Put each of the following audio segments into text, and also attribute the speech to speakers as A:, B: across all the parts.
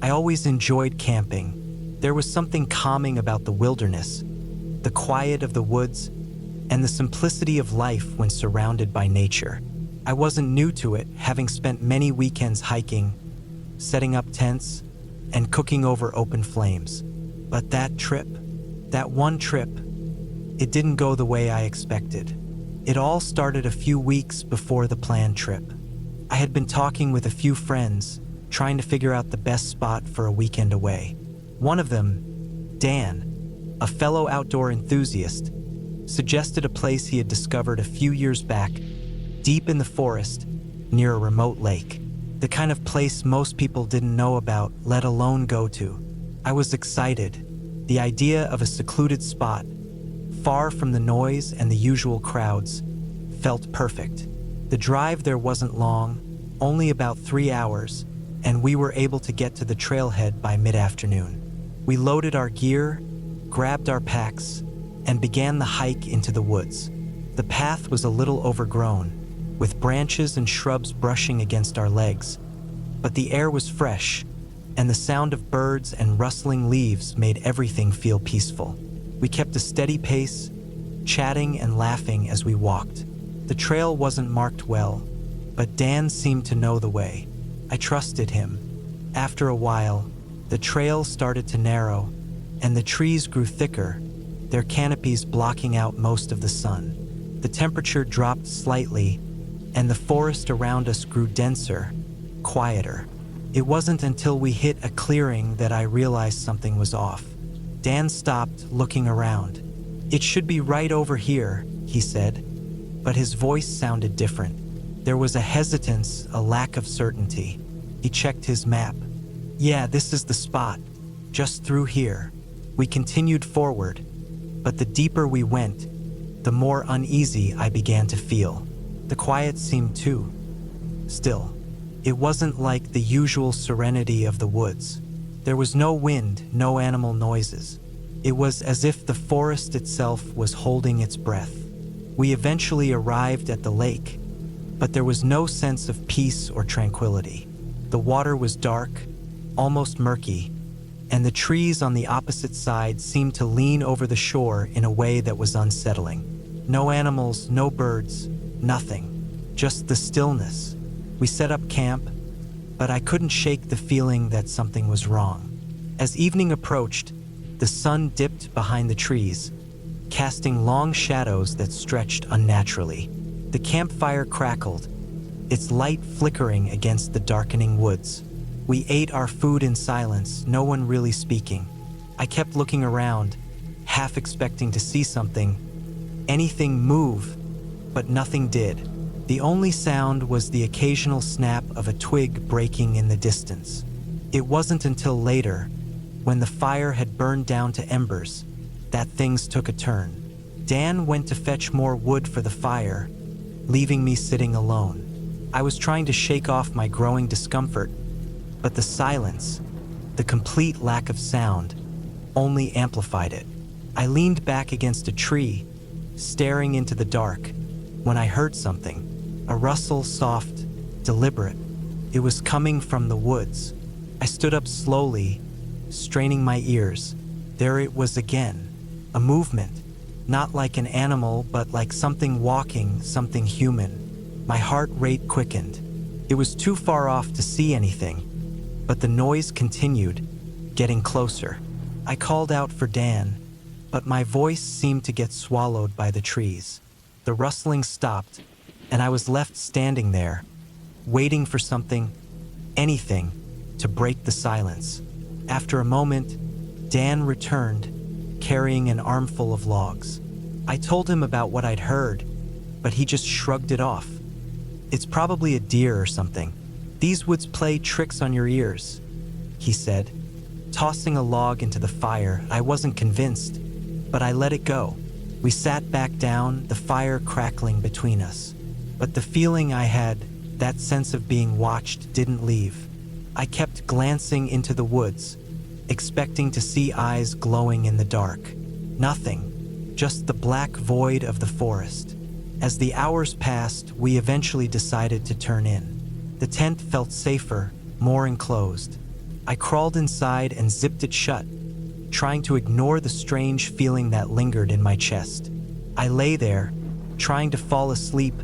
A: I always enjoyed camping. There was something calming about the wilderness, the quiet of the woods, and the simplicity of life when surrounded by nature. I wasn't new to it, having spent many weekends hiking, setting up tents, and cooking over open flames. But that one trip, it didn't go the way I expected. It all started a few weeks before the planned trip. I had been talking with a few friends, trying to figure out the best spot for a weekend away. One of them, Dan, a fellow outdoor enthusiast, suggested a place he had discovered a few years back, deep in the forest, near a remote lake. The kind of place most people didn't know about, let alone go to. I was excited. The idea of a secluded spot, far from the noise and the usual crowds, felt perfect. The drive there wasn't long, only about 3 hours, and we were able to get to the trailhead by mid-afternoon. We loaded our gear, grabbed our packs, and began the hike into the woods. The path was a little overgrown, with branches and shrubs brushing against our legs, but the air was fresh, and the sound of birds and rustling leaves made everything feel peaceful. We kept a steady pace, chatting and laughing as we walked. The trail wasn't marked well, but Dan seemed to know the way. I trusted him. After a while, the trail started to narrow, and the trees grew thicker, their canopies blocking out most of the sun. The temperature dropped slightly, and the forest around us grew denser, quieter. It wasn't until we hit a clearing that I realized something was off. Dan stopped, looking around. "It should be right over here," he said, but his voice sounded different. There was a hesitance, a lack of certainty. He checked his map. "Yeah, this is the spot, just through here." We continued forward, but the deeper we went, the more uneasy I began to feel. The quiet seemed too still. It wasn't like the usual serenity of the woods. There was no wind, no animal noises. It was as if the forest itself was holding its breath. We eventually arrived at the lake, but there was no sense of peace or tranquility. The water was dark, almost murky, and the trees on the opposite side seemed to lean over the shore in a way that was unsettling. No animals, no birds, nothing. Just the stillness. We set up camp, but I couldn't shake the feeling that something was wrong. As evening approached, the sun dipped behind the trees, casting long shadows that stretched unnaturally. The campfire crackled, its light flickering against the darkening woods. We ate our food in silence, no one really speaking. I kept looking around, half expecting to see something, anything move, but nothing did. The only sound was the occasional snap of a twig breaking in the distance. It wasn't until later, when the fire had burned down to embers, that things took a turn. Dan went to fetch more wood for the fire, leaving me sitting alone. I was trying to shake off my growing discomfort, but the silence, the complete lack of sound, only amplified it. I leaned back against a tree, staring into the dark, when I heard something. A rustle, soft, deliberate. It was coming from the woods. I stood up slowly, straining my ears. There it was again. A movement. Not like an animal, but like something walking, something human. My heart rate quickened. It was too far off to see anything, but the noise continued, getting closer. I called out for Dan, but my voice seemed to get swallowed by the trees. The rustling stopped, and I was left standing there, waiting for something, anything, to break the silence. After a moment, Dan returned, carrying an armful of logs. I told him about what I'd heard, but he just shrugged it off. "It's probably a deer or something. These woods play tricks on your ears," he said. Tossing a log into the fire, I wasn't convinced, but I let it go. We sat back down, the fire crackling between us. But the feeling I had, that sense of being watched, didn't leave. I kept glancing into the woods, expecting to see eyes glowing in the dark. Nothing, just the black void of the forest. As the hours passed, we eventually decided to turn in. The tent felt safer, more enclosed. I crawled inside and zipped it shut, trying to ignore the strange feeling that lingered in my chest. I lay there, trying to fall asleep,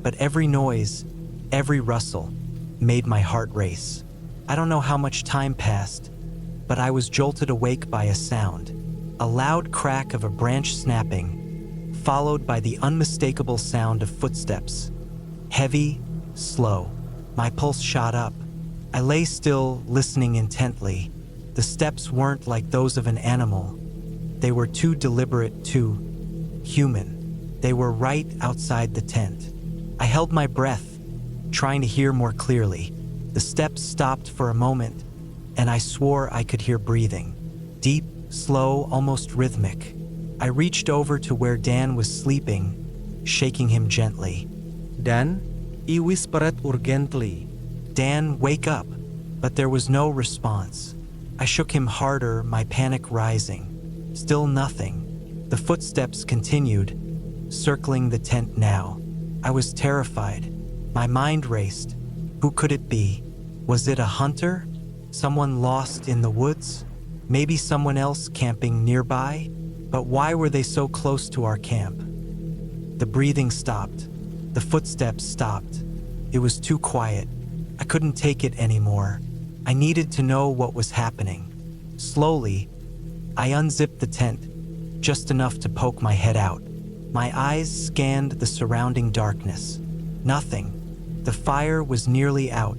A: but every noise, every rustle, made my heart race. I don't know how much time passed, but I was jolted awake by a sound, a loud crack of a branch snapping, followed by the unmistakable sound of footsteps. Heavy, slow. My pulse shot up. I lay still, listening intently. The steps weren't like those of an animal. They were too deliberate, too human. They were right outside the tent. I held my breath, trying to hear more clearly. The steps stopped for a moment, and I swore I could hear breathing. Deep, slow, almost rhythmic. I reached over to where Dan was sleeping, shaking him gently.
B: Dan, I whispered urgently.
A: Dan, wake up. But there was no response. I shook him harder, my panic rising. Still nothing. The footsteps continued, circling the tent now. I was terrified. My mind raced. Who could it be? Was it a hunter? Someone lost in the woods? Maybe someone else camping nearby? But why were they so close to our camp? The breathing stopped. The footsteps stopped. It was too quiet. I couldn't take it anymore. I needed to know what was happening. Slowly, I unzipped the tent, just enough to poke my head out. My eyes scanned the surrounding darkness. Nothing. The fire was nearly out,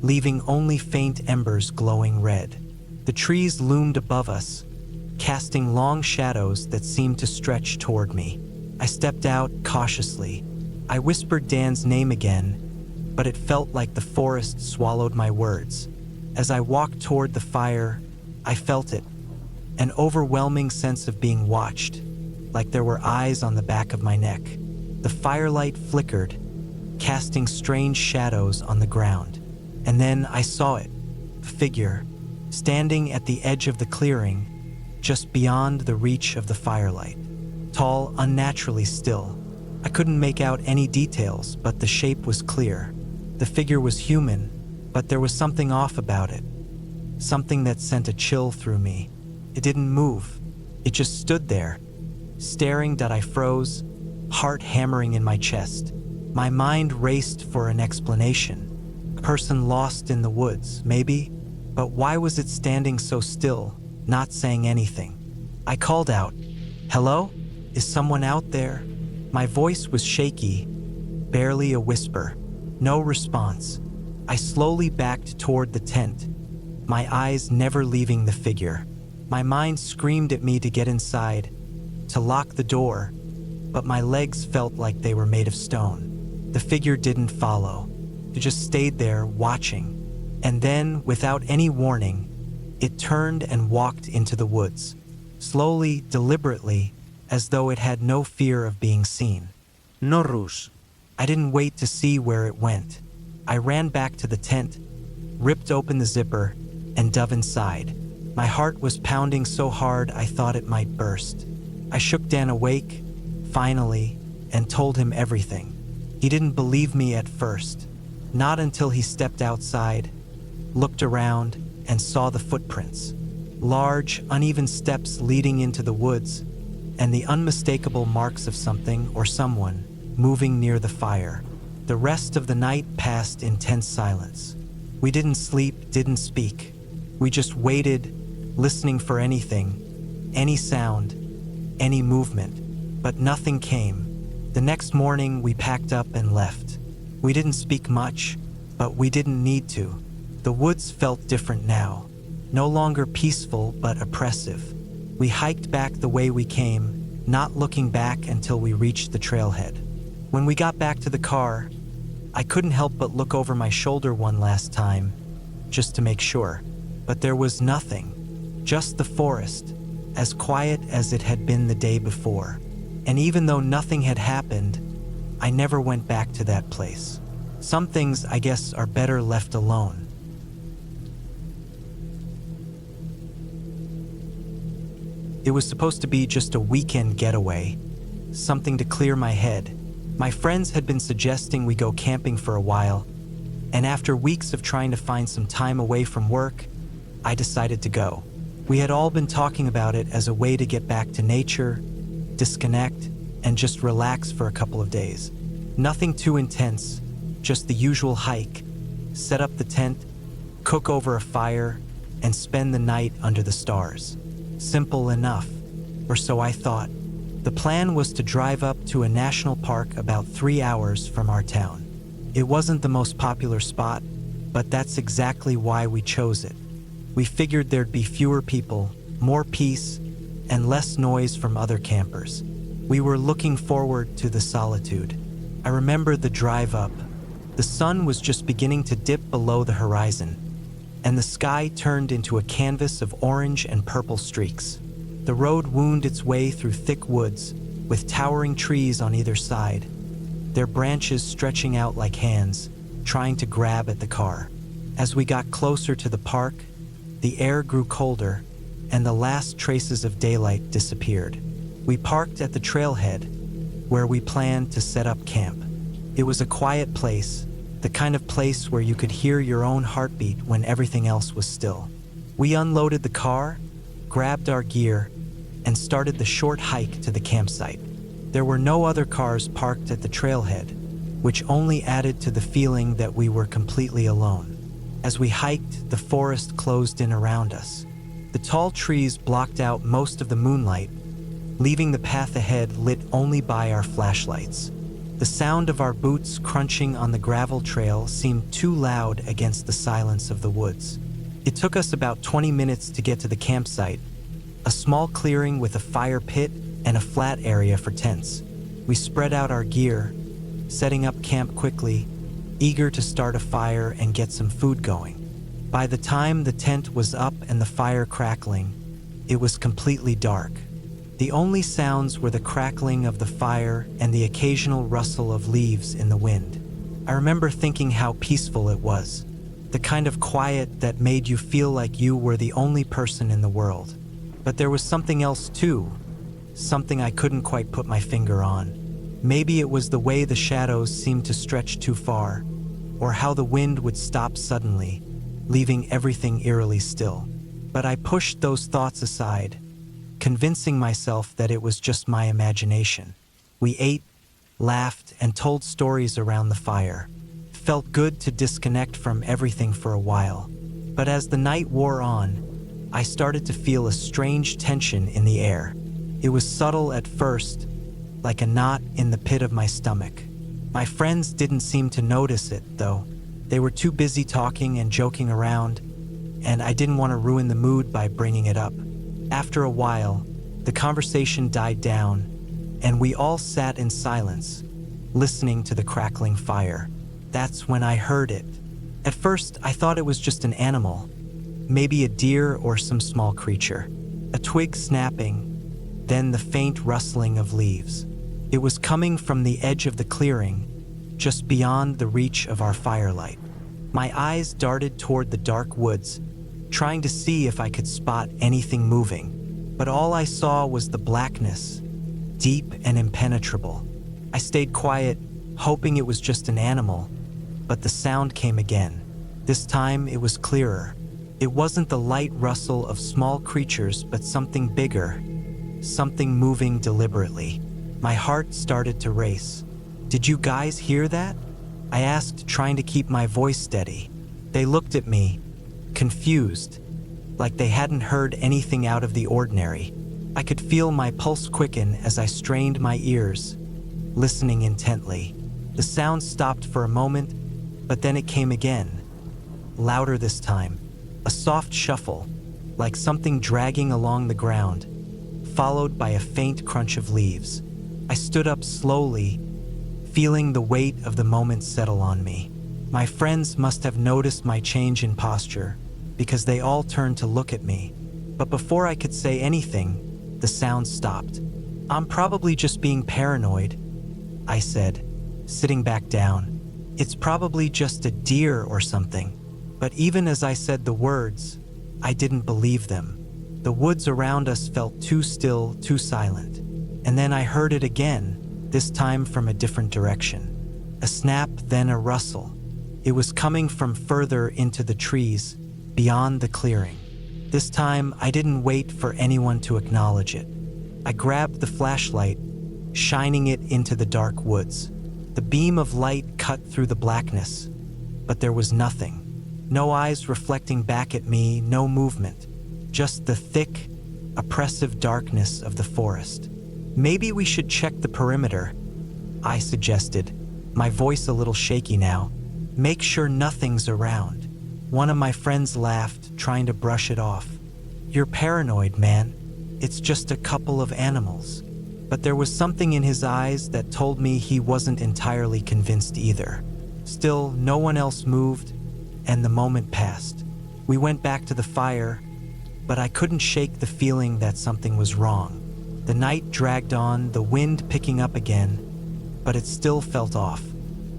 A: leaving only faint embers glowing red. The trees loomed above us, casting long shadows that seemed to stretch toward me. I stepped out cautiously. I whispered Dan's name again, but it felt like the forest swallowed my words. As I walked toward the fire, I felt it, an overwhelming sense of being watched, like there were eyes on the back of my neck. The firelight flickered, casting strange shadows on the ground. And then I saw it, a figure, standing at the edge of the clearing, just beyond the reach of the firelight. Tall, unnaturally still. I couldn't make out any details, but the shape was clear. The figure was human, but there was something off about it. Something that sent a chill through me. It didn't move. It just stood there, staring that I froze, heart hammering in my chest. My mind raced for an explanation. A person lost in the woods, maybe? But why was it standing so still, not saying anything? I called out, "Hello? Is someone out there?" My voice was shaky, barely a whisper. No response. I slowly backed toward the tent, my eyes never leaving the figure. My mind screamed at me to get inside, to lock the door, but my legs felt like they were made of stone. The figure didn't follow. It just stayed there, watching. And then, without any warning, it turned and walked into the woods, slowly, deliberately, as though it had no fear of being seen.
B: No rush.
A: I didn't wait to see where it went. I ran back to the tent, ripped open the zipper, and dove inside. My heart was pounding so hard I thought it might burst. I shook Dan awake, finally, and told him everything. He didn't believe me at first, not until he stepped outside, looked around, and saw the footprints. Large, uneven steps leading into the woods, and the unmistakable marks of something or someone moving near the fire. The rest of the night passed in tense silence. We didn't sleep, didn't speak. We just waited, listening for anything, any sound, any movement, but nothing came. The next morning, we packed up and left. We didn't speak much, but we didn't need to. The woods felt different now, no longer peaceful but oppressive. We hiked back the way we came, not looking back until we reached the trailhead. When we got back to the car, I couldn't help but look over my shoulder one last time, just to make sure. But there was nothing, just the forest, as quiet as it had been the day before. And even though nothing had happened, I never went back to that place. Some things, I guess, are better left alone. It was supposed to be just a weekend getaway, something to clear my head. My friends had been suggesting we go camping for a while, and after weeks of trying to find some time away from work, I decided to go. We had all been talking about it as a way to get back to nature, disconnect, and just relax for a couple of days. Nothing too intense, just the usual hike, set up the tent, cook over a fire, and spend the night under the stars. Simple enough, or so I thought. The plan was to drive up to a national park about 3 hours from our town. It wasn't the most popular spot, but that's exactly why we chose it. We figured there'd be fewer people, more peace, and less noise from other campers. We were looking forward to the solitude. I remember the drive up. The sun was just beginning to dip below the horizon, and the sky turned into a canvas of orange and purple streaks. The road wound its way through thick woods, with towering trees on either side, their branches stretching out like hands, trying to grab at the car. As we got closer to the park, the air grew colder, and the last traces of daylight disappeared. We parked at the trailhead, where we planned to set up camp. It was a quiet place, the kind of place where you could hear your own heartbeat when everything else was still. We unloaded the car, grabbed our gear, and started the short hike to the campsite. There were no other cars parked at the trailhead, which only added to the feeling that we were completely alone. As we hiked, the forest closed in around us. The tall trees blocked out most of the moonlight, leaving the path ahead lit only by our flashlights. The sound of our boots crunching on the gravel trail seemed too loud against the silence of the woods. It took us about 20 minutes to get to the campsite, a small clearing with a fire pit and a flat area for tents. We spread out our gear, setting up camp quickly, eager to start a fire and get some food going. By the time the tent was up and the fire crackling, it was completely dark. The only sounds were the crackling of the fire and the occasional rustle of leaves in the wind. I remember thinking how peaceful it was, the kind of quiet that made you feel like you were the only person in the world. But there was something else too, something I couldn't quite put my finger on. Maybe it was the way the shadows seemed to stretch too far, or how the wind would stop suddenly, leaving everything eerily still. But I pushed those thoughts aside, convincing myself that it was just my imagination. We ate, laughed, and told stories around the fire. It felt good to disconnect from everything for a while. But as the night wore on, I started to feel a strange tension in the air. It was subtle at first, like a knot in the pit of my stomach. My friends didn't seem to notice it, though. They were too busy talking and joking around, and I didn't want to ruin the mood by bringing it up. After a while, the conversation died down, and we all sat in silence, listening to the crackling fire. That's when I heard it. At first, I thought it was just an animal, maybe a deer or some small creature. A twig snapping, then the faint rustling of leaves. It was coming from the edge of the clearing, just beyond the reach of our firelight. My eyes darted toward the dark woods, trying to see if I could spot anything moving, but all I saw was the blackness, deep and impenetrable. I stayed quiet, hoping it was just an animal, but the sound came again. This time it was clearer. It wasn't the light rustle of small creatures, but something bigger, something moving deliberately. My heart started to race. "Did you guys hear that?" I asked, trying to keep my voice steady. They looked at me, confused, like they hadn't heard anything out of the ordinary. I could feel my pulse quicken as I strained my ears, listening intently. The sound stopped for a moment, but then it came again, louder this time. A soft shuffle, like something dragging along the ground, followed by a faint crunch of leaves. I stood up slowly, feeling the weight of the moment settle on me. My friends must have noticed my change in posture, because they all turned to look at me. But before I could say anything, the sound stopped. "I'm probably just being paranoid," I said, sitting back down. "It's probably just a deer or something." But even as I said the words, I didn't believe them. The woods around us felt too still, too silent. And then I heard it again, this time from a different direction. A snap, then a rustle. It was coming from further into the trees, beyond the clearing. This time, I didn't wait for anyone to acknowledge it. I grabbed the flashlight, shining it into the dark woods. The beam of light cut through the blackness, but there was nothing. No eyes reflecting back at me, no movement. Just the thick, oppressive darkness of the forest. Maybe we should check the perimeter, I suggested, my voice a little shaky now. Make sure nothing's around. One of my friends laughed, trying to brush it off. You're paranoid, man. It's just a couple of animals. But there was something in his eyes that told me he wasn't entirely convinced either. Still, no one else moved, and the moment passed. We went back to the fire, but I couldn't shake the feeling that something was wrong. The night dragged on, the wind picking up again, but it still felt off.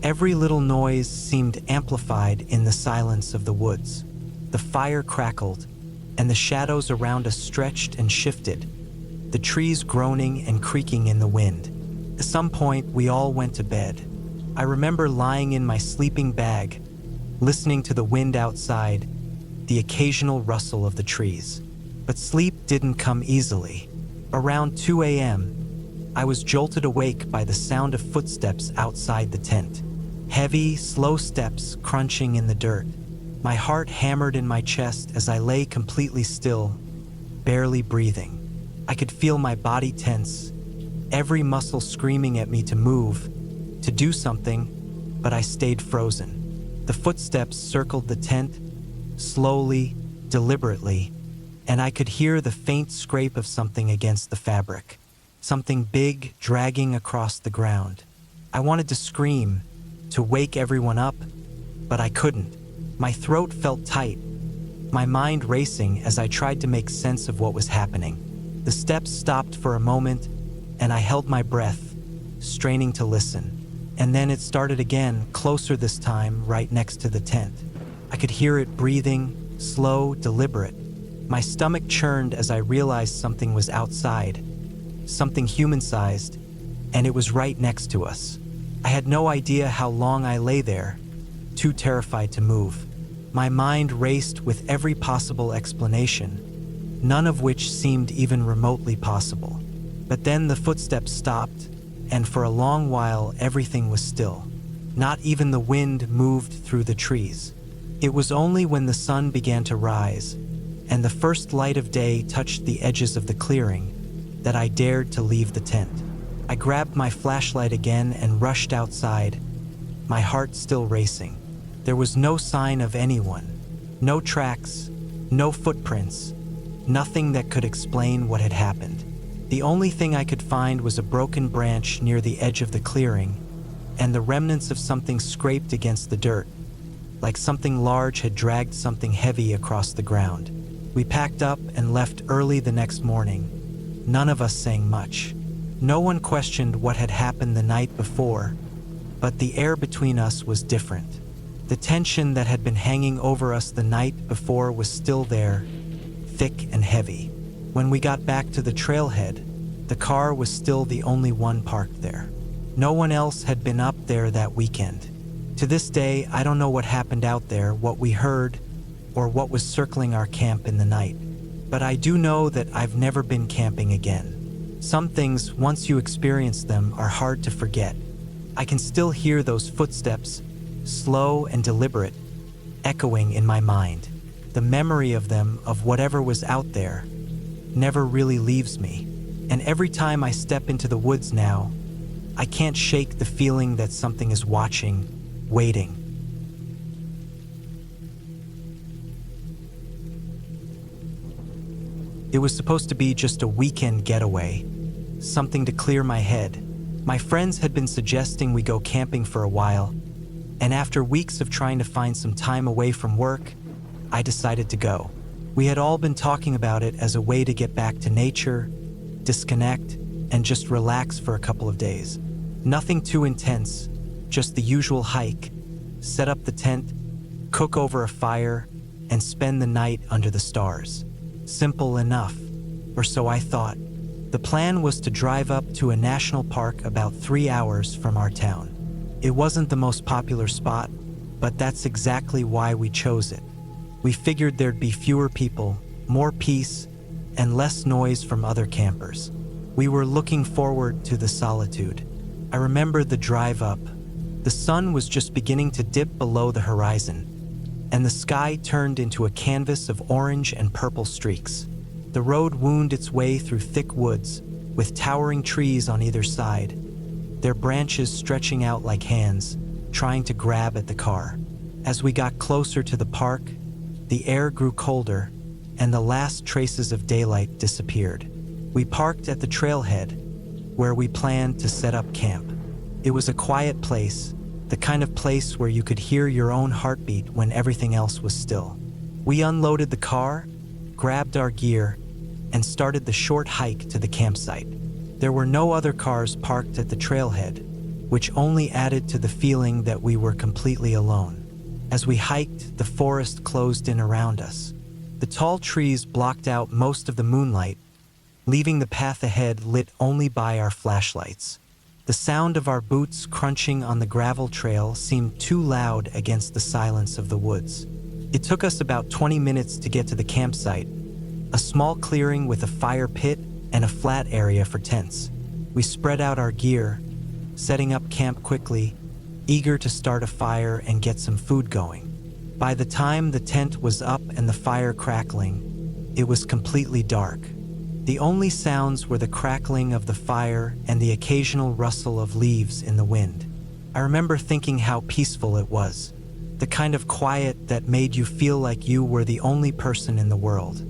A: Every little noise seemed amplified in the silence of the woods. The fire crackled, and the shadows around us stretched and shifted, the trees groaning and creaking in the wind. At some point, we all went to bed. I remember lying in my sleeping bag, listening to the wind outside, the occasional rustle of the trees. But sleep didn't come easily. Around 2 a.m., I was jolted awake by the sound of footsteps outside the tent. Heavy, slow steps crunching in the dirt. My heart hammered in my chest as I lay completely still, barely breathing. I could feel my body tense, every muscle screaming at me to move, to do something, but I stayed frozen. The footsteps circled the tent, slowly, deliberately, and I could hear the faint scrape of something against the fabric. Something big dragging across the ground. I wanted to scream, to wake everyone up, but I couldn't. My throat felt tight, my mind racing as I tried to make sense of what was happening. The steps stopped for a moment, and I held my breath, straining to listen. And then it started again, closer this time, right next to the tent. I could hear it breathing, slow, deliberate. My stomach churned as I realized something was outside, something human-sized, and it was right next to us. I had no idea how long I lay there, too terrified to move. My mind raced with every possible explanation, none of which seemed even remotely possible. But then the footsteps stopped, and for a long while everything was still. Not even the wind moved through the trees. It was only when the sun began to rise, and the first light of day touched the edges of the clearing, that I dared to leave the tent. I grabbed my flashlight again and rushed outside, my heart still racing. There was no sign of anyone, no tracks, no footprints, nothing that could explain what had happened. The only thing I could find was a broken branch near the edge of the clearing, and the remnants of something scraped against the dirt, like something large had dragged something heavy across the ground. We packed up and left early the next morning, none of us saying much. No one questioned what had happened the night before, but the air between us was different. The tension that had been hanging over us the night before was still there, thick and heavy. When we got back to the trailhead, the car was still the only one parked there. No one else had been up there that weekend. To this day, I don't know what happened out there, what we heard, or what was circling our camp in the night. But I do know that I've never been camping again. Some things, once you experience them, are hard to forget. I can still hear those footsteps, slow and deliberate, echoing in my mind. The memory of them, of whatever was out there, never really leaves me. And every time I step into the woods now, I can't shake the feeling that something is watching, waiting. It was supposed to be just a weekend getaway, something to clear my head. My friends had been suggesting we go camping for a while, and after weeks of trying to find some time away from work, I decided to go. We had all been talking about it as a way to get back to nature, disconnect, and just relax for a couple of days. Nothing too intense, just the usual hike, set up the tent, cook over a fire, and spend the night under the stars. Simple enough, or so I thought. The plan was to drive up to a national park about 3 hours from our town. It wasn't the most popular spot, but that's exactly why we chose it. We figured there'd be fewer people, more peace, and less noise from other campers. We were looking forward to the solitude. I remember the drive up. The sun was just beginning to dip below the horizon, and the sky turned into a canvas of orange and purple streaks. The road wound its way through thick woods, with towering trees on either side, their branches stretching out like hands, trying to grab at the car. As we got closer to the park, the air grew colder, and the last traces of daylight disappeared. We parked at the trailhead, where we planned to set up camp. It was a quiet place, the kind of place where you could hear your own heartbeat when everything else was still. We unloaded the car, grabbed our gear, and started the short hike to the campsite. There were no other cars parked at the trailhead, which only added to the feeling that we were completely alone. As we hiked, the forest closed in around us. The tall trees blocked out most of the moonlight, leaving the path ahead lit only by our flashlights. The sound of our boots crunching on the gravel trail seemed too loud against the silence of the woods. It took us about 20 minutes to get to the campsite, a small clearing with a fire pit and a flat area for tents. We spread out our gear, setting up camp quickly, eager to start a fire and get some food going. By the time the tent was up and the fire crackling, it was completely dark. The only sounds were the crackling of the fire and the occasional rustle of leaves in the wind. I remember thinking how peaceful it was, the kind of quiet that made you feel like you were the only person in the world.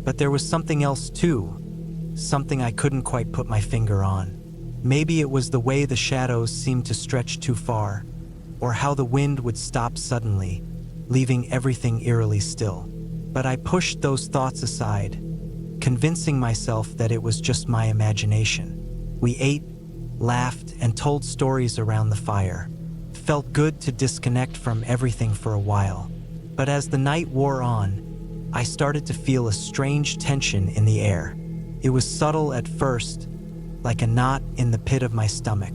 A: But there was something else too, something I couldn't quite put my finger on. Maybe it was the way the shadows seemed to stretch too far, or how the wind would stop suddenly, leaving everything eerily still. But I pushed those thoughts aside, convincing myself that it was just my imagination. We ate, laughed, and told stories around the fire. It felt good to disconnect from everything for a while. But as the night wore on, I started to feel a strange tension in the air. It was subtle at first, like a knot in the pit of my stomach.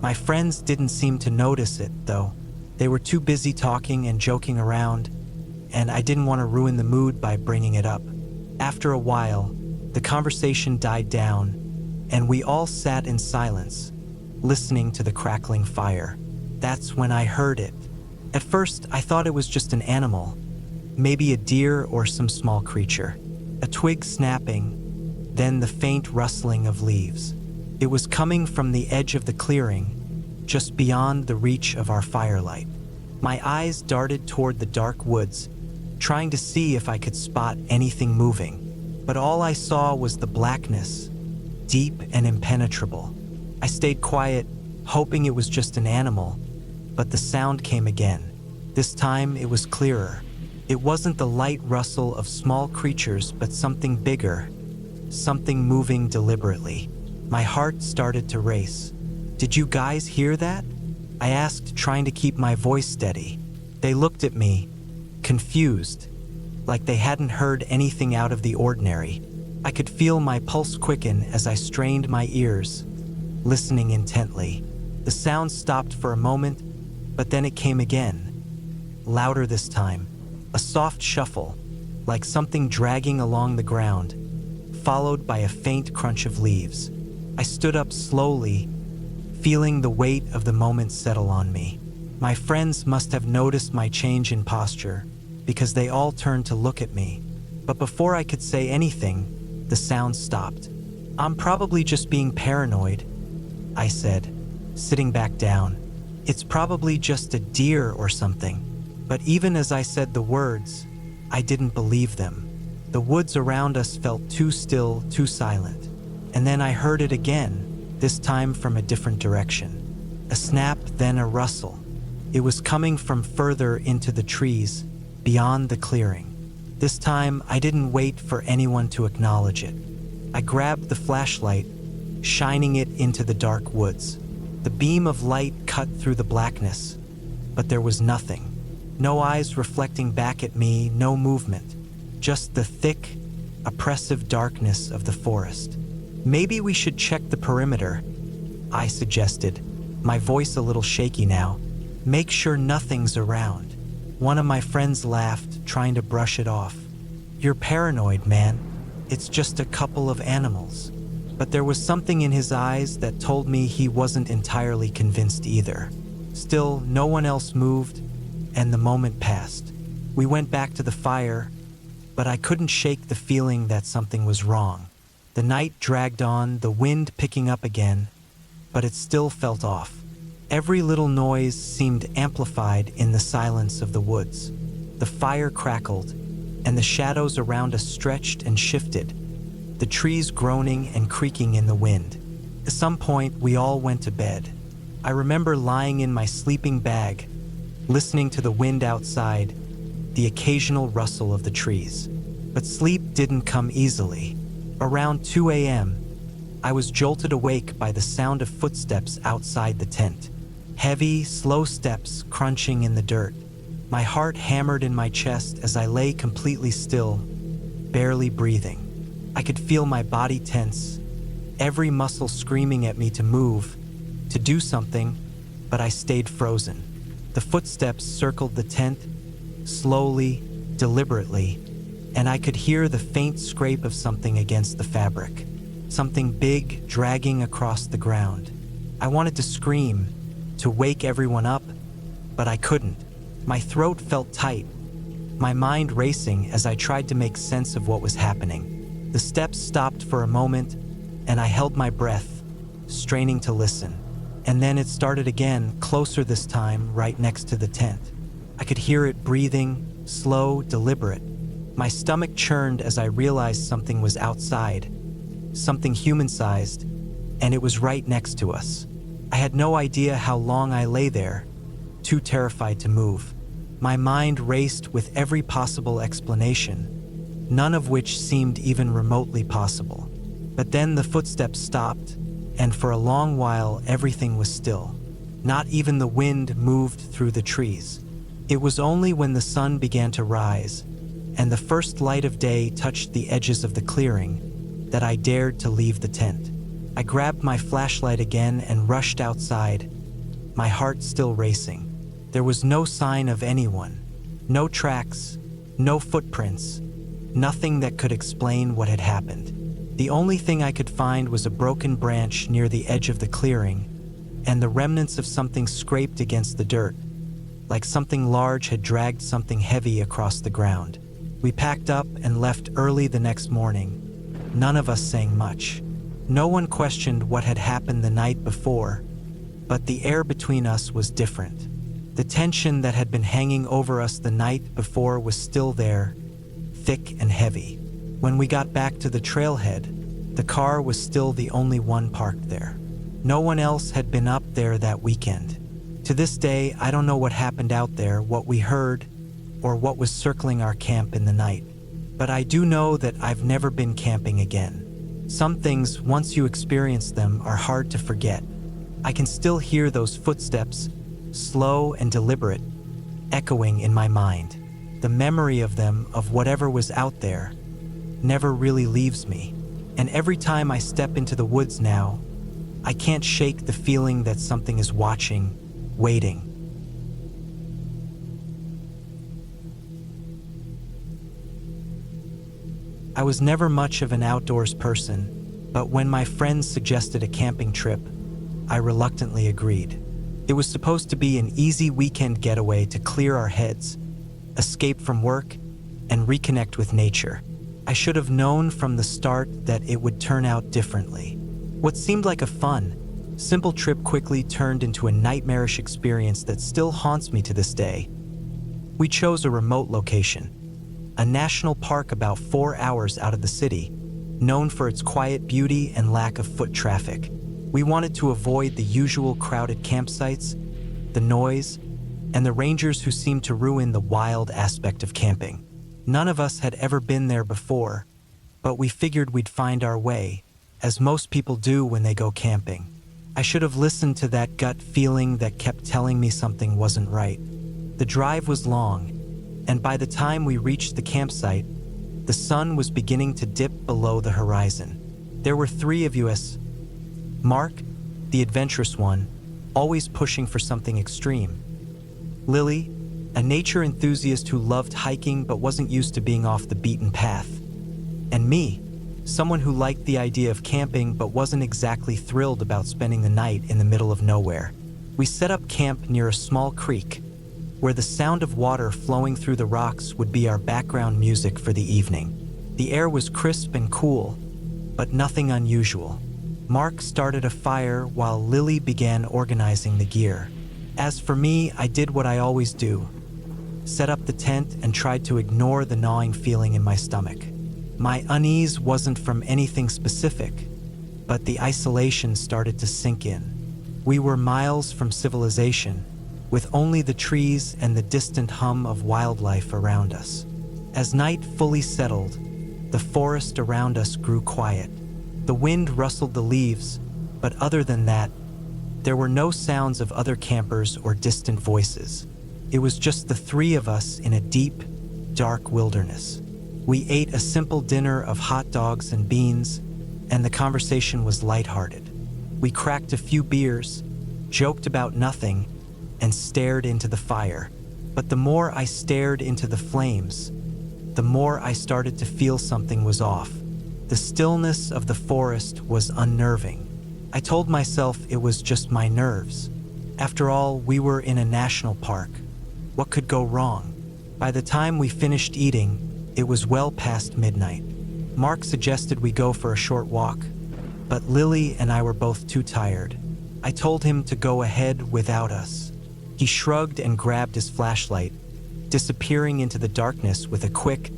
A: My friends didn't seem to notice it, though. They were too busy talking and joking around, and I didn't want to ruin the mood by bringing it up. After a while, the conversation died down, and we all sat in silence, listening to the crackling fire. That's when I heard it. At first, I thought it was just an animal, maybe a deer or some small creature. A twig snapping, then the faint rustling of leaves. It was coming from the edge of the clearing, just beyond the reach of our firelight. My eyes darted toward the dark woods, trying to see if I could spot anything moving. But all I saw was the blackness, deep and impenetrable. I stayed quiet, hoping it was just an animal, but the sound came again. This time it was clearer. It wasn't the light rustle of small creatures, but something bigger, something moving deliberately. My heart started to race. "Did you guys hear that?" I asked, trying to keep my voice steady. They looked at me, confused, like they hadn't heard anything out of the ordinary. I could feel my pulse quicken as I strained my ears, listening intently. The sound stopped for a moment, but then it came again, louder this time. A soft shuffle, like something dragging along the ground, followed by a faint crunch of leaves. I stood up slowly, feeling the weight of the moment settle on me. My friends must have noticed my change in posture, because they all turned to look at me. But before I could say anything, the sound stopped. "I'm probably just being paranoid," I said, sitting back down. "It's probably just a deer or something." But even as I said the words, I didn't believe them. The woods around us felt too still, too silent. And then I heard it again, this time from a different direction. A snap, then a rustle. It was coming from further into the trees, beyond the clearing. This time, I didn't wait for anyone to acknowledge it. I grabbed the flashlight, shining it into the dark woods. The beam of light cut through the blackness, but there was nothing. No eyes reflecting back at me, no movement, just the thick, oppressive darkness of the forest. "Maybe we should check the perimeter," I suggested, my voice a little shaky now. "Make sure nothing's around." One of my friends laughed, trying to brush it off. "You're paranoid, man. It's just a couple of animals." But there was something in his eyes that told me he wasn't entirely convinced either. Still, no one else moved, and the moment passed. We went back to the fire, but I couldn't shake the feeling that something was wrong. The night dragged on, the wind picking up again, but it still felt off. Every little noise seemed amplified in the silence of the woods. The fire crackled, and the shadows around us stretched and shifted, the trees groaning and creaking in the wind. At some point, we all went to bed. I remember lying in my sleeping bag, listening to the wind outside, the occasional rustle of the trees. But sleep didn't come easily. Around 2 a.m., I was jolted awake by the sound of footsteps outside the tent. Heavy, slow steps crunching in the dirt. My heart hammered in my chest as I lay completely still, barely breathing. I could feel my body tense, every muscle screaming at me to move, to do something, but I stayed frozen. The footsteps circled the tent, slowly, deliberately, and I could hear the faint scrape of something against the fabric, something big dragging across the ground. I wanted to scream, to wake everyone up, but I couldn't. My throat felt tight, my mind racing as I tried to make sense of what was happening. The steps stopped for a moment, and I held my breath, straining to listen. And then it started again, closer this time, right next to the tent. I could hear it breathing, slow, deliberate. My stomach churned as I realized something was outside, something human-sized, and it was right next to us. I had no idea how long I lay there, too terrified to move. My mind raced with every possible explanation, none of which seemed even remotely possible. But then the footsteps stopped, and for a long while everything was still. Not even the wind moved through the trees. It was only when the sun began to rise, and the first light of day touched the edges of the clearing, that I dared to leave the tent. I grabbed my flashlight again and rushed outside, my heart still racing. There was no sign of anyone, no tracks, no footprints, nothing that could explain what had happened. The only thing I could find was a broken branch near the edge of the clearing, and the remnants of something scraped against the dirt, like something large had dragged something heavy across the ground. We packed up and left early the next morning, none of us saying much. No one questioned what had happened the night before, but the air between us was different. The tension that had been hanging over us the night before was still there, thick and heavy. When we got back to the trailhead, the car was still the only one parked there. No one else had been up there that weekend. To this day, I don't know what happened out there, what we heard, or what was circling our camp in the night. But I do know that I've never been camping again. Some things, once you experience them, are hard to forget. I can still hear those footsteps, slow and deliberate, echoing in my mind. The memory of them, of whatever was out there, never really leaves me. And every time I step into the woods now, I can't shake the feeling that something is watching, waiting. I was never much of an outdoors person, but when my friends suggested a camping trip, I reluctantly agreed. It was supposed to be an easy weekend getaway to clear our heads, escape from work, and reconnect with nature. I should have known from the start that it would turn out differently. What seemed like a fun, simple trip quickly turned into a nightmarish experience that still haunts me to this day. We chose a remote location, a national park about 4 hours out of the city, known for its quiet beauty and lack of foot traffic. We wanted to avoid the usual crowded campsites, the noise, and the rangers who seemed to ruin the wild aspect of camping. None of us had ever been there before, but we figured we'd find our way, as most people do when they go camping. I should have listened to that gut feeling that kept telling me something wasn't right. The drive was long, and by the time we reached the campsite, the sun was beginning to dip below the horizon. There were 3 of us. Mark, the adventurous one, always pushing for something extreme. Lily, a nature enthusiast who loved hiking but wasn't used to being off the beaten path. And me, someone who liked the idea of camping but wasn't exactly thrilled about spending the night in the middle of nowhere. We set up camp near a small creek, where the sound of water flowing through the rocks would be our background music for the evening. The air was crisp and cool, but nothing unusual. Mark started a fire while Lily began organizing the gear. As for me, I did what I always do: set up the tent and tried to ignore the gnawing feeling in my stomach. My unease wasn't from anything specific, but the isolation started to sink in. We were miles from civilization, with only the trees and the distant hum of wildlife around us. As night fully settled, the forest around us grew quiet. The wind rustled the leaves, but other than that, there were no sounds of other campers or distant voices. It was just the three of us in a deep, dark wilderness. We ate a simple dinner of hot dogs and beans, and the conversation was lighthearted. We cracked a few beers, joked about nothing, and stared into the fire. But the more I stared into the flames, the more I started to feel something was off. The stillness of the forest was unnerving. I told myself it was just my nerves. After all, we were in a national park. What could go wrong? By the time we finished eating, it was well past midnight. Mark suggested we go for a short walk, but Lily and I were both too tired. I told him to go ahead without us. He shrugged and grabbed his flashlight, disappearing into the darkness with a quick,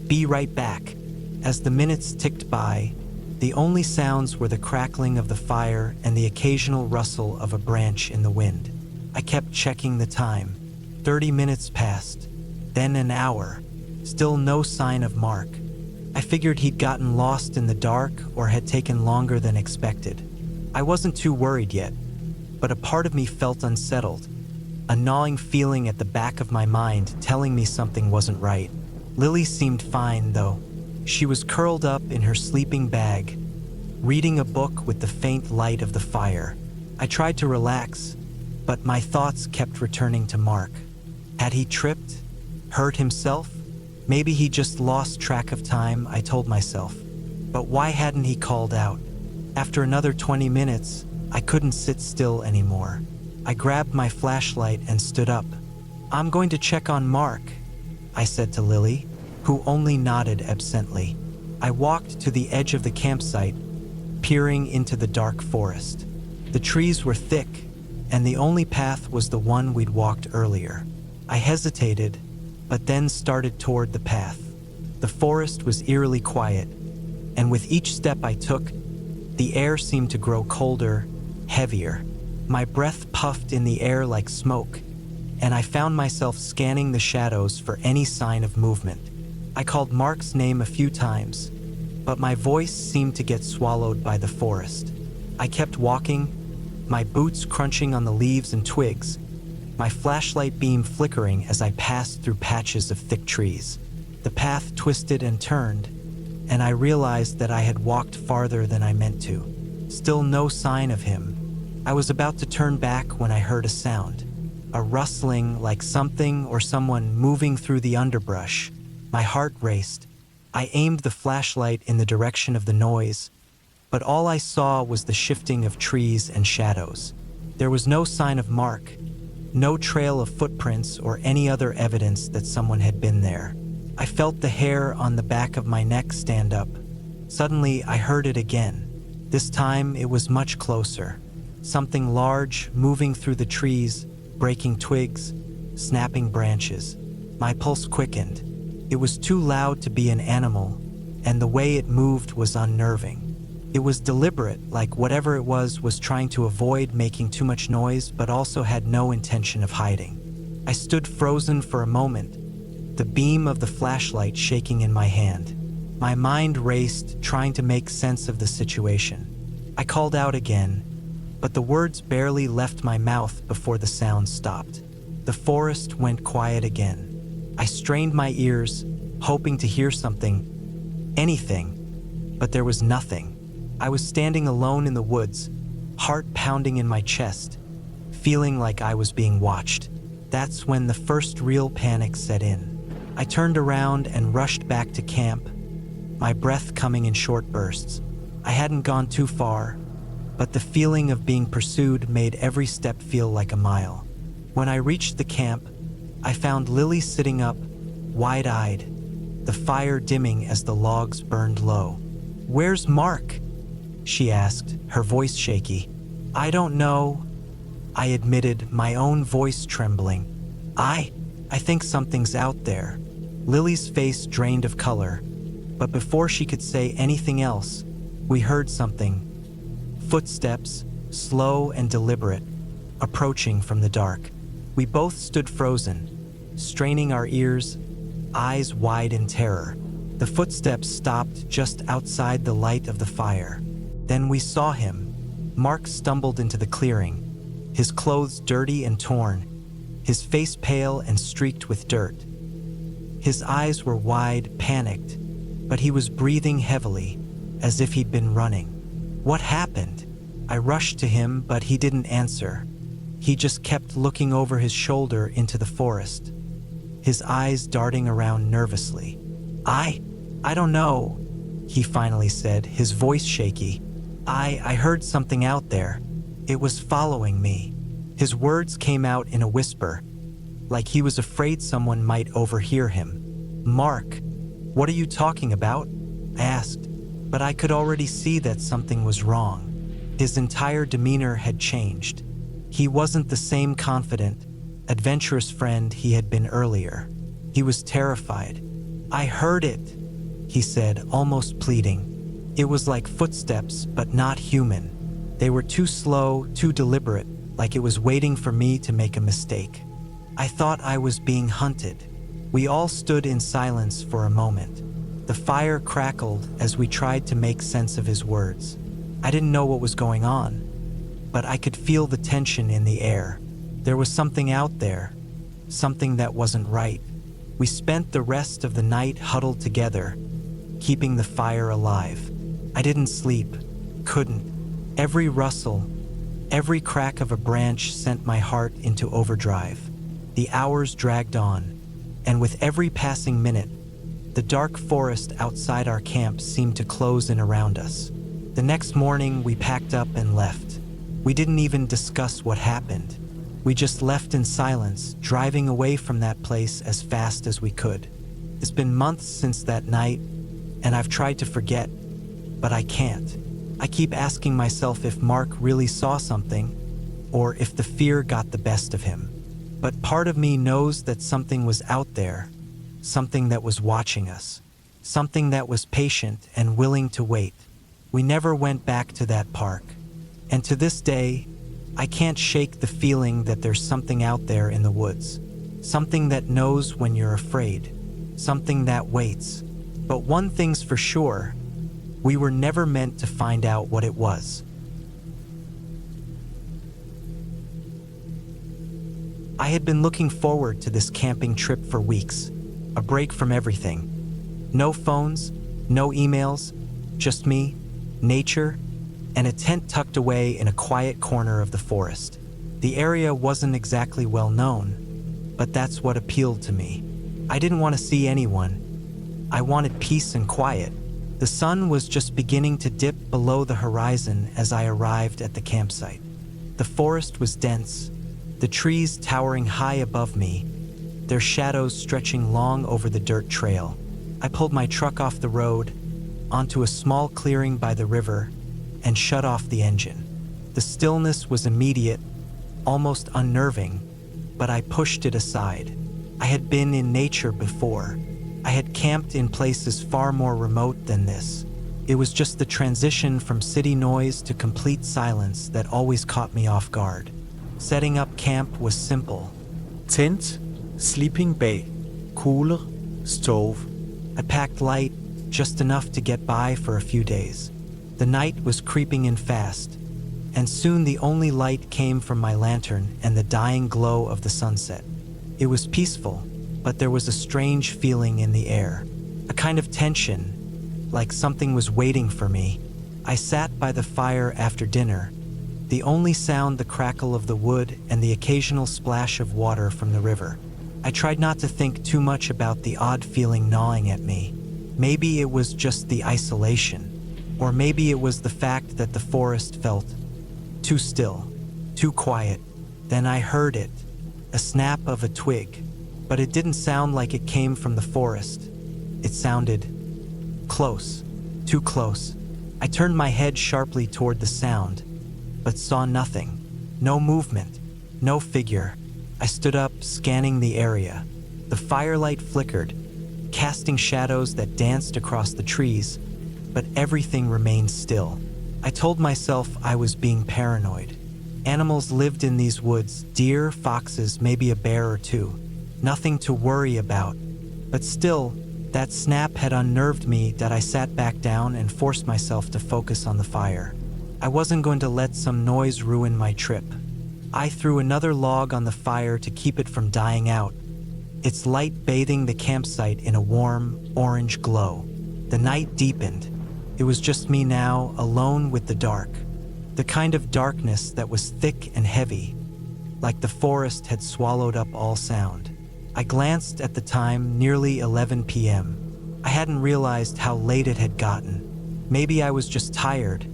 A: "Be right back." As the minutes ticked by, the only sounds were the crackling of the fire and the occasional rustle of a branch in the wind. I kept checking the time. 30 minutes passed, then an hour. Still no sign of Mark. I figured he'd gotten lost in the dark or had taken longer than expected. I wasn't too worried yet, but a part of me felt unsettled, a gnawing feeling at the back of my mind telling me something wasn't right. Lily seemed fine, though. She was curled up in her sleeping bag, reading a book with the faint light of the fire. I tried to relax, but my thoughts kept returning to Mark. Had he tripped? Hurt himself? Maybe he just lost track of time, I told myself. But why hadn't he called out? After another 20 minutes, I couldn't sit still anymore. I grabbed my flashlight and stood up. "I'm going to check on Mark," I said to Lily, who only nodded absently. I walked to the edge of the campsite, peering into the dark forest. The trees were thick, and the only path was the one we'd walked earlier. I hesitated, but then started toward the path. The forest was eerily quiet, and with each step I took, the air seemed to grow colder, heavier. My breath puffed in the air like smoke, and I found myself scanning the shadows for any sign of movement. I called Mark's name a few times, but my voice seemed to get swallowed by the forest. I kept walking, my boots crunching on the leaves and twigs, my flashlight beam flickering as I passed through patches of thick trees. The path twisted and turned, and I realized that I had walked farther than I meant to. Still no sign of him. I was about to turn back when I heard a sound, a rustling like something or someone moving through the underbrush. My heart raced. I aimed the flashlight in the direction of the noise, but all I saw was the shifting of trees and shadows. There was no sign of Mark, no trail of footprints or any other evidence that someone had been there. I felt the hair on the back of my neck stand up. Suddenly, I heard it again. This time, it was much closer. Something large moving through the trees, breaking twigs, snapping branches. My pulse quickened. It was too loud to be an animal, and the way it moved was unnerving. It was deliberate, like whatever it was trying to avoid making too much noise, but also had no intention of hiding. I stood frozen for a moment, the beam of the flashlight shaking in my hand. My mind raced, trying to make sense of the situation. I called out again, but the words barely left my mouth before the sound stopped. The forest went quiet again. I strained my ears, hoping to hear something, anything, but there was nothing. I was standing alone in the woods, heart pounding in my chest, feeling like I was being watched. That's when the first real panic set in. I turned around and rushed back to camp, my breath coming in short bursts. I hadn't gone too far, but the feeling of being pursued made every step feel like a mile. When I reached the camp, I found Lily sitting up, wide-eyed, the fire dimming as the logs burned low. "Where's Mark?" she asked, her voice shaky. "I don't know," I admitted, my own voice trembling. I think something's out there." Lily's face drained of color, but before she could say anything else, we heard something. Footsteps, slow and deliberate, approaching from the dark. We both stood frozen, straining our ears, eyes wide in terror. The footsteps stopped just outside the light of the fire. Then we saw him. Mark stumbled into the clearing, his clothes dirty and torn, his face pale and streaked with dirt. His eyes were wide, panicked, but he was breathing heavily, as if he'd been running. "What happened?" I rushed to him, but he didn't answer. He just kept looking over his shoulder into the forest, his eyes darting around nervously. I don't know," he finally said, his voice shaky. I heard something out there. It was following me." His words came out in a whisper, like he was afraid someone might overhear him. "Mark, what are you talking about?" I asked, but I could already see that something was wrong. His entire demeanor had changed. He wasn't the same confident, adventurous friend he had been earlier. He was terrified. "I heard it," he said, almost pleading. It was like footsteps, but not human. They were too slow, too deliberate, like it was waiting for me to make a mistake. I thought I was being hunted. We all stood in silence for a moment. The fire crackled as we tried to make sense of his words. I didn't know what was going on, but I could feel the tension in the air. There was something out there, something that wasn't right. We spent the rest of the night huddled together, keeping the fire alive. I didn't sleep, couldn't. Every rustle, every crack of a branch sent my heart into overdrive. The hours dragged on, and with every passing minute, the dark forest outside our camp seemed to close in around us. The next morning, we packed up and left. We didn't even discuss what happened. We just left in silence, driving away from that place as fast as we could. It's been months since that night, and I've tried to forget, but I can't. I keep asking myself if Mark really saw something, or if the fear got the best of him. But part of me knows that something was out there, something that was watching us, something that was patient and willing to wait. We never went back to that park, and to this day, I can't shake the feeling that there's something out there in the woods, something that knows when you're afraid, something that waits. But one thing's for sure, we were never meant to find out what it was. I had been looking forward to this camping trip for weeks, a break from everything. No phones, no emails, just me, nature, and a tent tucked away in a quiet corner of the forest. The area wasn't exactly well known, but that's what appealed to me. I didn't want to see anyone. I wanted peace and quiet. The sun was just beginning to dip below the horizon as I arrived at the campsite. The forest was dense, the trees towering high above me, their shadows stretching long over the dirt trail. I pulled my truck off the road, onto a small clearing by the river, and shut off the engine. The stillness was immediate, almost unnerving, but I pushed it aside. I had been in nature before. I had camped in places far more remote than this. It was just the transition from city noise to complete silence that always caught me off guard. Setting up camp was simple.
B: Tent, sleeping bag, cooler, stove.
A: I packed light, just enough to get by for a few days. The night was creeping in fast, and soon the only light came from my lantern and the dying glow of the sunset. It was peaceful, but there was a strange feeling in the air, a kind of tension, like something was waiting for me. I sat by the fire after dinner, The only sound the crackle of the wood and the occasional splash of water from the river. I tried not to think too much about the odd feeling gnawing at me. Maybe it was just the isolation, or maybe it was the fact that the forest felt too still, too quiet. Then I heard it, a snap of a twig, but it didn't sound like it came from the forest. It sounded close, too close. I turned my head sharply toward the sound, but saw nothing. No movement, no figure. I stood up, scanning the area. The firelight flickered, casting shadows that danced across the trees, but everything remained still. I told myself I was being paranoid. Animals lived in these woods, deer, foxes, maybe a bear or two. Nothing to worry about. But still, that snap had unnerved me that I sat back down and forced myself to focus on the fire. I wasn't going to let some noise ruin my trip. I threw another log on the fire to keep it from dying out, its light bathing the campsite in a warm, orange glow. The night deepened. It was just me now, alone with the dark. The kind of darkness that was thick and heavy, like the forest had swallowed up all sound. I glanced at the time, nearly 11 p.m. I hadn't realized how late it had gotten. Maybe I was just tired,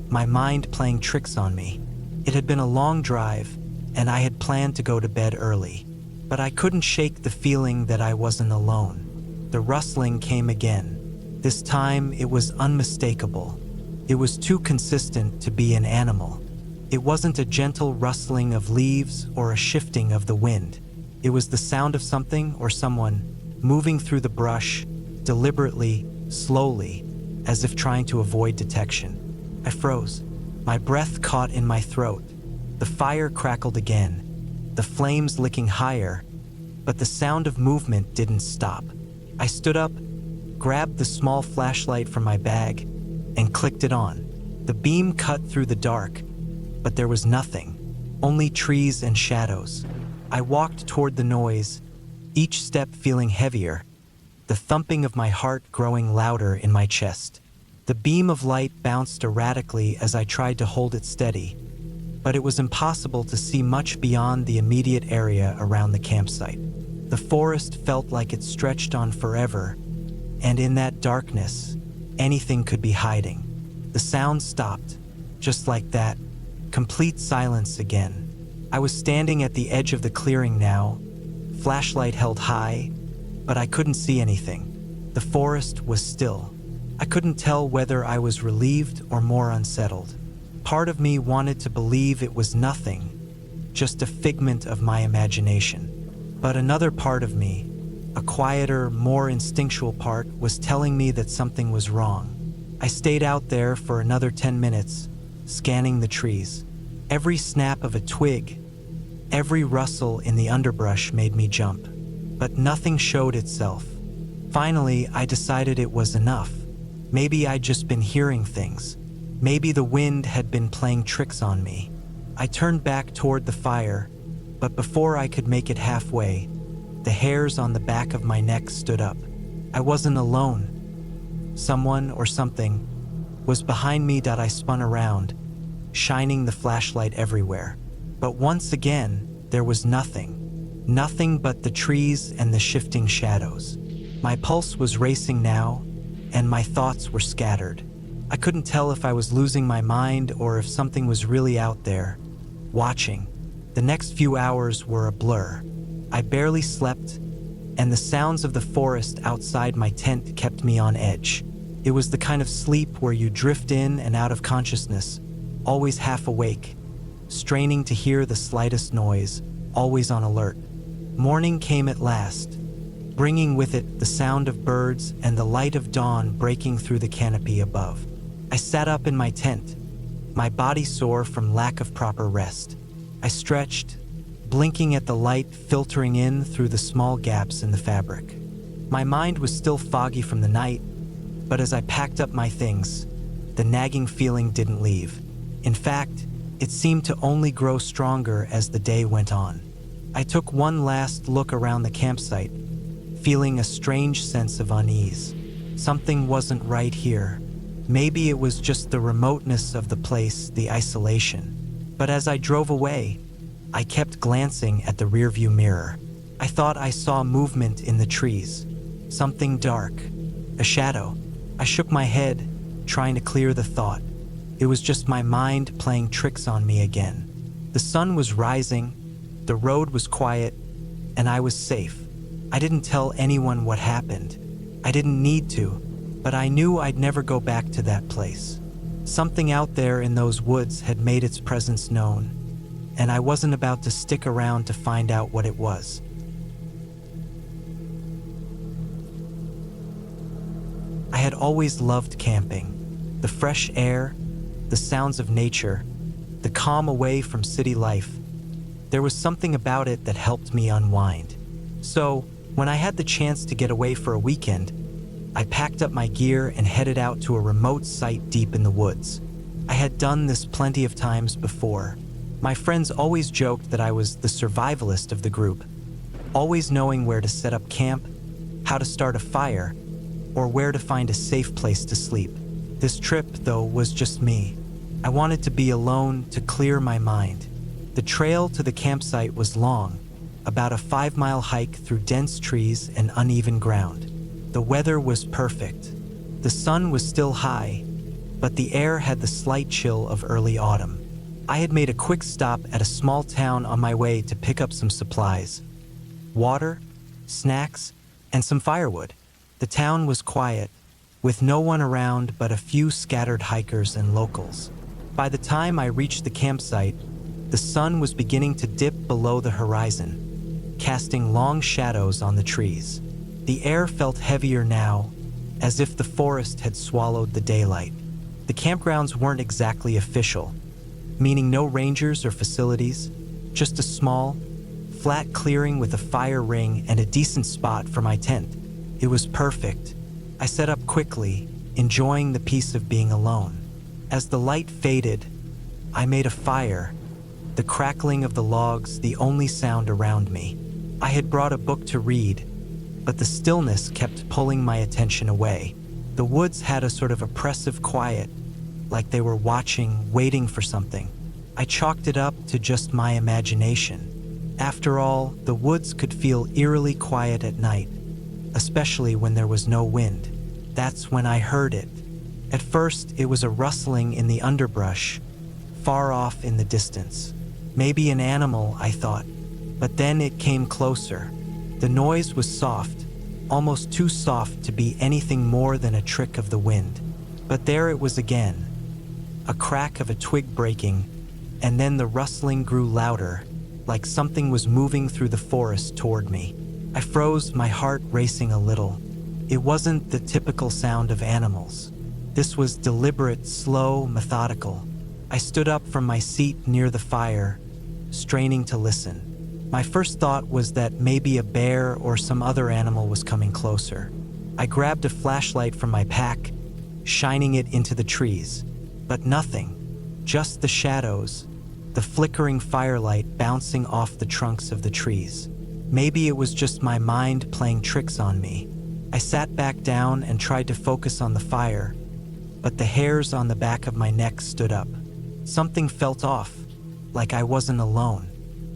A: my mind playing tricks on me. It had been a long drive, and I had planned to go to bed early. But I couldn't shake the feeling that I wasn't alone. The rustling came again. This time, it was unmistakable. It was too consistent to be an animal. It wasn't a gentle rustling of leaves or a shifting of the wind. It was the sound of something or someone moving through the brush, deliberately, slowly, as if trying to avoid detection. I froze. My breath caught in my throat. The fire crackled again, the flames licking higher, but the sound of movement didn't stop. I stood up, grabbed the small flashlight from my bag, and clicked it on. The beam cut through the dark, but there was nothing, only trees and shadows. I walked toward the noise, each step feeling heavier, the thumping of my heart growing louder in my chest. The beam of light bounced erratically as I tried to hold it steady, but it was impossible to see much beyond the immediate area around the campsite. The forest felt like it stretched on forever, and in that darkness, anything could be hiding. The sound stopped, just like that, complete silence again. I was standing at the edge of the clearing now, flashlight held high, but I couldn't see anything. The forest was still. I couldn't tell whether I was relieved or more unsettled. Part of me wanted to believe it was nothing, just a figment of my imagination. But another part of me, a quieter, more instinctual part, was telling me that something was wrong. I stayed out there for another 10 minutes, scanning the trees. Every snap of a twig, every rustle in the underbrush made me jump, but nothing showed itself. Finally, I decided it was enough. Maybe I'd just been hearing things. Maybe the wind had been playing tricks on me. I turned back toward the fire, but before I could make it halfway, the hairs on the back of my neck stood up. I wasn't alone. Someone or something was behind me that I spun around, shining the flashlight everywhere. But once again, there was nothing. Nothing but the trees and the shifting shadows. My pulse was racing now, and my thoughts were scattered. I couldn't tell if I was losing my mind or if something was really out there, watching. The next few hours were a blur. I barely slept, and the sounds of the forest outside my tent kept me on edge. It was the kind of sleep where you drift in and out of consciousness, always half awake, straining to hear the slightest noise, always on alert. Morning came at last, bringing with it the sound of birds and the light of dawn breaking through the canopy above. I sat up in my tent, my body sore from lack of proper rest. I stretched, blinking at the light filtering in through the small gaps in the fabric. My mind was still foggy from the night, but as I packed up my things, the nagging feeling didn't leave. In fact, it seemed to only grow stronger as the day went on. I took one last look around the campsite, feeling a strange sense of unease. Something wasn't right here. Maybe it was just the remoteness of the place, the isolation. But as I drove away, I kept glancing at the rearview mirror. I thought I saw movement in the trees, something dark, a shadow. I shook my head, trying to clear the thought. It was just my mind playing tricks on me again. The sun was rising, the road was quiet, and I was safe. I didn't tell anyone what happened. I didn't need to, but I knew I'd never go back to that place. Something out there in those woods had made its presence known, and I wasn't about to stick around to find out what it was. I had always loved camping. The fresh air, the sounds of nature, the calm away from city life. There was something about it that helped me unwind. So, when I had the chance to get away for a weekend, I packed up my gear and headed out to a remote site deep in the woods. I had done this plenty of times before. My friends always joked that I was the survivalist of the group, always knowing where to set up camp, how to start a fire, or where to find a safe place to sleep. This trip, though, was just me. I wanted to be alone to clear my mind. The trail to the campsite was long, about a 5-mile hike through dense trees and uneven ground. The weather was perfect. The sun was still high, but the air had the slight chill of early autumn. I had made a quick stop at a small town on my way to pick up some supplies: water, snacks, and some firewood. The town was quiet, with no one around but a few scattered hikers and locals. By the time I reached the campsite, the sun was beginning to dip below the horizon, casting long shadows on the trees. The air felt heavier now, as if the forest had swallowed the daylight. The campgrounds weren't exactly official, meaning no rangers or facilities, just a small, flat clearing with a fire ring and a decent spot for my tent. It was perfect. I set up quickly, enjoying the peace of being alone. As the light faded, I made a fire, the crackling of the logs the only sound around me. I had brought a book to read, but the stillness kept pulling my attention away. The woods had a sort of oppressive quiet, like they were watching, waiting for something. I chalked it up to just my imagination. After all, the woods could feel eerily quiet at night, especially when there was no wind. That's when I heard it. At first, it was a rustling in the underbrush, far off in the distance. Maybe an animal, I thought, but then it came closer. The noise was soft, almost too soft to be anything more than a trick of the wind. But there it was again, a crack of a twig breaking, and then the rustling grew louder, like something was moving through the forest toward me. I froze, my heart racing a little. It wasn't the typical sound of animals. This was deliberate, slow, methodical. I stood up from my seat near the fire, straining to listen. My first thought was that maybe a bear or some other animal was coming closer. I grabbed a flashlight from my pack, shining it into the trees. But nothing, just the shadows, the flickering firelight bouncing off the trunks of the trees. Maybe it was just my mind playing tricks on me. I sat back down and tried to focus on the fire, but the hairs on the back of my neck stood up. Something felt off, like I wasn't alone.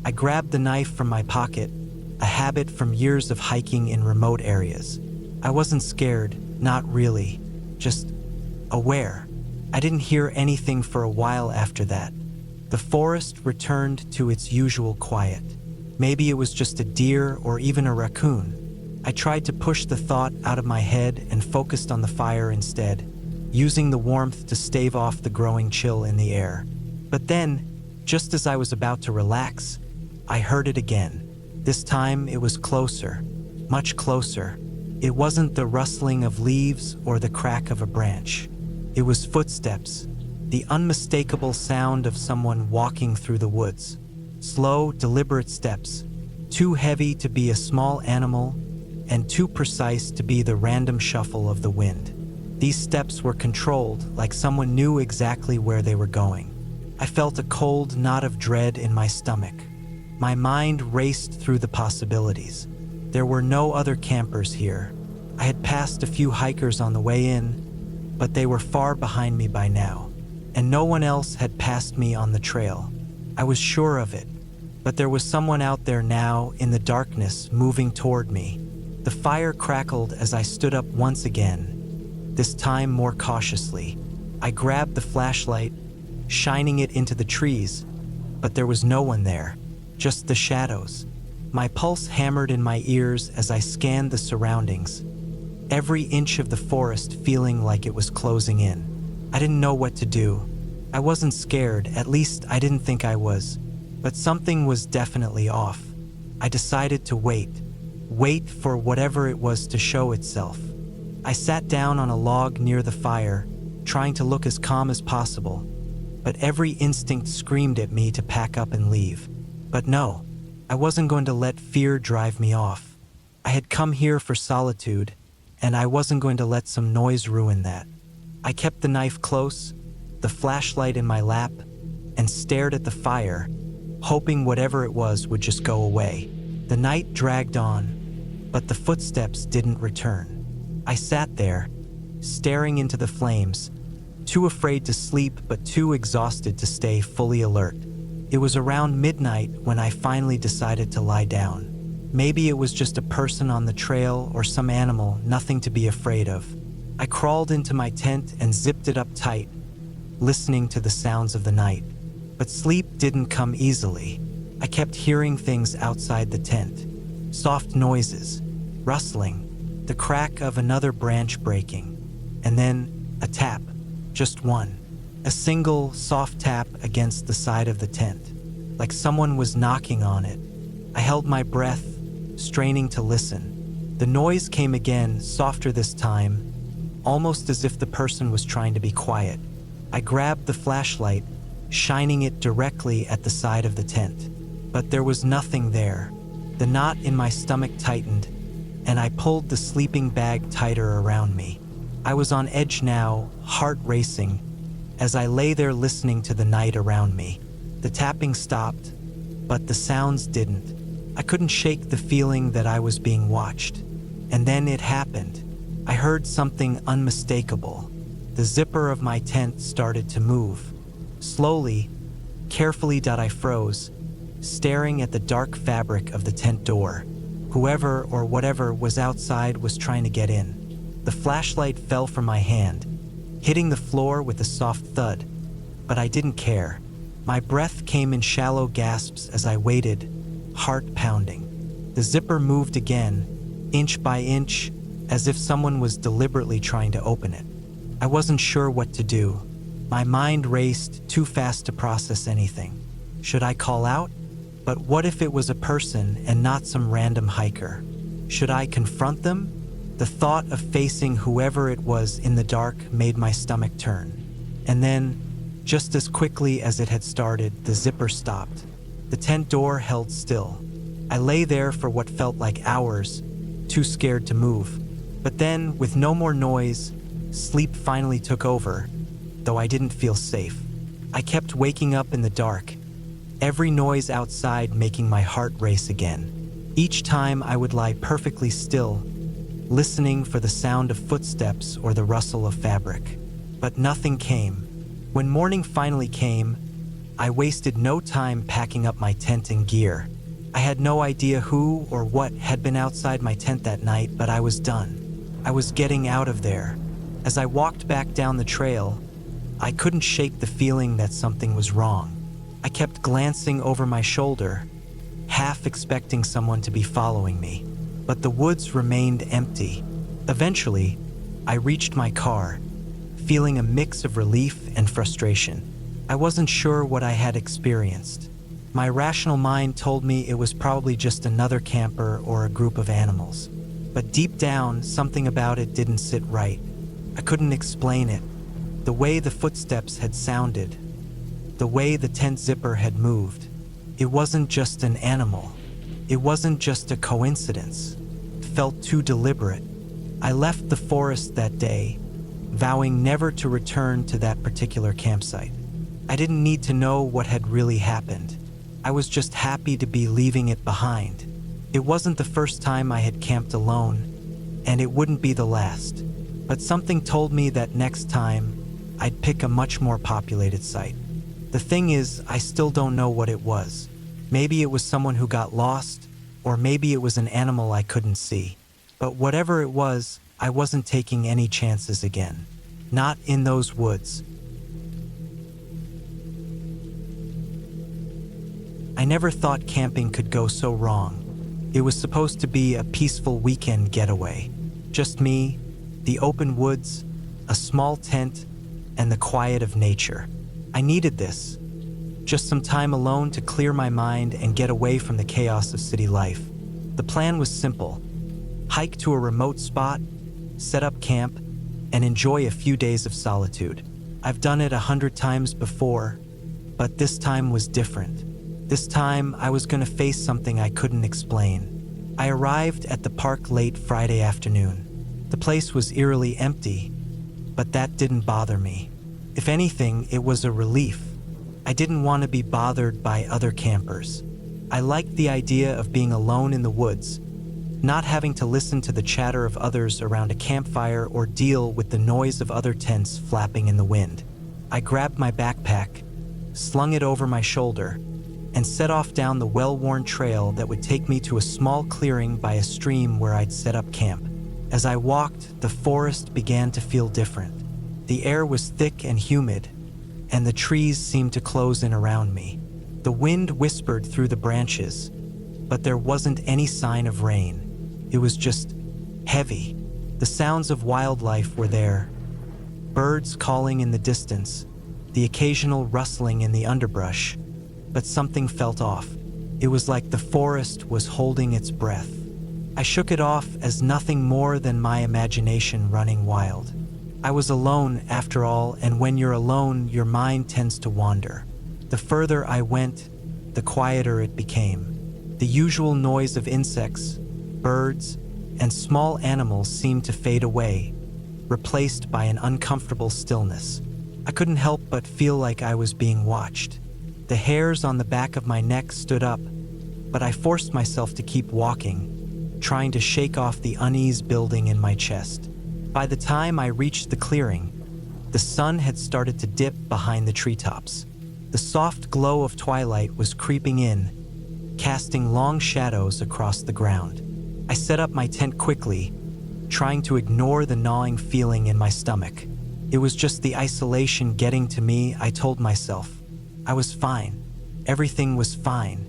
A: I grabbed the knife from my pocket, a habit from years of hiking in remote areas. I wasn't scared, not really, just aware. I didn't hear anything for a while after that. The forest returned to its usual quiet. Maybe it was just a deer or even a raccoon. I tried to push the thought out of my head and focused on the fire instead, using the warmth to stave off the growing chill in the air. But then, just as I was about to relax, I heard it again. This time it was closer, much closer. It wasn't the rustling of leaves or the crack of a branch. It was footsteps, the unmistakable sound of someone walking through the woods. Slow, deliberate steps, too heavy to be a small animal and too precise to be the random shuffle of the wind. These steps were controlled, like someone knew exactly where they were going. I felt a cold knot of dread in my stomach. My mind raced through the possibilities. There were no other campers here. I had passed a few hikers on the way in, but they were far behind me by now, and no one else had passed me on the trail. I was sure of it. But there was someone out there now in the darkness moving toward me. The fire crackled as I stood up once again, this time more cautiously. I grabbed the flashlight, shining it into the trees, but there was no one there, just the shadows. My pulse hammered in my ears as I scanned the surroundings, every inch of the forest feeling like it was closing in. I didn't know what to do. I wasn't scared, at least I didn't think I was. But something was definitely off. I decided to wait for whatever it was to show itself. I sat down on a log near the fire, trying to look as calm as possible, but every instinct screamed at me to pack up and leave. But no, I wasn't going to let fear drive me off. I had come here for solitude, and I wasn't going to let some noise ruin that. I kept the knife close, the flashlight in my lap, and stared at the fire, hoping whatever it was would just go away. The night dragged on, but the footsteps didn't return. I sat there, staring into the flames, too afraid to sleep but too exhausted to stay fully alert. It was around midnight when I finally decided to lie down. Maybe it was just a person on the trail or some animal, nothing to be afraid of. I crawled into my tent and zipped it up tight, listening to the sounds of the night. But sleep didn't come easily. I kept hearing things outside the tent. Soft noises, rustling, the crack of another branch breaking, and then a tap, just one. A single, soft tap against the side of the tent, like someone was knocking on it. I held my breath, straining to listen. The noise came again, softer this time, almost as if the person was trying to be quiet. I grabbed the flashlight, shining it directly at the side of the tent. But there was nothing there. The knot in my stomach tightened, and I pulled the sleeping bag tighter around me. I was on edge now, heart racing, as I lay there listening to the night around me. The tapping stopped, but the sounds didn't. I couldn't shake the feeling that I was being watched. And then it happened. I heard something unmistakable. The zipper of my tent started to move. Slowly, carefully, I froze, staring at the dark fabric of the tent door. Whoever or whatever was outside was trying to get in. The flashlight fell from my hand, hitting the floor with a soft thud, but I didn't care. My breath came in shallow gasps as I waited, heart pounding. The zipper moved again, inch by inch, as if someone was deliberately trying to open it. I wasn't sure what to do. My mind raced, too fast to process anything. Should I call out? But what if it was a person and not some random hiker? Should I confront them? The thought of facing whoever it was in the dark made my stomach turn. And then, just as quickly as it had started, the zipper stopped. The tent door held still. I lay there for what felt like hours, too scared to move. But then, with no more noise, sleep finally took over, though I didn't feel safe. I kept waking up in the dark, every noise outside making my heart race again. Each time I would lie perfectly still, listening for the sound of footsteps or the rustle of fabric. But nothing came. When morning finally came, I wasted no time packing up my tent and gear. I had no idea who or what had been outside my tent that night, but I was done. I was getting out of there. As I walked back down the trail, I couldn't shake the feeling that something was wrong. I kept glancing over my shoulder, half expecting someone to be following me, but the woods remained empty. Eventually, I reached my car, feeling a mix of relief and frustration. I wasn't sure what I had experienced. My rational mind told me it was probably just another camper or a group of animals. But deep down, something about it didn't sit right. I couldn't explain it. The way the footsteps had sounded, the way the tent zipper had moved. It wasn't just an animal. It wasn't just a coincidence. It felt too deliberate. I left the forest that day, vowing never to return to that particular campsite. I didn't need to know what had really happened. I was just happy to be leaving it behind. It wasn't the first time I had camped alone, and it wouldn't be the last. But something told me that next time, I'd pick a much more populated site. The thing is, I still don't know what it was. Maybe it was someone who got lost, or maybe it was an animal I couldn't see. But whatever it was, I wasn't taking any chances again. Not in those woods. I never thought camping could go so wrong. It was supposed to be a peaceful weekend getaway. Just me, the open woods, a small tent, and the quiet of nature. I needed this. Just some time alone to clear my mind and get away from the chaos of city life. The plan was simple. Hike to a remote spot, set up camp, and enjoy a few days of solitude. I've done it 100 times before, but this time was different. This time, I was going to face something I couldn't explain. I arrived at the park late Friday afternoon. The place was eerily empty, but that didn't bother me. If anything, it was a relief. I didn't want to be bothered by other campers. I liked the idea of being alone in the woods, not having to listen to the chatter of others around a campfire or deal with the noise of other tents flapping in the wind. I grabbed my backpack, slung it over my shoulder, and set off down the well-worn trail that would take me to a small clearing by a stream where I'd set up camp. As I walked, the forest began to feel different. The air was thick and humid, and the trees seemed to close in around me. The wind whispered through the branches, but there wasn't any sign of rain. It was just heavy. The sounds of wildlife were there. Birds calling in the distance, the occasional rustling in the underbrush. But something felt off. It was like the forest was holding its breath. I shook it off as nothing more than my imagination running wild. I was alone after all, and when you're alone, your mind tends to wander. The further I went, the quieter it became. The usual noise of insects, birds, and small animals seemed to fade away, replaced by an uncomfortable stillness. I couldn't help but feel like I was being watched. The hairs on the back of my neck stood up, but I forced myself to keep walking, trying to shake off the unease building in my chest. By the time I reached the clearing, the sun had started to dip behind the treetops. The soft glow of twilight was creeping in, casting long shadows across the ground. I set up my tent quickly, trying to ignore the gnawing feeling in my stomach. It was just the isolation getting to me, I told myself. I was fine. Everything was fine.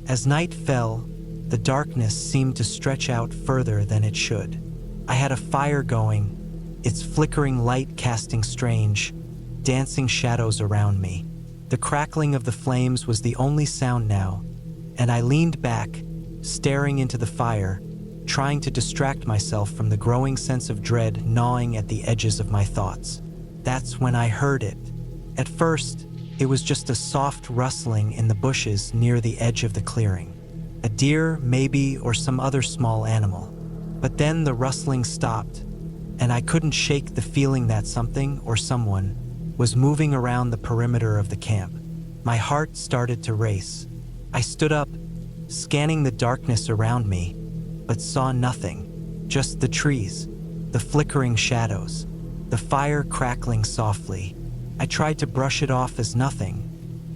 A: As night fell, the darkness seemed to stretch out further than it should. I had a fire going, its flickering light casting strange, dancing shadows around me. The crackling of the flames was the only sound now, and I leaned back, staring into the fire, trying to distract myself from the growing sense of dread gnawing at the edges of my thoughts. That's when I heard it. At first, it was just a soft rustling in the bushes near the edge of the clearing. A deer, maybe, or some other small animal. But then the rustling stopped, and I couldn't shake the feeling that something or someone was moving around the perimeter of the camp. My heart started to race. I stood up, scanning the darkness around me, but saw nothing. Just the trees, the flickering shadows, the fire crackling softly. I tried to brush it off as nothing,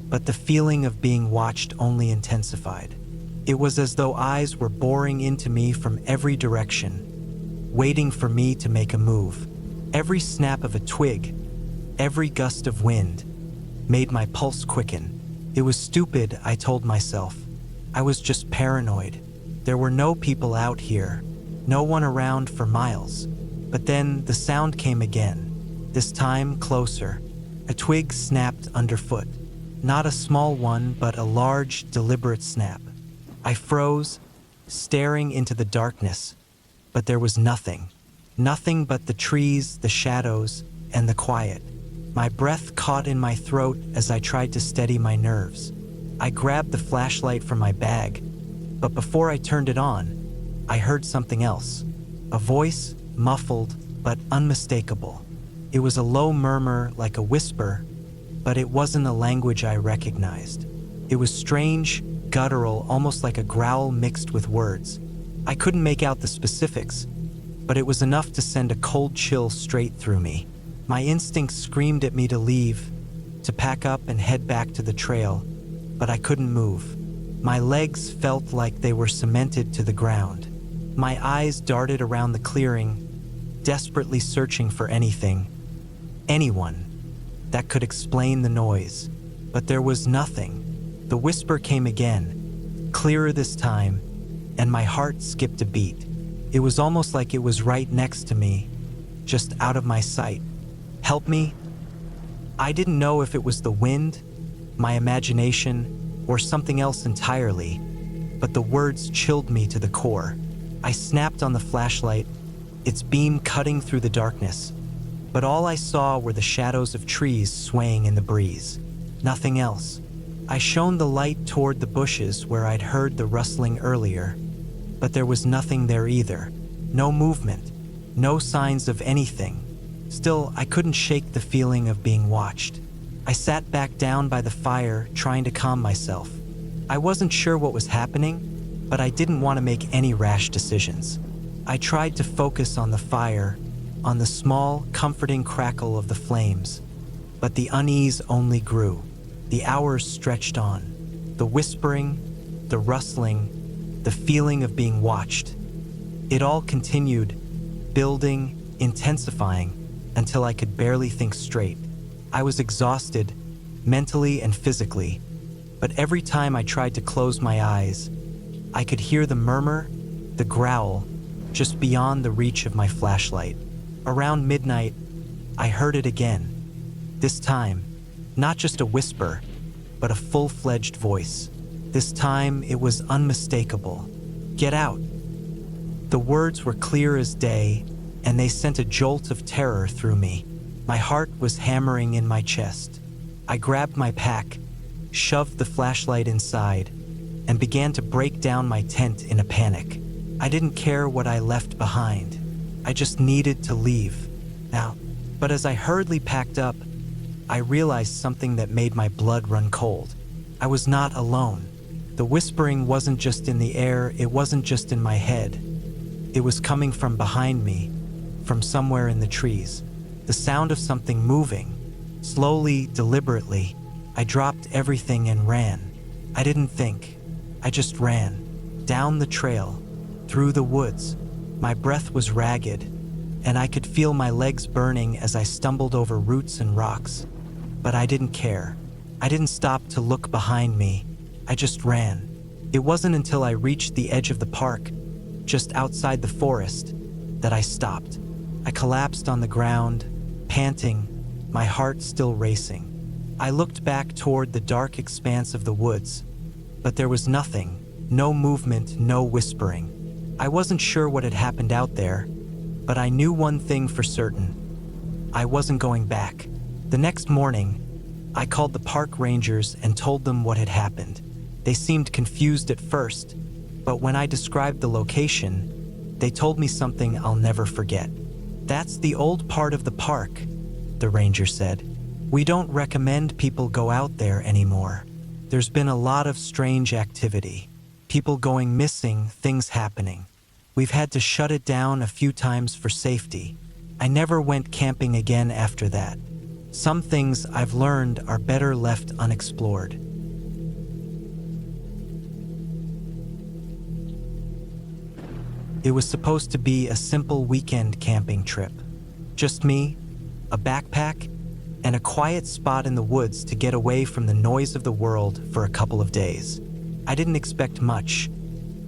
A: but the feeling of being watched only intensified. It was as though eyes were boring into me from every direction, waiting for me to make a move. Every snap of a twig, every gust of wind, made my pulse quicken. It was stupid, I told myself. I was just paranoid. There were no people out here, no one around for miles. But then the sound came again, this time closer. A twig snapped underfoot. Not a small one, but a large, deliberate snap. I froze, staring into the darkness, but there was nothing. Nothing but the trees, the shadows, and the quiet. My breath caught in my throat as I tried to steady my nerves. I grabbed the flashlight from my bag, but before I turned it on, I heard something else. A voice, muffled but unmistakable. It was a low murmur, like a whisper, but it wasn't a language I recognized. It was strange, guttural, almost like a growl mixed with words. I couldn't make out the specifics, but it was enough to send a cold chill straight through me. My instincts screamed at me to leave, to pack up and head back to the trail, but I couldn't move. My legs felt like they were cemented to the ground. My eyes darted around the clearing, desperately searching for anything, anyone, that could explain the noise. But there was nothing. The whisper came again, clearer this time, and my heart skipped a beat. It was almost like it was right next to me, just out of my sight. Help me? I didn't know if it was the wind, my imagination, or something else entirely, but the words chilled me to the core. I snapped on the flashlight, its beam cutting through the darkness, but all I saw were the shadows of trees swaying in the breeze. Nothing else. I shone the light toward the bushes where I'd heard the rustling earlier, but there was nothing there either. No movement, no signs of anything. Still, I couldn't shake the feeling of being watched. I sat back down by the fire, trying to calm myself. I wasn't sure what was happening, but I didn't want to make any rash decisions. I tried to focus on the fire, on the small, comforting crackle of the flames, but the unease only grew. The hours stretched on. The whispering, the rustling, the feeling of being watched. It all continued, building, intensifying, until I could barely think straight. I was exhausted, mentally and physically, but every time I tried to close my eyes, I could hear the murmur, the growl, just beyond the reach of my flashlight. Around midnight, I heard it again. This time, not just a whisper, but a full-fledged voice. This time, it was unmistakable. Get out. The words were clear as day, and they sent a jolt of terror through me. My heart was hammering in my chest. I grabbed my pack, shoved the flashlight inside, and began to break down my tent in a panic. I didn't care what I left behind. I just needed to leave. Now, but as I hurriedly packed up, I realized something that made my blood run cold. I was not alone. The whispering wasn't just in the air, it wasn't just in my head. It was coming from behind me, from somewhere in the trees. The sound of something moving, slowly, deliberately. I dropped everything and ran. I didn't think. I just ran. Down the trail, through the woods. My breath was ragged, and I could feel my legs burning as I stumbled over roots and rocks. But I didn't care. I didn't stop to look behind me. I just ran. It wasn't until I reached the edge of the park, just outside the forest, that I stopped. I collapsed on the ground, panting, my heart still racing. I looked back toward the dark expanse of the woods, but there was nothing, no movement, no whispering. I wasn't sure what had happened out there, but I knew one thing for certain. I wasn't going back. The next morning, I called the park rangers and told them what had happened. They seemed confused at first, but when I described the location, they told me something I'll never forget. That's the old part of the park, the ranger said. We don't recommend people go out there anymore. There's been a lot of strange activity. People going missing, things happening. We've had to shut it down a few times for safety. I never went camping again after that. Some things I've learned are better left unexplored. It was supposed to be a simple weekend camping trip. Just me, a backpack, and a quiet spot in the woods to get away from the noise of the world for a couple of days. I didn't expect much.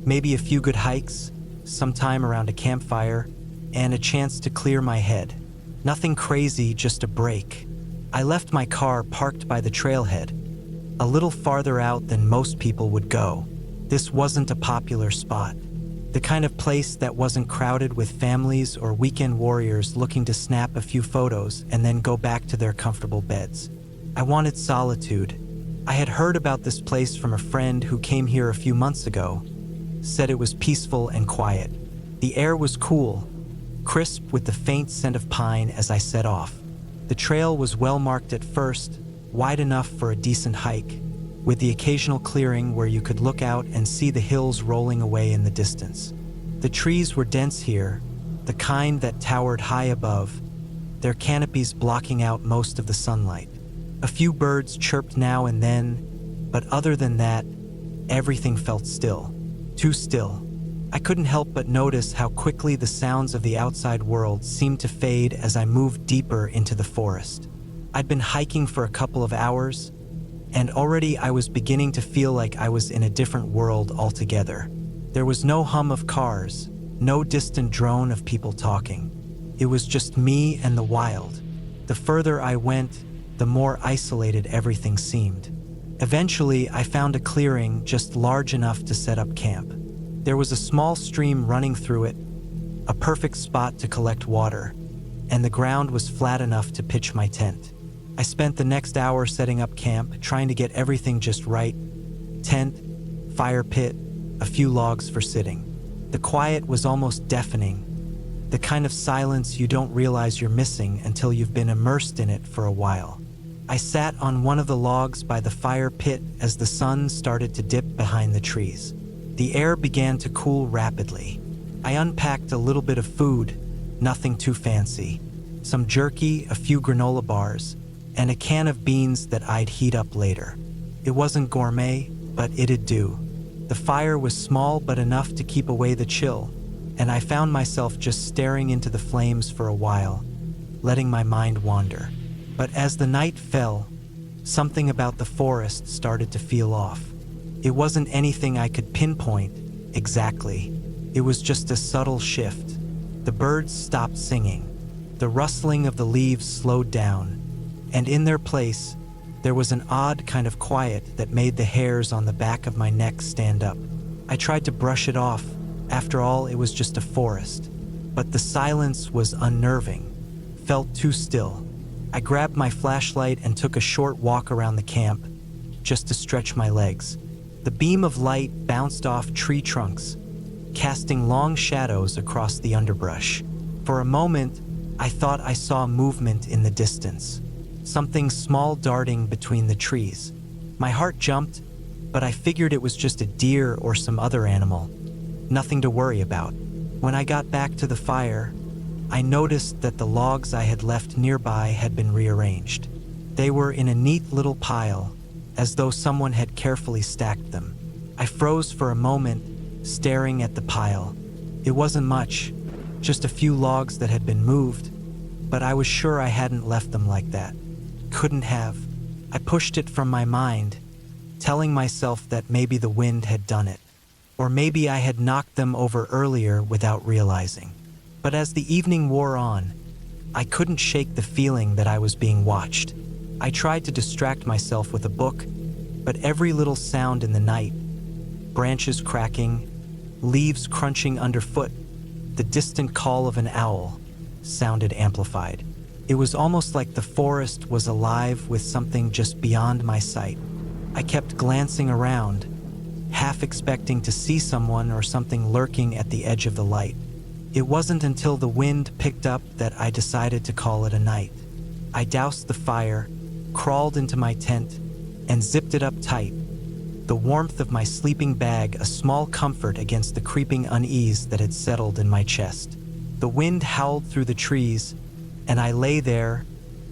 A: Maybe a few good hikes, some time around a campfire, and a chance to clear my head. Nothing crazy, just a break. I left my car parked by the trailhead, a little farther out than most people would go. This wasn't a popular spot. The kind of place that wasn't crowded with families or weekend warriors looking to snap a few photos and then go back to their comfortable beds. I wanted solitude. I had heard about this place from a friend who came here a few months ago, said it was peaceful and quiet. The air was cool, crisp with the faint scent of pine as I set off. The trail was well marked at first, wide enough for a decent hike, with the occasional clearing where you could look out and see the hills rolling away in the distance. The trees were dense here, the kind that towered high above, their canopies blocking out most of the sunlight. A few birds chirped now and then, but other than that, everything felt still. Too still. I couldn't help but notice how quickly the sounds of the outside world seemed to fade as I moved deeper into the forest. I'd been hiking for a couple of hours, and already I was beginning to feel like I was in a different world altogether. There was no hum of cars, no distant drone of people talking. It was just me and the wild. The further I went, the more isolated everything seemed. Eventually, I found a clearing just large enough to set up camp. There was a small stream running through it, a perfect spot to collect water, and the ground was flat enough to pitch my tent. I spent the next hour setting up camp, trying to get everything just right. Tent, fire pit, a few logs for sitting. The quiet was almost deafening, the kind of silence you don't realize you're missing until you've been immersed in it for a while. I sat on one of the logs by the fire pit as the sun started to dip behind the trees. The air began to cool rapidly. I unpacked a little bit of food, nothing too fancy. Some jerky, a few granola bars, and a can of beans that I'd heat up later. It wasn't gourmet, but it'd do. The fire was small but enough to keep away the chill, and I found myself just staring into the flames for a while, letting my mind wander. But as the night fell, something about the forest started to feel off. It wasn't anything I could pinpoint exactly. It was just a subtle shift. The birds stopped singing. The rustling of the leaves slowed down, and in their place, there was an odd kind of quiet that made the hairs on the back of my neck stand up. I tried to brush it off. After all, it was just a forest. But the silence was unnerving, felt too still. I grabbed my flashlight and took a short walk around the camp, just to stretch my legs. The beam of light bounced off tree trunks, casting long shadows across the underbrush. For a moment, I thought I saw movement in the distance, something small darting between the trees. My heart jumped, but I figured it was just a deer or some other animal. Nothing to worry about. When I got back to the fire, I noticed that the logs I had left nearby had been rearranged. They were in a neat little pile, as though someone had carefully stacked them. I froze for a moment, staring at the pile. It wasn't much, just a few logs that had been moved, but I was sure I hadn't left them like that. Couldn't have. I pushed it from my mind, telling myself that maybe the wind had done it, or maybe I had knocked them over earlier without realizing. But as the evening wore on, I couldn't shake the feeling that I was being watched. I tried to distract myself with a book, but every little sound in the night, branches cracking, leaves crunching underfoot, the distant call of an owl, sounded amplified. It was almost like the forest was alive with something just beyond my sight. I kept glancing around, half expecting to see someone or something lurking at the edge of the light. It wasn't until the wind picked up that I decided to call it a night. I doused the fire, crawled into my tent, and zipped it up tight, the warmth of my sleeping bag a small comfort against the creeping unease that had settled in my chest. The wind howled through the trees, and I lay there,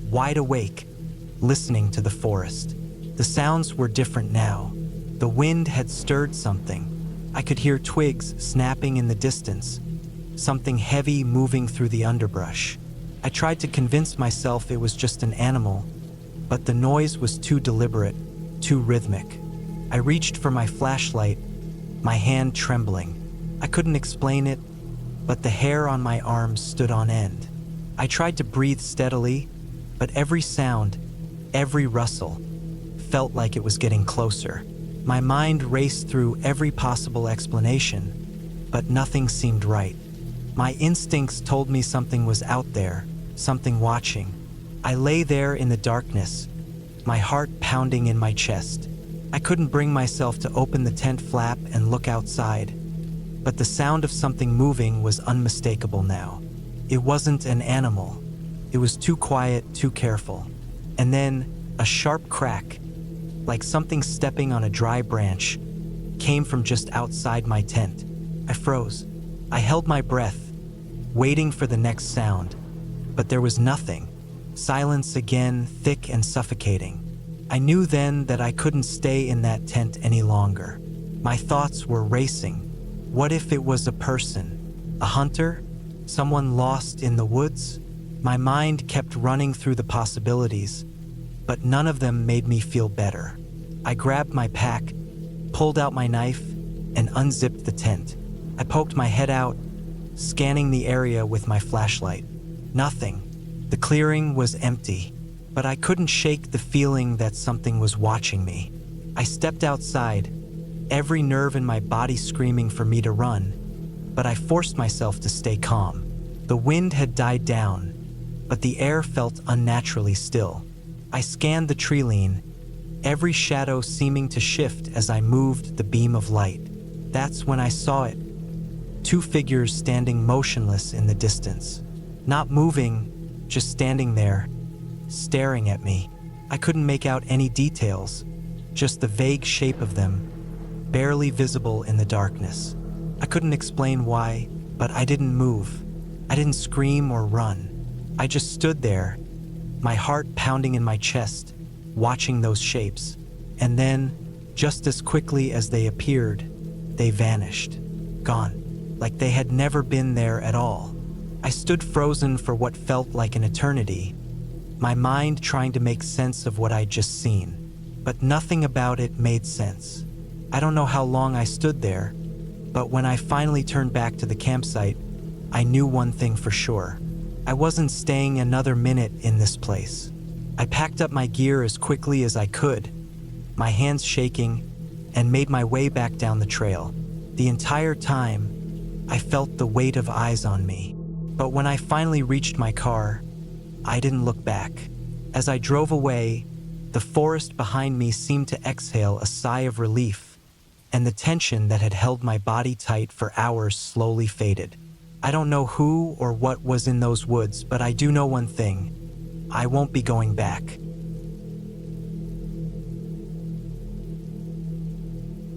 A: wide awake, listening to the forest. The sounds were different now. The wind had stirred something. I could hear twigs snapping in the distance, something heavy moving through the underbrush. I tried to convince myself it was just an animal, but the noise was too deliberate, too rhythmic. I reached for my flashlight, my hand trembling. I couldn't explain it, but the hair on my arms stood on end. I tried to breathe steadily, but every sound, every rustle, felt like it was getting closer. My mind raced through every possible explanation, but nothing seemed right. My instincts told me something was out there, something watching. I lay there in the darkness, my heart pounding in my chest. I couldn't bring myself to open the tent flap and look outside, but the sound of something moving was unmistakable now. It wasn't an animal. It was too quiet, too careful. And then, a sharp crack, like something stepping on a dry branch, came from just outside my tent. I froze. I held my breath, waiting for the next sound, but there was nothing. Silence again, thick and suffocating. I knew then that I couldn't stay in that tent any longer. My thoughts were racing. What if it was a person? A hunter? Someone lost in the woods? My mind kept running through the possibilities, but none of them made me feel better. I grabbed my pack, pulled out my knife, and unzipped the tent. I poked my head out, scanning the area with my flashlight. Nothing. The clearing was empty, but I couldn't shake the feeling that something was watching me. I stepped outside, every nerve in my body screaming for me to run, but I forced myself to stay calm. The wind had died down, but the air felt unnaturally still. I scanned the tree line, every shadow seeming to shift as I moved the beam of light. That's when I saw it. Two figures standing motionless in the distance. Not moving, just standing there, staring at me. I couldn't make out any details, just the vague shape of them, barely visible in the darkness. I couldn't explain why, but I didn't move. I didn't scream or run. I just stood there, my heart pounding in my chest, watching those shapes. And then, just as quickly as they appeared, they vanished, gone, like they had never been there at all. I stood frozen for what felt like an eternity, my mind trying to make sense of what I'd just seen. But nothing about it made sense. I don't know how long I stood there, but when I finally turned back to the campsite, I knew one thing for sure. I wasn't staying another minute in this place. I packed up my gear as quickly as I could, my hands shaking, and made my way back down the trail. The entire time, I felt the weight of eyes on me. But when I finally reached my car, I didn't look back. As I drove away, the forest behind me seemed to exhale a sigh of relief, and the tension that had held my body tight for hours slowly faded. I don't know who or what was in those woods, but I do know one thing. I won't be going back.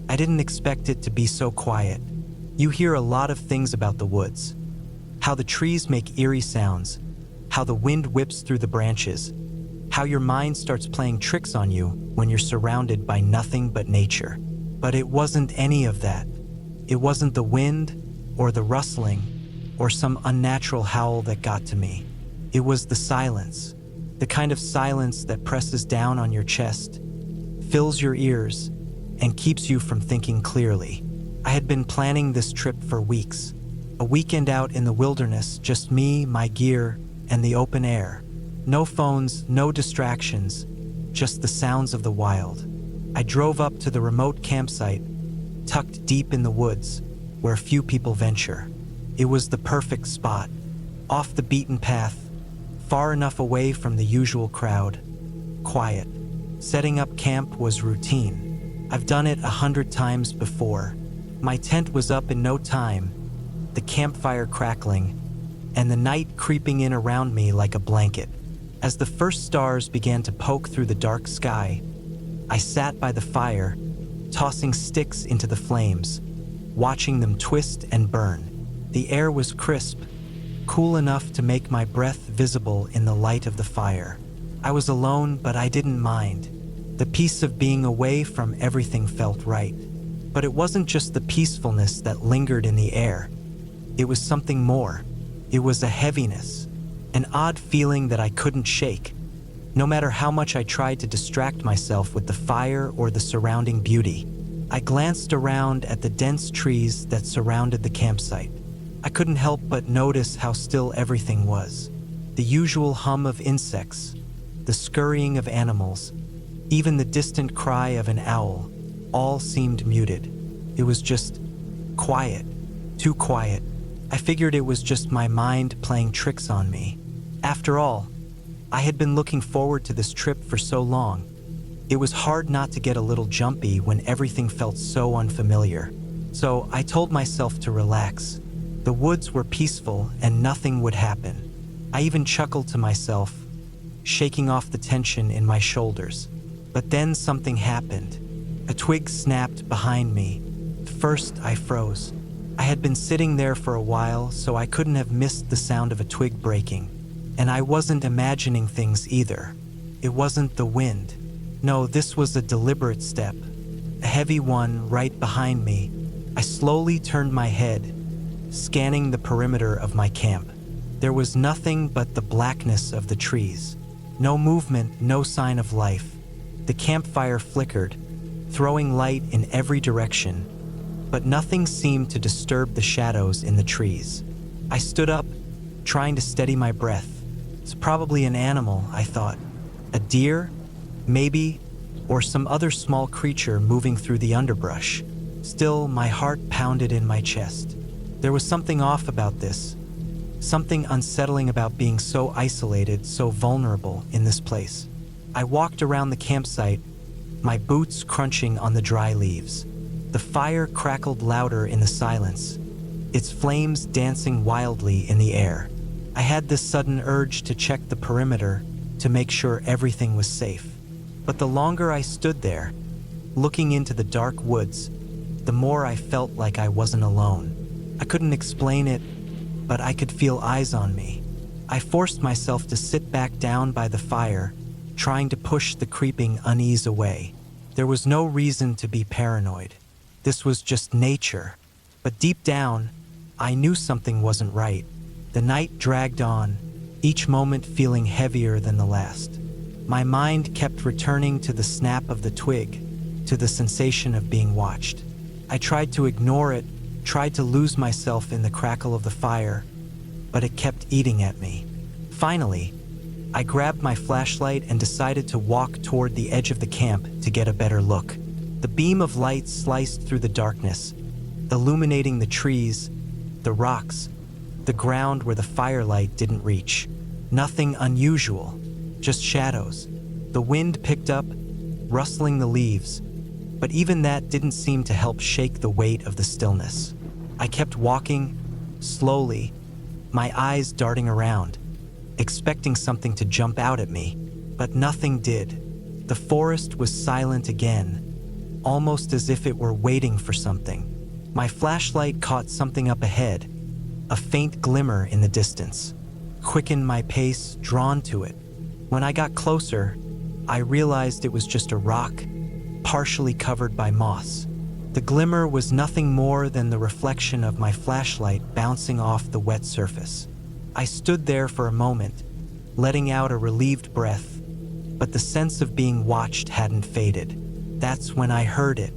A: I didn't expect it to be so quiet. You hear a lot of things about the woods. How the trees make eerie sounds, how the wind whips through the branches, how your mind starts playing tricks on you when you're surrounded by nothing but nature. But it wasn't any of that. It wasn't the wind or the rustling or some unnatural howl that got to me. It was the silence, the kind of silence that presses down on your chest, fills your ears, and keeps you from thinking clearly. I had been planning this trip for weeks. A weekend out in the wilderness, just me, my gear, and the open air. No phones, no distractions, just the sounds of the wild. I drove up to the remote campsite, tucked deep in the woods, where few people venture. It was the perfect spot, off the beaten path, far enough away from the usual crowd, quiet. Setting up camp was routine. I've done it 100 times before. My tent was up in no time, the campfire crackling, and the night creeping in around me like a blanket. As the first stars began to poke through the dark sky, I sat by the fire, tossing sticks into the flames, watching them twist and burn. The air was crisp, cool enough to make my breath visible in the light of the fire. I was alone, but I didn't mind. The peace of being away from everything felt right. But it wasn't just the peacefulness that lingered in the air. It was something more. It was a heaviness, an odd feeling that I couldn't shake, no matter how much I tried to distract myself with the fire or the surrounding beauty. I glanced around at the dense trees that surrounded the campsite. I couldn't help but notice how still everything was. The usual hum of insects, the scurrying of animals, even the distant cry of an owl, all seemed muted. It was just quiet, too quiet. I figured it was just my mind playing tricks on me. After all, I had been looking forward to this trip for so long. It was hard not to get a little jumpy when everything felt so unfamiliar. So I told myself to relax. The woods were peaceful and nothing would happen. I even chuckled to myself, shaking off the tension in my shoulders. But then something happened. A twig snapped behind me. First, I froze. I had been sitting there for a while, so I couldn't have missed the sound of a twig breaking. And I wasn't imagining things either. It wasn't the wind. No, this was a deliberate step, a heavy one right behind me. I slowly turned my head, scanning the perimeter of my camp. There was nothing but the blackness of the trees. No movement, no sign of life. The campfire flickered, throwing light in every direction, but nothing seemed to disturb the shadows in the trees. I stood up, trying to steady my breath. It's probably an animal, I thought. A deer? Maybe, or some other small creature moving through the underbrush. Still, my heart pounded in my chest. There was something off about this. Something unsettling about being so isolated, so vulnerable in this place. I walked around the campsite, my boots crunching on the dry leaves. The fire crackled louder in the silence, its flames dancing wildly in the air. I had this sudden urge to check the perimeter to make sure everything was safe. But the longer I stood there, looking into the dark woods, the more I felt like I wasn't alone. I couldn't explain it, but I could feel eyes on me. I forced myself to sit back down by the fire, trying to push the creeping unease away. There was no reason to be paranoid. This was just nature. But deep down, I knew something wasn't right. The night dragged on, each moment feeling heavier than the last. My mind kept returning to the snap of the twig, to the sensation of being watched. I tried to ignore it, tried to lose myself in the crackle of the fire, but it kept eating at me. Finally, I grabbed my flashlight and decided to walk toward the edge of the camp to get a better look. The beam of light sliced through the darkness, illuminating the trees, the rocks, the ground where the firelight didn't reach. Nothing unusual, just shadows. The wind picked up, rustling the leaves, but even that didn't seem to help shake the weight of the stillness. I kept walking, slowly, my eyes darting around, expecting something to jump out at me, but nothing did. The forest was silent again, almost as if it were waiting for something. My flashlight caught something up ahead, a faint glimmer in the distance, quickened my pace, drawn to it. When I got closer, I realized it was just a rock, partially covered by moss. The glimmer was nothing more than the reflection of my flashlight bouncing off the wet surface. I stood there for a moment, letting out a relieved breath, but the sense of being watched hadn't faded. That's when I heard it,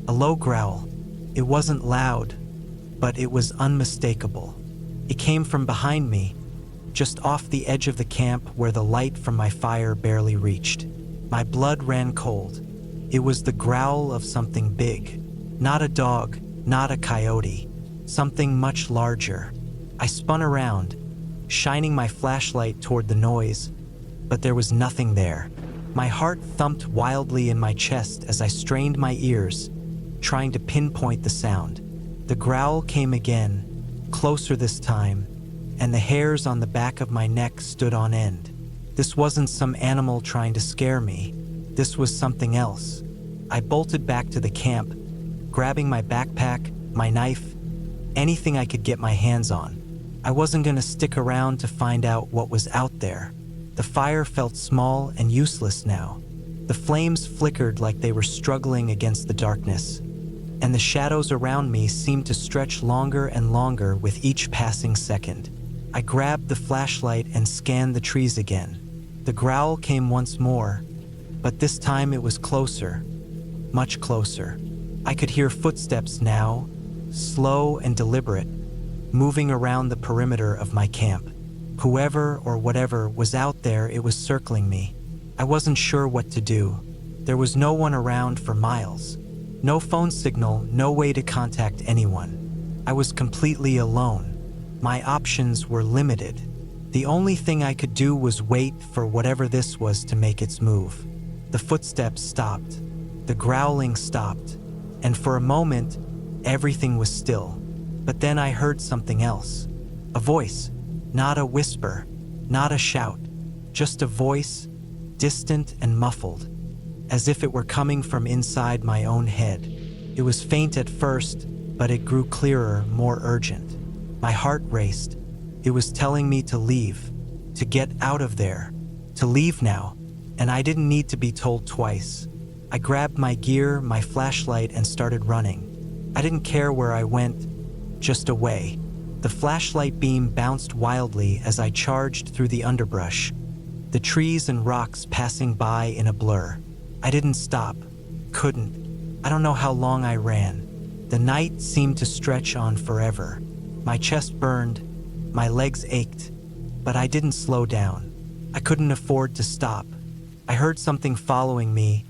A: a low growl. It wasn't loud, but it was unmistakable. It came from behind me, just off the edge of the camp where the light from my fire barely reached. My blood ran cold. It was the growl of something big. Not a dog, not a coyote, something much larger. I spun around, shining my flashlight toward the noise, but there was nothing there. My heart thumped wildly in my chest as I strained my ears, trying to pinpoint the sound. The growl came again, closer this time, and the hairs on the back of my neck stood on end. This wasn't some animal trying to scare me. This was something else. I bolted back to the camp, grabbing my backpack, my knife, anything I could get my hands on. I wasn't going to stick around to find out what was out there. The fire felt small and useless now. The flames flickered like they were struggling against the darkness, and the shadows around me seemed to stretch longer and longer with each passing second. I grabbed the flashlight and scanned the trees again. The growl came once more, but this time it was closer, much closer. I could hear footsteps now, slow and deliberate, moving around the perimeter of my camp. Whoever or whatever was out there, it was circling me. I wasn't sure what to do. There was no one around for miles. No phone signal, no way to contact anyone. I was completely alone. My options were limited. The only thing I could do was wait for whatever this was to make its move. The footsteps stopped. The growling stopped. And for a moment, everything was still. But then I heard something else. A voice. Not a whisper, not a shout. Just a voice, distant and muffled, as if it were coming from inside my own head. It was faint at first, but it grew clearer, more urgent. My heart raced. It was telling me to leave. to get out of there, to leave now, and I didn't need to be told twice. I grabbed my gear, my flashlight, and started running. I didn't care where I went, just away. The flashlight beam bounced wildly as I charged through the underbrush, the trees and rocks passing by in a blur. I didn't stop, couldn't. I don't know how long I ran. The night seemed to stretch on forever. My chest burned, my legs ached, but I didn't slow down. I couldn't afford to stop. I heard something following me,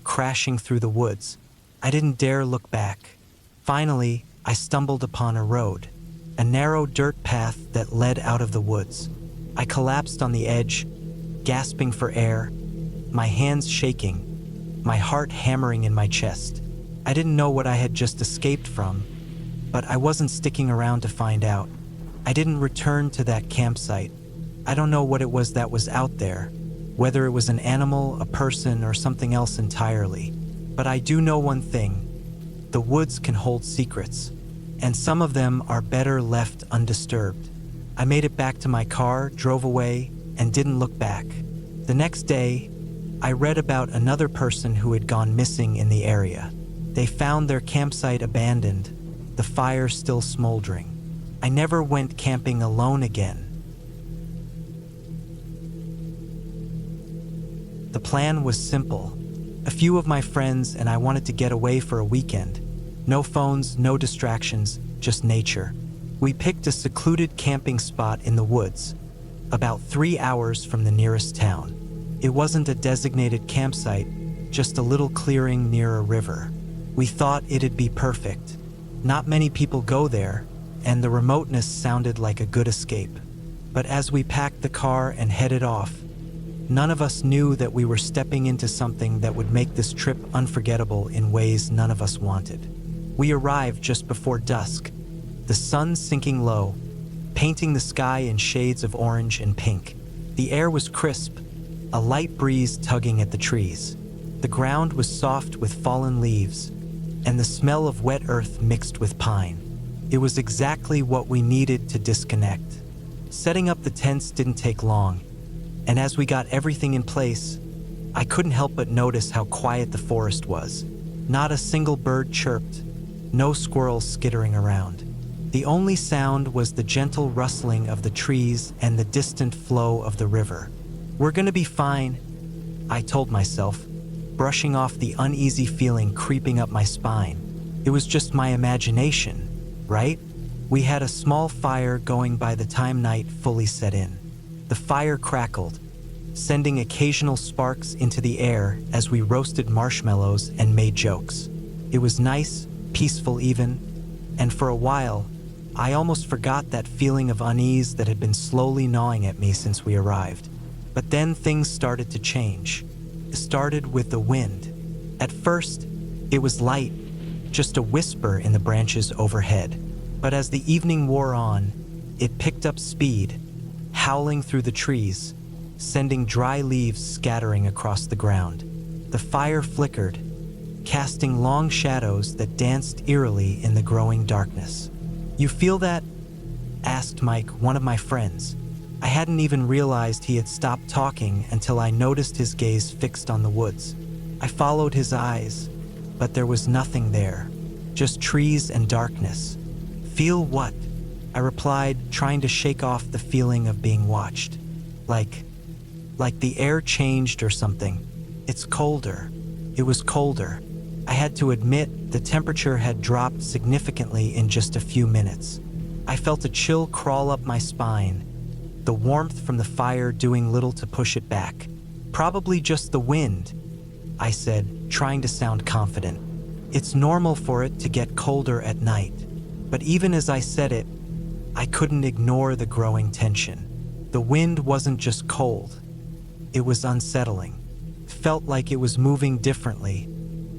A: crashing through the woods. I didn't dare look back. Finally, I stumbled upon a road, a narrow dirt path that led out of the woods. I collapsed on the edge, gasping for air, my hands shaking, my heart hammering in my chest. I didn't know what I had just escaped from, but I wasn't sticking around to find out. I didn't return to that campsite. I don't know what it was that was out there, whether it was an animal, a person, or something else entirely. But I do know one thing: the woods can hold secrets, and some of them are better left undisturbed. I made it back to my car, drove away, and didn't look back. The next day, I read about another person who had gone missing in the area. They found their campsite abandoned, the fire still smoldering. I never went camping alone again. The plan was simple. A few of my friends and I wanted to get away for a weekend. No phones, no distractions, just nature. We picked a secluded camping spot in the woods, about 3 hours from the nearest town. It wasn't a designated campsite, just a little clearing near a river. We thought it'd be perfect. Not many people go there, and the remoteness sounded like a good escape. But as we packed the car and headed off, none of us knew that we were stepping into something that would make this trip unforgettable in ways none of us wanted. We arrived just before dusk, the sun sinking low, painting the sky in shades of orange and pink. The air was crisp, a light breeze tugging at the trees. The ground was soft with fallen leaves, and the smell of wet earth mixed with pine. It was exactly what we needed to disconnect. Setting up the tents didn't take long, and as we got everything in place, I couldn't help but notice how quiet the forest was. Not a single bird chirped, no squirrels skittering around. The only sound was the gentle rustling of the trees and the distant flow of the river. "We're gonna be fine," I told myself, brushing off the uneasy feeling creeping up my spine. It was just my imagination, right? We had a small fire going by the time night fully set in. The fire crackled, sending occasional sparks into the air as we roasted marshmallows and made jokes. It was nice, peaceful even, and for a while, I almost forgot that feeling of unease that had been slowly gnawing at me since we arrived. But then things started to change. It started with the wind. At first, it was light, just a whisper in the branches overhead. But as the evening wore on, it picked up speed, howling through the trees, sending dry leaves scattering across the ground. The fire flickered, casting long shadows that danced eerily in the growing darkness. "You feel that?" asked Mike, one of my friends. I hadn't even realized he had stopped talking until I noticed his gaze fixed on the woods. I followed his eyes, but there was nothing there, just trees and darkness. "Feel what?" I replied, trying to shake off the feeling of being watched. Like the air changed or something. "It's colder." It was colder. I had to admit the temperature had dropped significantly in just a few minutes. I felt a chill crawl up my spine, the warmth from the fire doing little to push it back. "Probably just the wind," I said, trying to sound confident. "It's normal for it to get colder at night." But even as I said it, I couldn't ignore the growing tension. The wind wasn't just cold. It was unsettling. Felt like it was moving differently,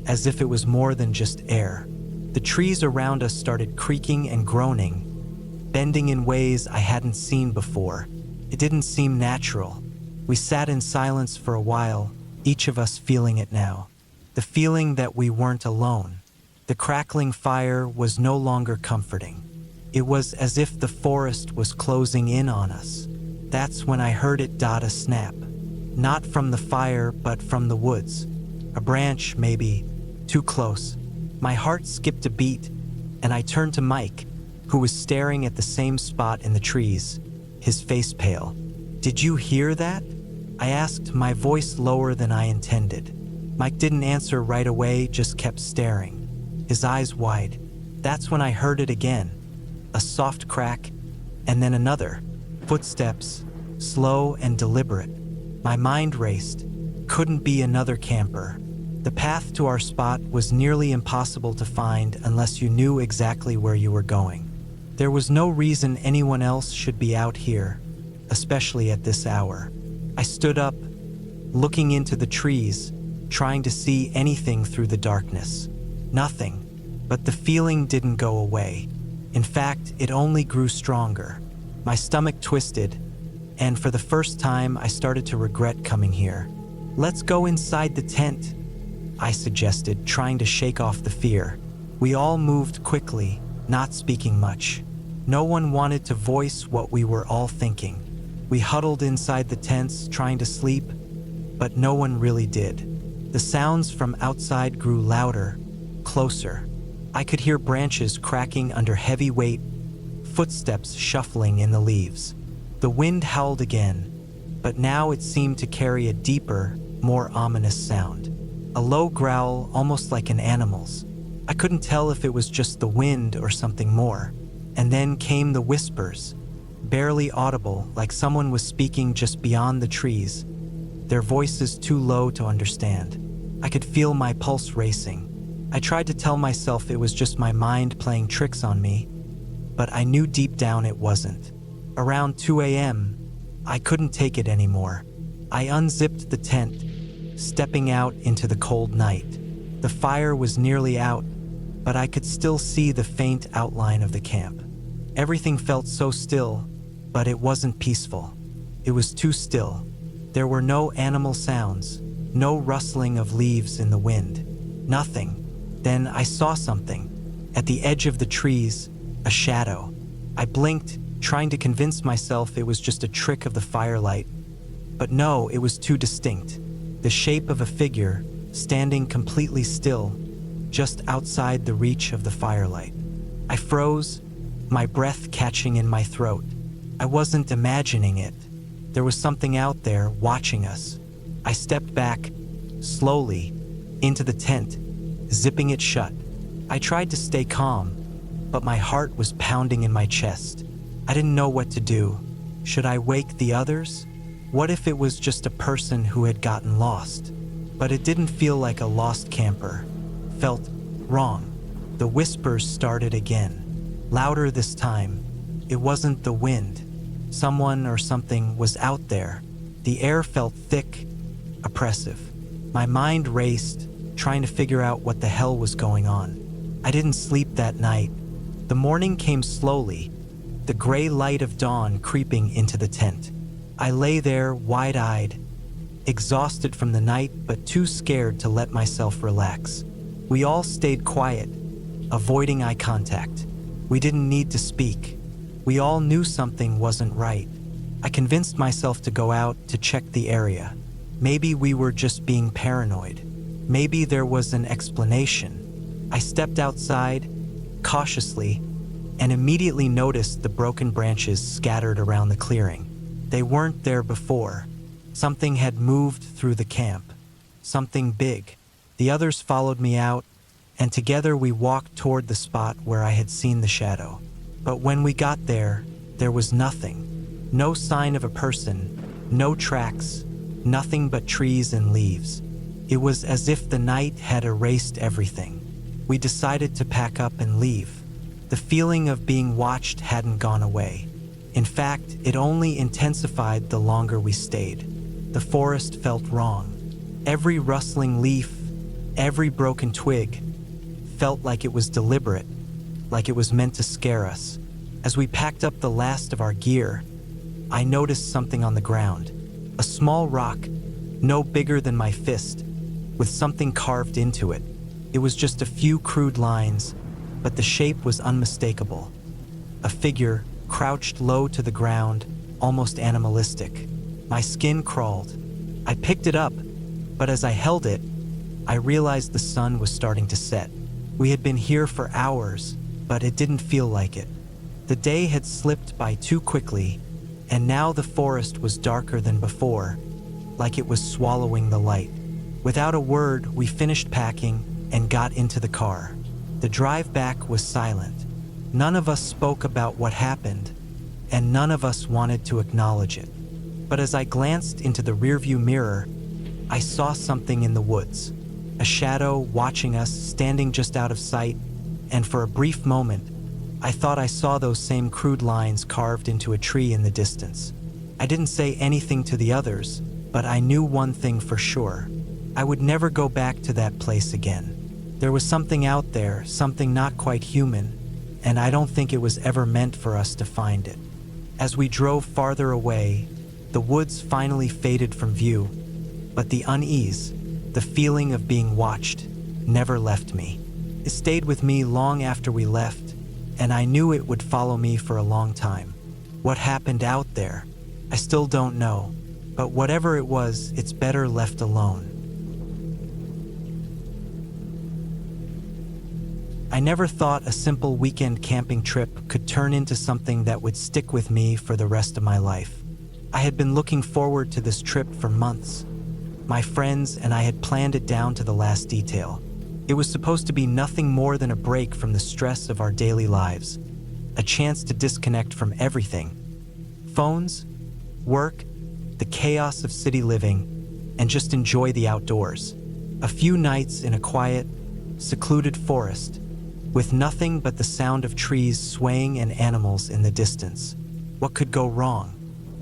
A: as if it was more than just air. The trees around us started creaking and groaning, bending in ways I hadn't seen before. It didn't seem natural. We sat in silence for a while, each of us feeling it now. The feeling that we weren't alone. The crackling fire was no longer comforting. It was as if the forest was closing in on us. That's when I heard it dot a snap. Not from the fire, but from the woods. A branch, maybe, too close. My heart skipped a beat, and I turned to Mike, who was staring at the same spot in the trees, his face pale. "Did you hear that?" I asked, my voice lower than I intended. Mike didn't answer right away, just kept staring, his eyes wide. That's when I heard it again. A soft crack, and then another. Footsteps, slow and deliberate. My mind raced. Couldn't be another camper. The path to our spot was nearly impossible to find unless you knew exactly where you were going. There was no reason anyone else should be out here, especially at this hour. I stood up, looking into the trees, trying to see anything through the darkness. Nothing, but the feeling didn't go away. In fact, it only grew stronger. My stomach twisted, and for the first time, I started to regret coming here. "Let's go inside the tent," I suggested, trying to shake off the fear. We all moved quickly, not speaking much. No one wanted to voice what we were all thinking. We huddled inside the tents, trying to sleep, but no one really did. The sounds from outside grew louder, closer. I could hear branches cracking under heavy weight, footsteps shuffling in the leaves. The wind howled again, but now it seemed to carry a deeper, more ominous sound. A low growl, almost like an animal's. I couldn't tell if it was just the wind or something more. And then came the whispers, barely audible, like someone was speaking just beyond the trees, their voices too low to understand. I could feel my pulse racing. I tried to tell myself it was just my mind playing tricks on me, but I knew deep down it wasn't. Around 2 a.m., I couldn't take it anymore. I unzipped the tent, stepping out into the cold night. The fire was nearly out, but I could still see the faint outline of the camp. Everything felt so still, but it wasn't peaceful. It was too still. There were no animal sounds, no rustling of leaves in the wind. Nothing. Then I saw something. At the edge of the trees, a shadow. I blinked, trying to convince myself it was just a trick of the firelight. But no, it was too distinct. The shape of a figure, standing completely still, just outside the reach of the firelight. I froze, my breath catching in my throat. I wasn't imagining it. There was something out there watching us. I stepped back, slowly, into the tent, zipping it shut. I tried to stay calm, but my heart was pounding in my chest. I didn't know what to do. Should I wake the others? What if it was just a person who had gotten lost? But it didn't feel like a lost camper. Felt wrong. The whispers started again. Louder this time. It wasn't the wind. Someone or something was out there. The air felt thick, oppressive. My mind raced, trying to figure out what the hell was going on. I didn't sleep that night. The morning came slowly, the gray light of dawn creeping into the tent. I lay there, wide-eyed, exhausted from the night, but too scared to let myself relax. We all stayed quiet, avoiding eye contact. We didn't need to speak. We all knew something wasn't right. I convinced myself to go out to check the area. Maybe we were just being paranoid. Maybe there was an explanation. I stepped outside, cautiously, and immediately noticed the broken branches scattered around the clearing. They weren't there before. Something had moved through the camp. Something big. The others followed me out, and together we walked toward the spot where I had seen the shadow. But when we got there, there was nothing. No sign of a person, no tracks, nothing but trees and leaves. It was as if the night had erased everything. We decided to pack up and leave. The feeling of being watched hadn't gone away. In fact, it only intensified the longer we stayed. The forest felt wrong. Every rustling leaf, every broken twig, felt like it was deliberate, like it was meant to scare us. As we packed up the last of our gear, I noticed something on the ground. A small rock, no bigger than my fist, with something carved into it. It was just a few crude lines, but the shape was unmistakable. A figure, crouched low to the ground, almost animalistic. My skin crawled. I picked it up, but as I held it, I realized the sun was starting to set. We had been here for hours, but it didn't feel like it. The day had slipped by too quickly, and now the forest was darker than before, like it was swallowing the light. Without a word, we finished packing and got into the car. The drive back was silent. None of us spoke about what happened, and none of us wanted to acknowledge it. But as I glanced into the rearview mirror, I saw something in the woods. A shadow watching us, standing just out of sight, and for a brief moment, I thought I saw those same crude lines carved into a tree in the distance. I didn't say anything to the others, but I knew one thing for sure. I would never go back to that place again. There was something out there, something not quite human, and I don't think it was ever meant for us to find it. As we drove farther away, the woods finally faded from view, but the unease, the feeling of being watched, never left me. It stayed with me long after we left, and I knew it would follow me for a long time. What happened out there? I still don't know, but whatever it was, it's better left alone. I never thought a simple weekend camping trip could turn into something that would stick with me for the rest of my life. I had been looking forward to this trip for months. My friends and I had planned it down to the last detail. It was supposed to be nothing more than a break from the stress of our daily lives, a chance to disconnect from everything: phones, work, the chaos of city living, and just enjoy the outdoors. A few nights in a quiet, secluded forest, with nothing but the sound of trees swaying and animals in the distance. What could go wrong?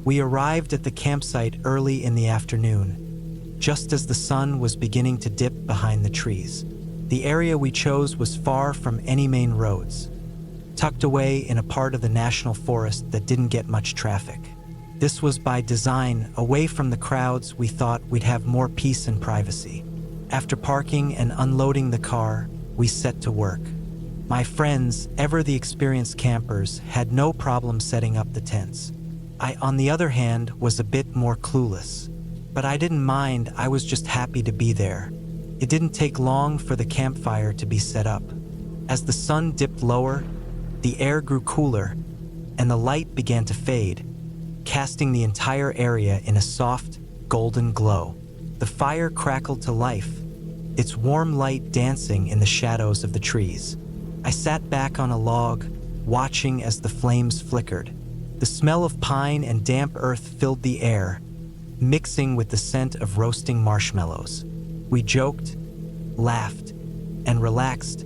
A: We arrived at the campsite early in the afternoon, just as the sun was beginning to dip behind the trees. The area we chose was far from any main roads, tucked away in a part of the national forest that didn't get much traffic. This was by design. Away from the crowds, we thought we'd have more peace and privacy. After parking and unloading the car, we set to work. My friends, ever the experienced campers, had no problem setting up the tents. I, on the other hand, was a bit more clueless. But I didn't mind. I was just happy to be there. It didn't take long for the campfire to be set up. As the sun dipped lower, the air grew cooler, and the light began to fade, casting the entire area in a soft, golden glow. The fire crackled to life, its warm light dancing in the shadows of the trees. I sat back on a log, watching as the flames flickered. The smell of pine and damp earth filled the air, mixing with the scent of roasting marshmallows. We joked, laughed, and relaxed,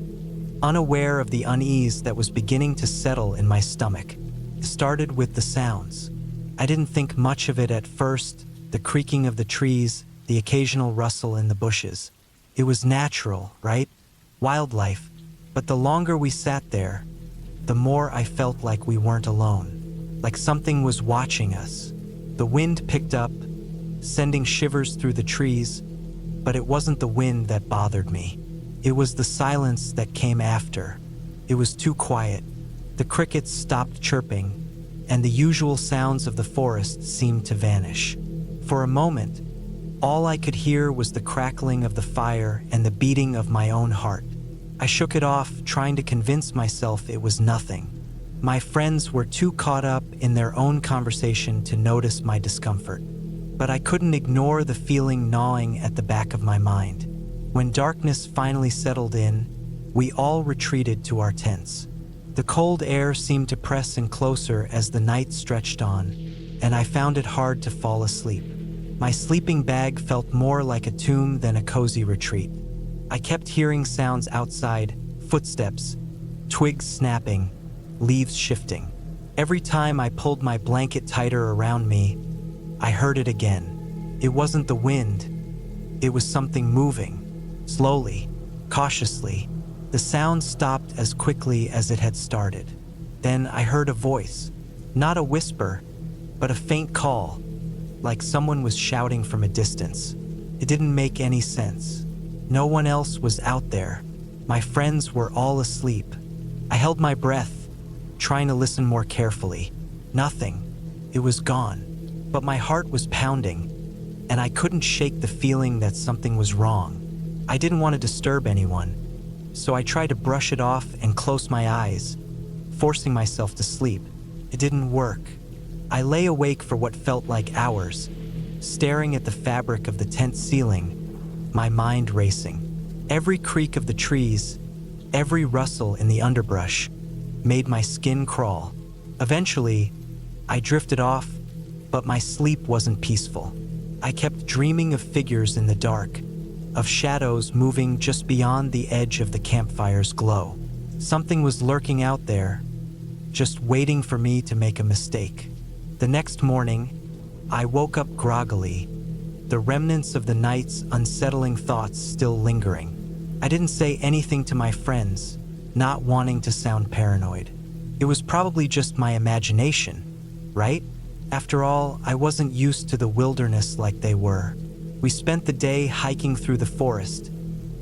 A: unaware of the unease that was beginning to settle in my stomach. It started with the sounds. I didn't think much of it at first, the creaking of the trees, the occasional rustle in the bushes. It was natural, right? Wildlife. But the longer we sat there, the more I felt like we weren't alone, like something was watching us. The wind picked up, sending shivers through the trees, but it wasn't the wind that bothered me. It was the silence that came after. It was too quiet. The crickets stopped chirping, and the usual sounds of the forest seemed to vanish. For a moment, all I could hear was the crackling of the fire and the beating of my own heart. I shook it off, trying to convince myself it was nothing. My friends were too caught up in their own conversation to notice my discomfort. But I couldn't ignore the feeling gnawing at the back of my mind. When darkness finally settled in, we all retreated to our tents. The cold air seemed to press in closer as the night stretched on, and I found it hard to fall asleep. My sleeping bag felt more like a tomb than a cozy retreat. I kept hearing sounds outside, footsteps, twigs snapping, leaves shifting. Every time I pulled my blanket tighter around me, I heard it again. It wasn't the wind. It was something moving, slowly, cautiously. The sound stopped as quickly as it had started. Then I heard a voice, not a whisper, but a faint call, like someone was shouting from a distance. It didn't make any sense. No one else was out there. My friends were all asleep. I held my breath, trying to listen more carefully. Nothing. It was gone, but my heart was pounding, and I couldn't shake the feeling that something was wrong. I didn't want to disturb anyone, so I tried to brush it off and close my eyes, forcing myself to sleep. It didn't work. I lay awake for what felt like hours, staring at the fabric of the tent ceiling, my mind racing. Every creak of the trees, every rustle in the underbrush, made my skin crawl. Eventually, I drifted off, but my sleep wasn't peaceful. I kept dreaming of figures in the dark, of shadows moving just beyond the edge of the campfire's glow. Something was lurking out there, just waiting for me to make a mistake. The next morning, I woke up groggily, the remnants of the night's unsettling thoughts still lingering. I didn't say anything to my friends, not wanting to sound paranoid. It was probably just my imagination, right? After all, I wasn't used to the wilderness like they were. We spent the day hiking through the forest,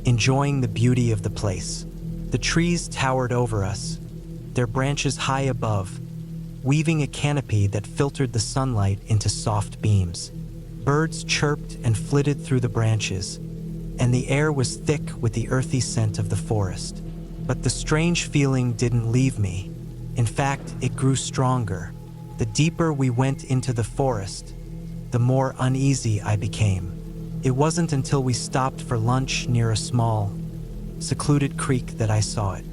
A: enjoying the beauty of the place. The trees towered over us, their branches high above, weaving a canopy that filtered the sunlight into soft beams. Birds chirped and flitted through the branches, and the air was thick with the earthy scent of the forest. But the strange feeling didn't leave me. In fact, it grew stronger. The deeper we went into the forest, the more uneasy I became. It wasn't until we stopped for lunch near a small, secluded creek that I saw it.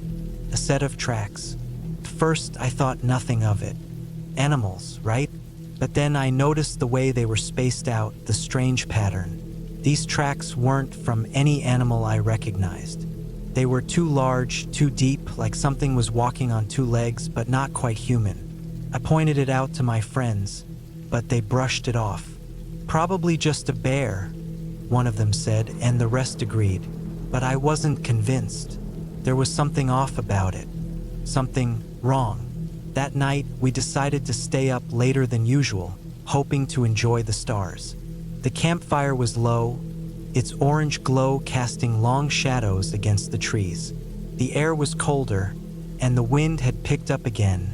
A: A set of tracks. At first, I thought nothing of it. Animals, right? But then I noticed the way they were spaced out, the strange pattern. These tracks weren't from any animal I recognized. They were too large, too deep, like something was walking on two legs, but not quite human. I pointed it out to my friends, but they brushed it off. Probably just a bear, one of them said, and the rest agreed. But I wasn't convinced. There was something off about it. Something wrong. That night, we decided to stay up later than usual, hoping to enjoy the stars. The campfire was low, its orange glow casting long shadows against the trees. The air was colder, and the wind had picked up again,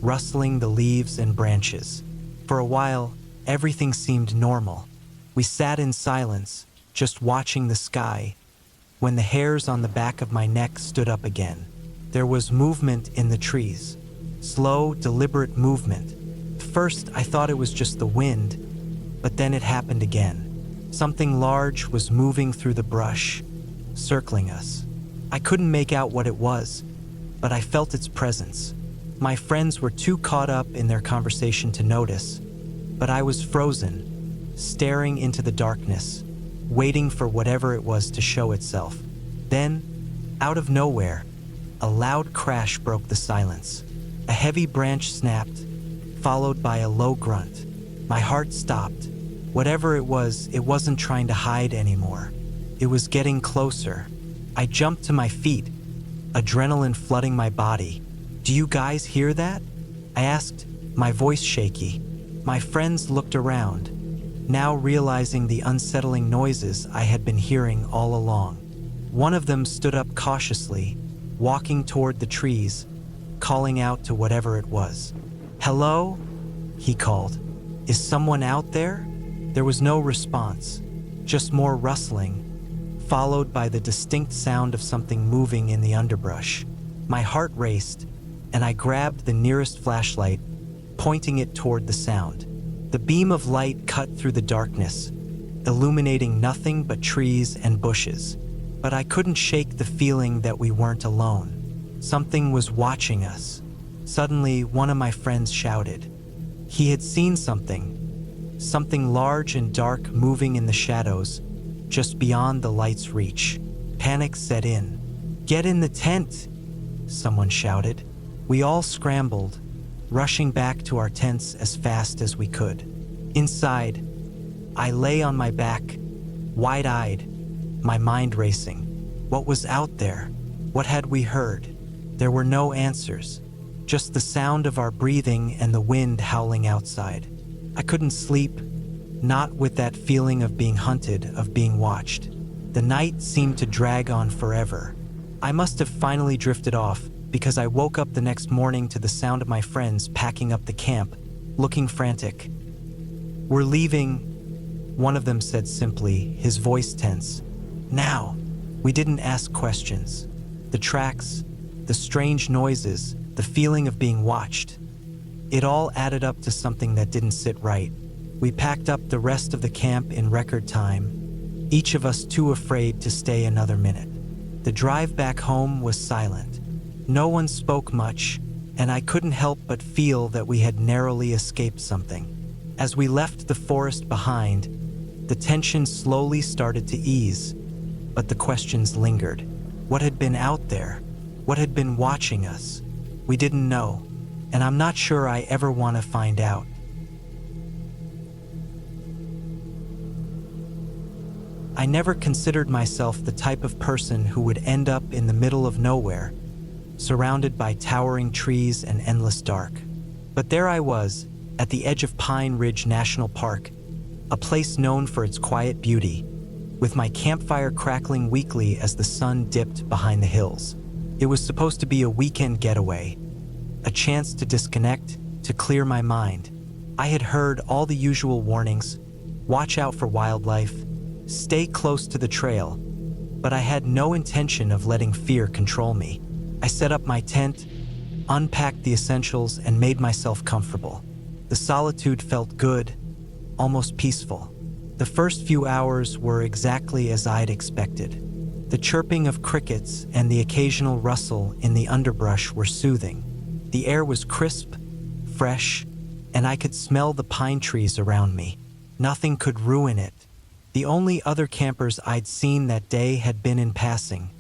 A: rustling the leaves and branches. For a while, everything seemed normal. We sat in silence, just watching the sky, when the hairs on the back of my neck stood up again. There was movement in the trees. Slow, deliberate movement. At first, I thought it was just the wind, but then it happened again. Something large was moving through the brush, circling us. I couldn't make out what it was, but I felt its presence. My friends were too caught up in their conversation to notice, but I was frozen, staring into the darkness, waiting for whatever it was to show itself. Then, out of nowhere, a loud crash broke the silence. A heavy branch snapped, followed by a low grunt. My heart stopped. Whatever it was, it wasn't trying to hide anymore. It was getting closer. I jumped to my feet, adrenaline flooding my body. "Do you guys hear that?" I asked, my voice shaky. My friends looked around, now realizing the unsettling noises I had been hearing all along. One of them stood up cautiously, walking toward the trees, calling out to whatever it was. "Hello?" he called. "Is someone out there?" There was no response, just more rustling, followed by the distinct sound of something moving in the underbrush. My heart raced, and I grabbed the nearest flashlight, pointing it toward the sound. The beam of light cut through the darkness, illuminating nothing but trees and bushes. But I couldn't shake the feeling that we weren't alone. Something was watching us. Suddenly, one of my friends shouted. He had seen something large and dark moving in the shadows, just beyond the light's reach. Panic set in. "Get in the tent!" someone shouted. We all scrambled, rushing back to our tents as fast as we could. Inside, I lay on my back, wide-eyed, my mind racing. What was out there? What had we heard? There were no answers, just the sound of our breathing and the wind howling outside. I couldn't sleep, not with that feeling of being hunted, of being watched. The night seemed to drag on forever. I must have finally drifted off, because I woke up the next morning to the sound of my friends packing up the camp, looking frantic. "We're leaving," one of them said simply, his voice tense. "Now." We didn't ask questions. The tracks, the strange noises, the feeling of being watched. It all added up to something that didn't sit right. We packed up the rest of the camp in record time, each of us too afraid to stay another minute. The drive back home was silent. No one spoke much, and I couldn't help but feel that we had narrowly escaped something. As we left the forest behind, the tension slowly started to ease, but the questions lingered. What had been out there? What had been watching us? We didn't know, and I'm not sure I ever want to find out. I never considered myself the type of person who would end up in the middle of nowhere, surrounded by towering trees and endless dark. But there I was, at the edge of Pine Ridge National Park, a place known for its quiet beauty, with my campfire crackling weakly as the sun dipped behind the hills. It was supposed to be a weekend getaway, a chance to disconnect, to clear my mind. I had heard all the usual warnings: watch out for wildlife, stay close to the trail, but I had no intention of letting fear control me. I set up my tent, unpacked the essentials, and made myself comfortable. The solitude felt good, almost peaceful. The first few hours were exactly as I'd expected. The chirping of crickets and the occasional rustle in the underbrush were soothing. The air was crisp, fresh, and I could smell the pine trees around me. Nothing could ruin it. The only other campers I'd seen that day had been in passing,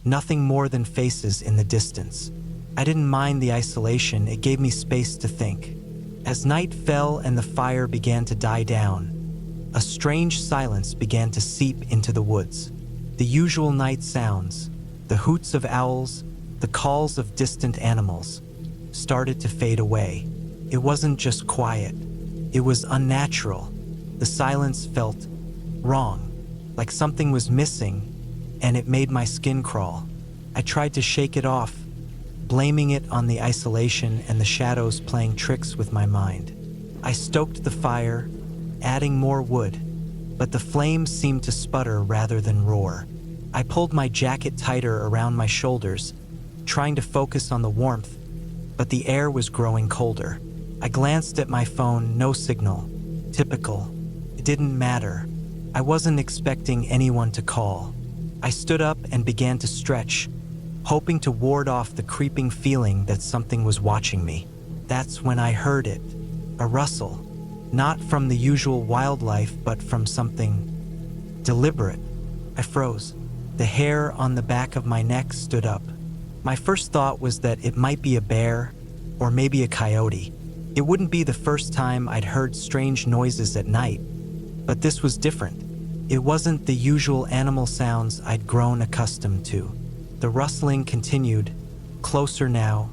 A: nothing more than faces in the distance. I didn't mind the isolation, it gave me space to think. As night fell and the fire began to die down, a strange silence began to seep into the woods. The usual night sounds, the hoots of owls, the calls of distant animals, started to fade away. It wasn't just quiet, it was unnatural. The silence felt wrong, like something was missing, and it made my skin crawl. I tried to shake it off, blaming it on the isolation and the shadows playing tricks with my mind. I stoked the fire, adding more wood, but the flames seemed to sputter rather than roar. I pulled my jacket tighter around my shoulders, trying to focus on the warmth, but the air was growing colder. I glanced at my phone, no signal. Typical. It didn't matter. I wasn't expecting anyone to call. I stood up and began to stretch, hoping to ward off the creeping feeling that something was watching me. That's when I heard it. A rustle. Not from the usual wildlife, but from something deliberate. I froze. The hair on the back of my neck stood up. My first thought was that it might be a bear, or maybe a coyote. It wouldn't be the first time I'd heard strange noises at night, but this was different. It wasn't the usual animal sounds I'd grown accustomed to. The rustling continued, closer now,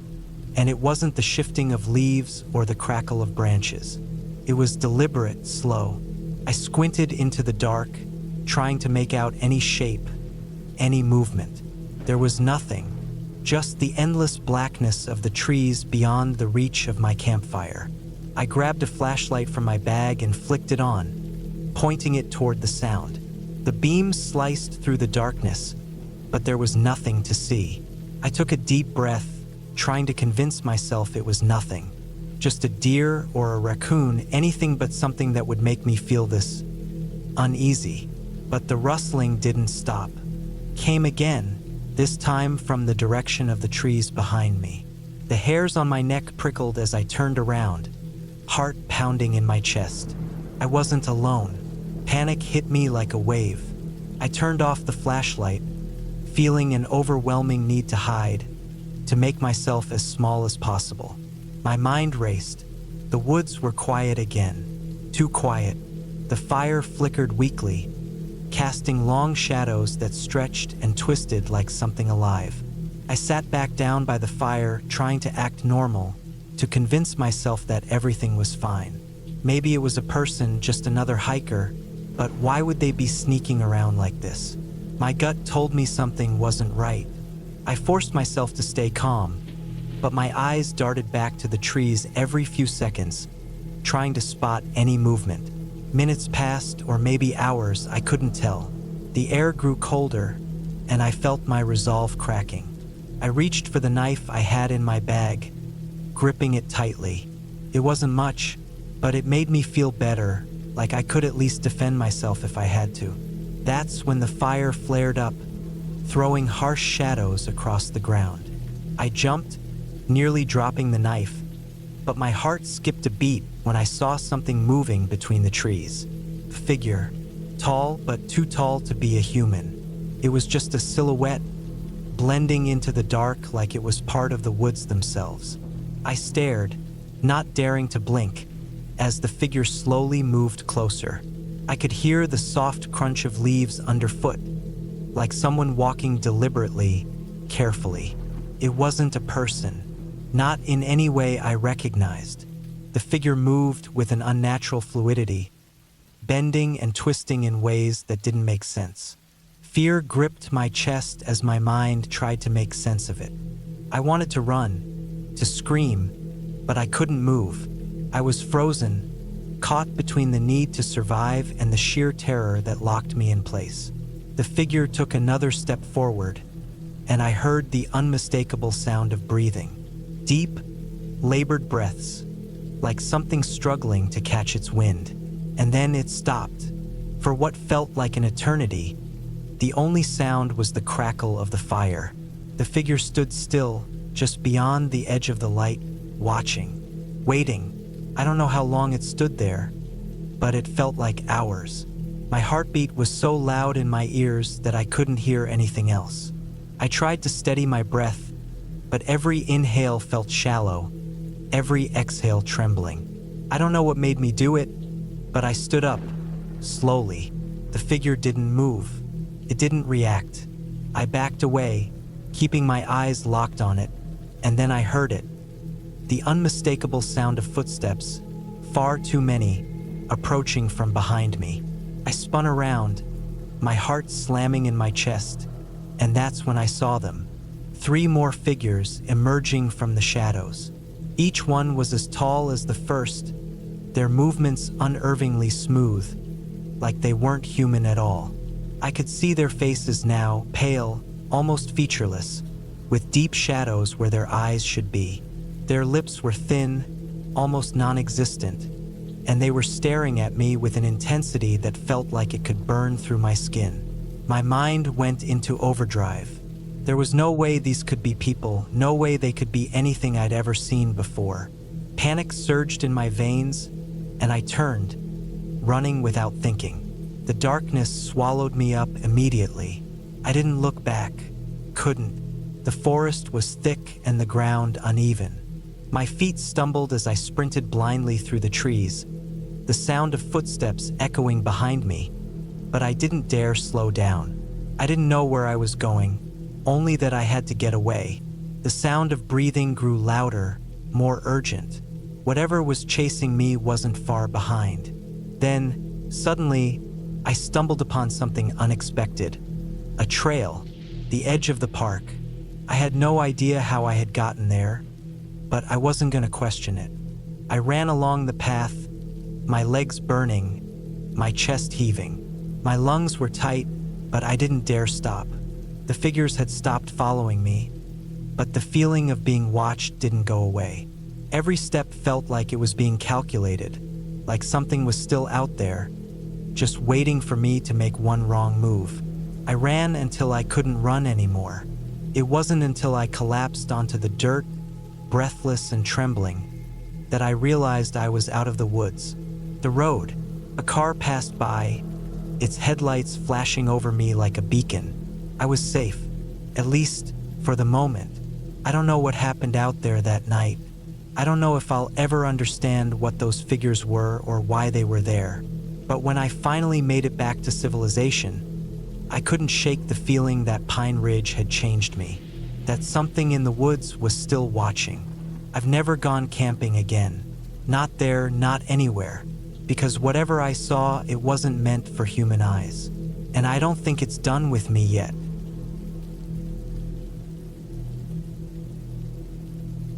A: and it wasn't the shifting of leaves or the crackle of branches. It was deliberate, slow. I squinted into the dark, trying to make out any shape, any movement. There was nothing, just the endless blackness of the trees beyond the reach of my campfire. I grabbed a flashlight from my bag and flicked it on, pointing it toward the sound. The beam sliced through the darkness, but there was nothing to see. I took a deep breath, trying to convince myself it was nothing. Just a deer or a raccoon, anything but something that would make me feel this uneasy. But the rustling didn't stop. Came again, this time from the direction of the trees behind me. The hairs on my neck prickled as I turned around, heart pounding in my chest. I wasn't alone. Panic hit me like a wave. I turned off the flashlight, feeling an overwhelming need to hide, to make myself as small as possible. My mind raced. The woods were quiet again. Too quiet. The fire flickered weakly, casting long shadows that stretched and twisted like something alive. I sat back down by the fire, trying to act normal, to convince myself that everything was fine. Maybe it was a person, just another hiker, but why would they be sneaking around like this? My gut told me something wasn't right. I forced myself to stay calm, but my eyes darted back to the trees every few seconds, trying to spot any movement. Minutes passed, or maybe hours, I couldn't tell. The air grew colder, and I felt my resolve cracking. I reached for the knife I had in my bag, gripping it tightly. It wasn't much, but it made me feel better, like I could at least defend myself if I had to. That's when the fire flared up, throwing harsh shadows across the ground. I jumped, nearly dropping the knife, but my heart skipped a beat when I saw something moving between the trees. A figure, tall but too tall to be a human. It was just a silhouette, blending into the dark like it was part of the woods themselves. I stared, not daring to blink, as the figure slowly moved closer. I could hear the soft crunch of leaves underfoot, like someone walking deliberately, carefully. It wasn't a person, not in any way I recognized. The figure moved with an unnatural fluidity, bending and twisting in ways that didn't make sense. Fear gripped my chest as my mind tried to make sense of it. I wanted to run, to scream, but I couldn't move. I was frozen, caught between the need to survive and the sheer terror that locked me in place. The figure took another step forward, and I heard the unmistakable sound of breathing. Deep, labored breaths, like something struggling to catch its wind. And then it stopped. For what felt like an eternity, the only sound was the crackle of the fire. The figure stood still, just beyond the edge of the light, watching, waiting. I don't know how long it stood there, but it felt like hours. My heartbeat was so loud in my ears that I couldn't hear anything else. I tried to steady my breath, but every inhale felt shallow, every exhale trembling. I don't know what made me do it, but I stood up, slowly. The figure didn't move. It didn't react. I backed away, keeping my eyes locked on it, and then I heard it. The unmistakable sound of footsteps, far too many, approaching from behind me. I spun around, my heart slamming in my chest, and that's when I saw them. 3 more figures emerging from the shadows. Each one was as tall as the first, their movements unnervingly smooth, like they weren't human at all. I could see their faces now, pale, almost featureless, with deep shadows where their eyes should be. Their lips were thin, almost non-existent, and they were staring at me with an intensity that felt like it could burn through my skin. My mind went into overdrive. There was no way these could be people, no way they could be anything I'd ever seen before. Panic surged in my veins, and I turned, running without thinking. The darkness swallowed me up immediately. I didn't look back, couldn't. The forest was thick and the ground uneven. My feet stumbled as I sprinted blindly through the trees, the sound of footsteps echoing behind me, but I didn't dare slow down. I didn't know where I was going, only that I had to get away. The sound of breathing grew louder, more urgent. Whatever was chasing me wasn't far behind. Then, suddenly, I stumbled upon something unexpected. A trail, the edge of the park. I had no idea how I had gotten there, but I wasn't going to question it. I ran along the path, my legs burning, my chest heaving. My lungs were tight, but I didn't dare stop. The figures had stopped following me, but the feeling of being watched didn't go away. Every step felt like it was being calculated, like something was still out there, just waiting for me to make one wrong move. I ran until I couldn't run anymore. It wasn't until I collapsed onto the dirt, breathless and trembling, that I realized I was out of the woods. The road. A car passed by, its headlights flashing over me like a beacon. I was safe, at least for the moment. I don't know what happened out there that night. I don't know if I'll ever understand what those figures were or why they were there. But when I finally made it back to civilization, I couldn't shake the feeling that Pine Ridge had changed me, that something in the woods was still watching. I've never gone camping again. Not there, not anywhere. Because whatever I saw, it wasn't meant for human eyes. And I don't think it's done with me yet.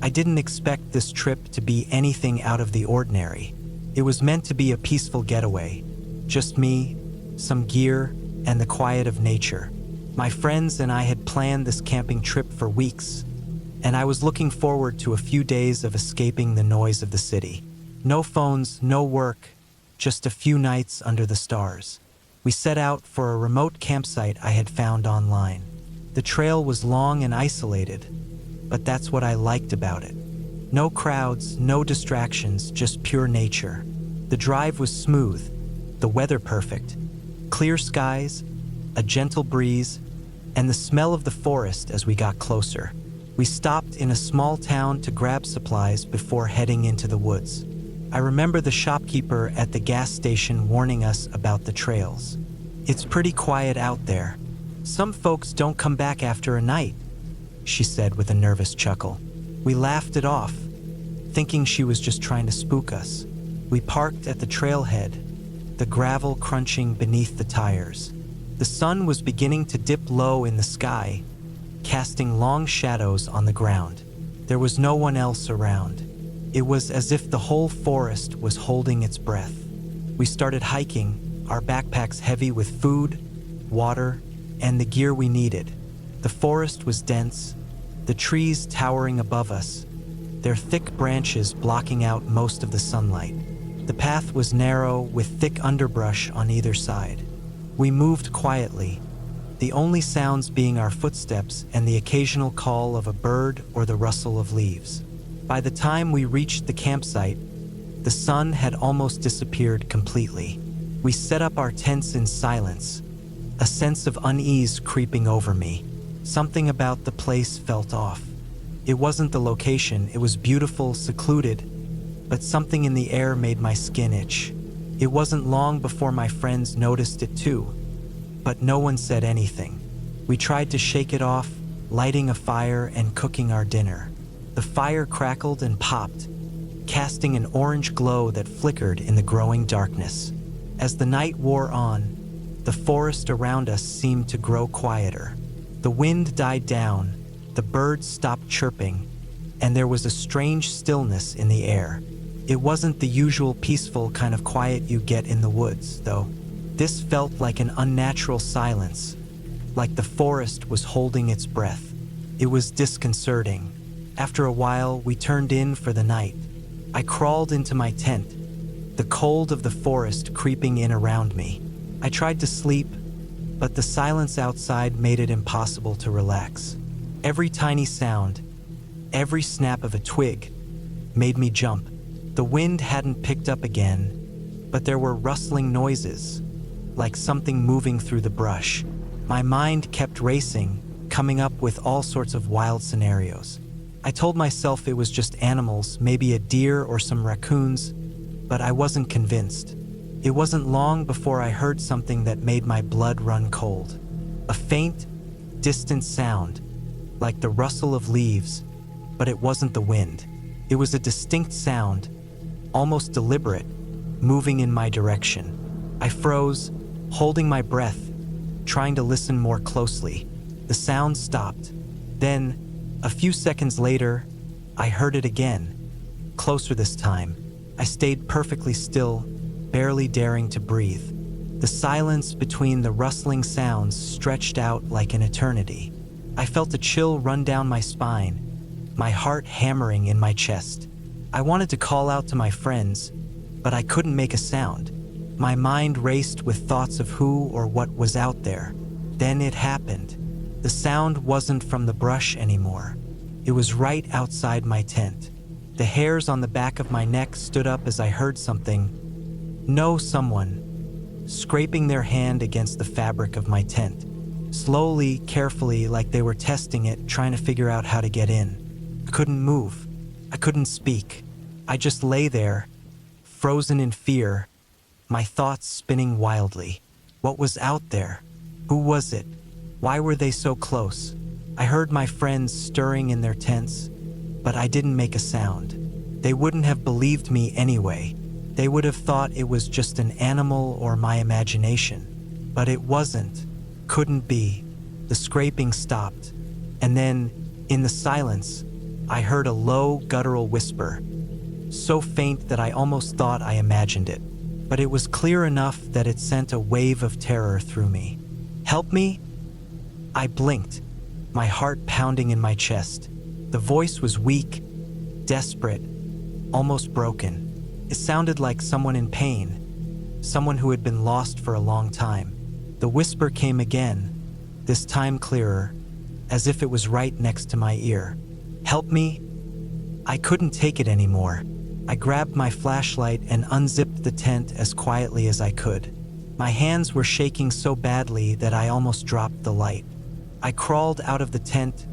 A: I didn't expect this trip to be anything out of the ordinary. It was meant to be a peaceful getaway. Just me, some gear, and the quiet of nature. My friends and I had planned this camping trip for weeks, and I was looking forward to a few days of escaping the noise of the city. No phones, no work, just a few nights under the stars. We set out for a remote campsite I had found online. The trail was long and isolated, but that's what I liked about it. No crowds, no distractions, just pure nature. The drive was smooth, the weather perfect, clear skies, a gentle breeze, and the smell of the forest as we got closer. We stopped in a small town to grab supplies before heading into the woods. I remember the shopkeeper at the gas station warning us about the trails. "It's pretty quiet out there. Some folks don't come back after a night," she said with a nervous chuckle. We laughed it off, thinking she was just trying to spook us. We parked at the trailhead, the gravel crunching beneath the tires. The sun was beginning to dip low in the sky, casting long shadows on the ground. There was no one else around. It was as if the whole forest was holding its breath. We started hiking, our backpacks heavy with food, water, and the gear we needed. The forest was dense, the trees towering above us, their thick branches blocking out most of the sunlight. The path was narrow with thick underbrush on either side. We moved quietly, the only sounds being our footsteps and the occasional call of a bird or the rustle of leaves. By the time we reached the campsite, the sun had almost disappeared completely. We set up our tents in silence, a sense of unease creeping over me. Something about the place felt off. It wasn't the location, it was beautiful, secluded, but something in the air made my skin itch. It wasn't long before my friends noticed it too, but no one said anything. We tried to shake it off, lighting a fire and cooking our dinner. The fire crackled and popped, casting an orange glow that flickered in the growing darkness. As the night wore on, the forest around us seemed to grow quieter. The wind died down, the birds stopped chirping, and there was a strange stillness in the air. It wasn't the usual peaceful kind of quiet you get in the woods, though. This felt like an unnatural silence, like the forest was holding its breath. It was disconcerting. After a while, we turned in for the night. I crawled into my tent, the cold of the forest creeping in around me. I tried to sleep, but the silence outside made it impossible to relax. Every tiny sound, every snap of a twig, made me jump. The wind hadn't picked up again, but there were rustling noises, like something moving through the brush. My mind kept racing, coming up with all sorts of wild scenarios. I told myself it was just animals, maybe a deer or some raccoons, but I wasn't convinced. It wasn't long before I heard something that made my blood run cold. A faint, distant sound, like the rustle of leaves, but it wasn't the wind. It was a distinct sound, almost deliberate, moving in my direction. I froze, holding my breath, trying to listen more closely. The sound stopped. Then, a few seconds later, I heard it again, closer this time. I stayed perfectly still, barely daring to breathe. The silence between the rustling sounds stretched out like an eternity. I felt a chill run down my spine, my heart hammering in my chest. I wanted to call out to my friends, but I couldn't make a sound. My mind raced with thoughts of who or what was out there. Then it happened. The sound wasn't from the brush anymore. It was right outside my tent. The hairs on the back of my neck stood up as I heard something. No, someone, scraping their hand against the fabric of my tent. Slowly, carefully, like they were testing it, trying to figure out how to get in. I couldn't move. I couldn't speak. I just lay there, frozen in fear, my thoughts spinning wildly. What was out there? Who was it? Why were they so close? I heard my friends stirring in their tents, but I didn't make a sound. They wouldn't have believed me anyway. They would have thought it was just an animal or my imagination. But it wasn't. Couldn't be. The scraping stopped. And then, in the silence, I heard a low, guttural whisper. so faint that I almost thought I imagined it. But it was clear enough that it sent a wave of terror through me. "Help me?" I blinked, my heart pounding in my chest. The voice was weak, desperate, almost broken. It sounded like someone in pain, someone who had been lost for a long time. The whisper came again, this time clearer, as if it was right next to my ear. "Help me?" I couldn't take it anymore. I grabbed my flashlight and unzipped the tent as quietly as I could. My hands were shaking so badly that I almost dropped the light. I crawled out of the tent,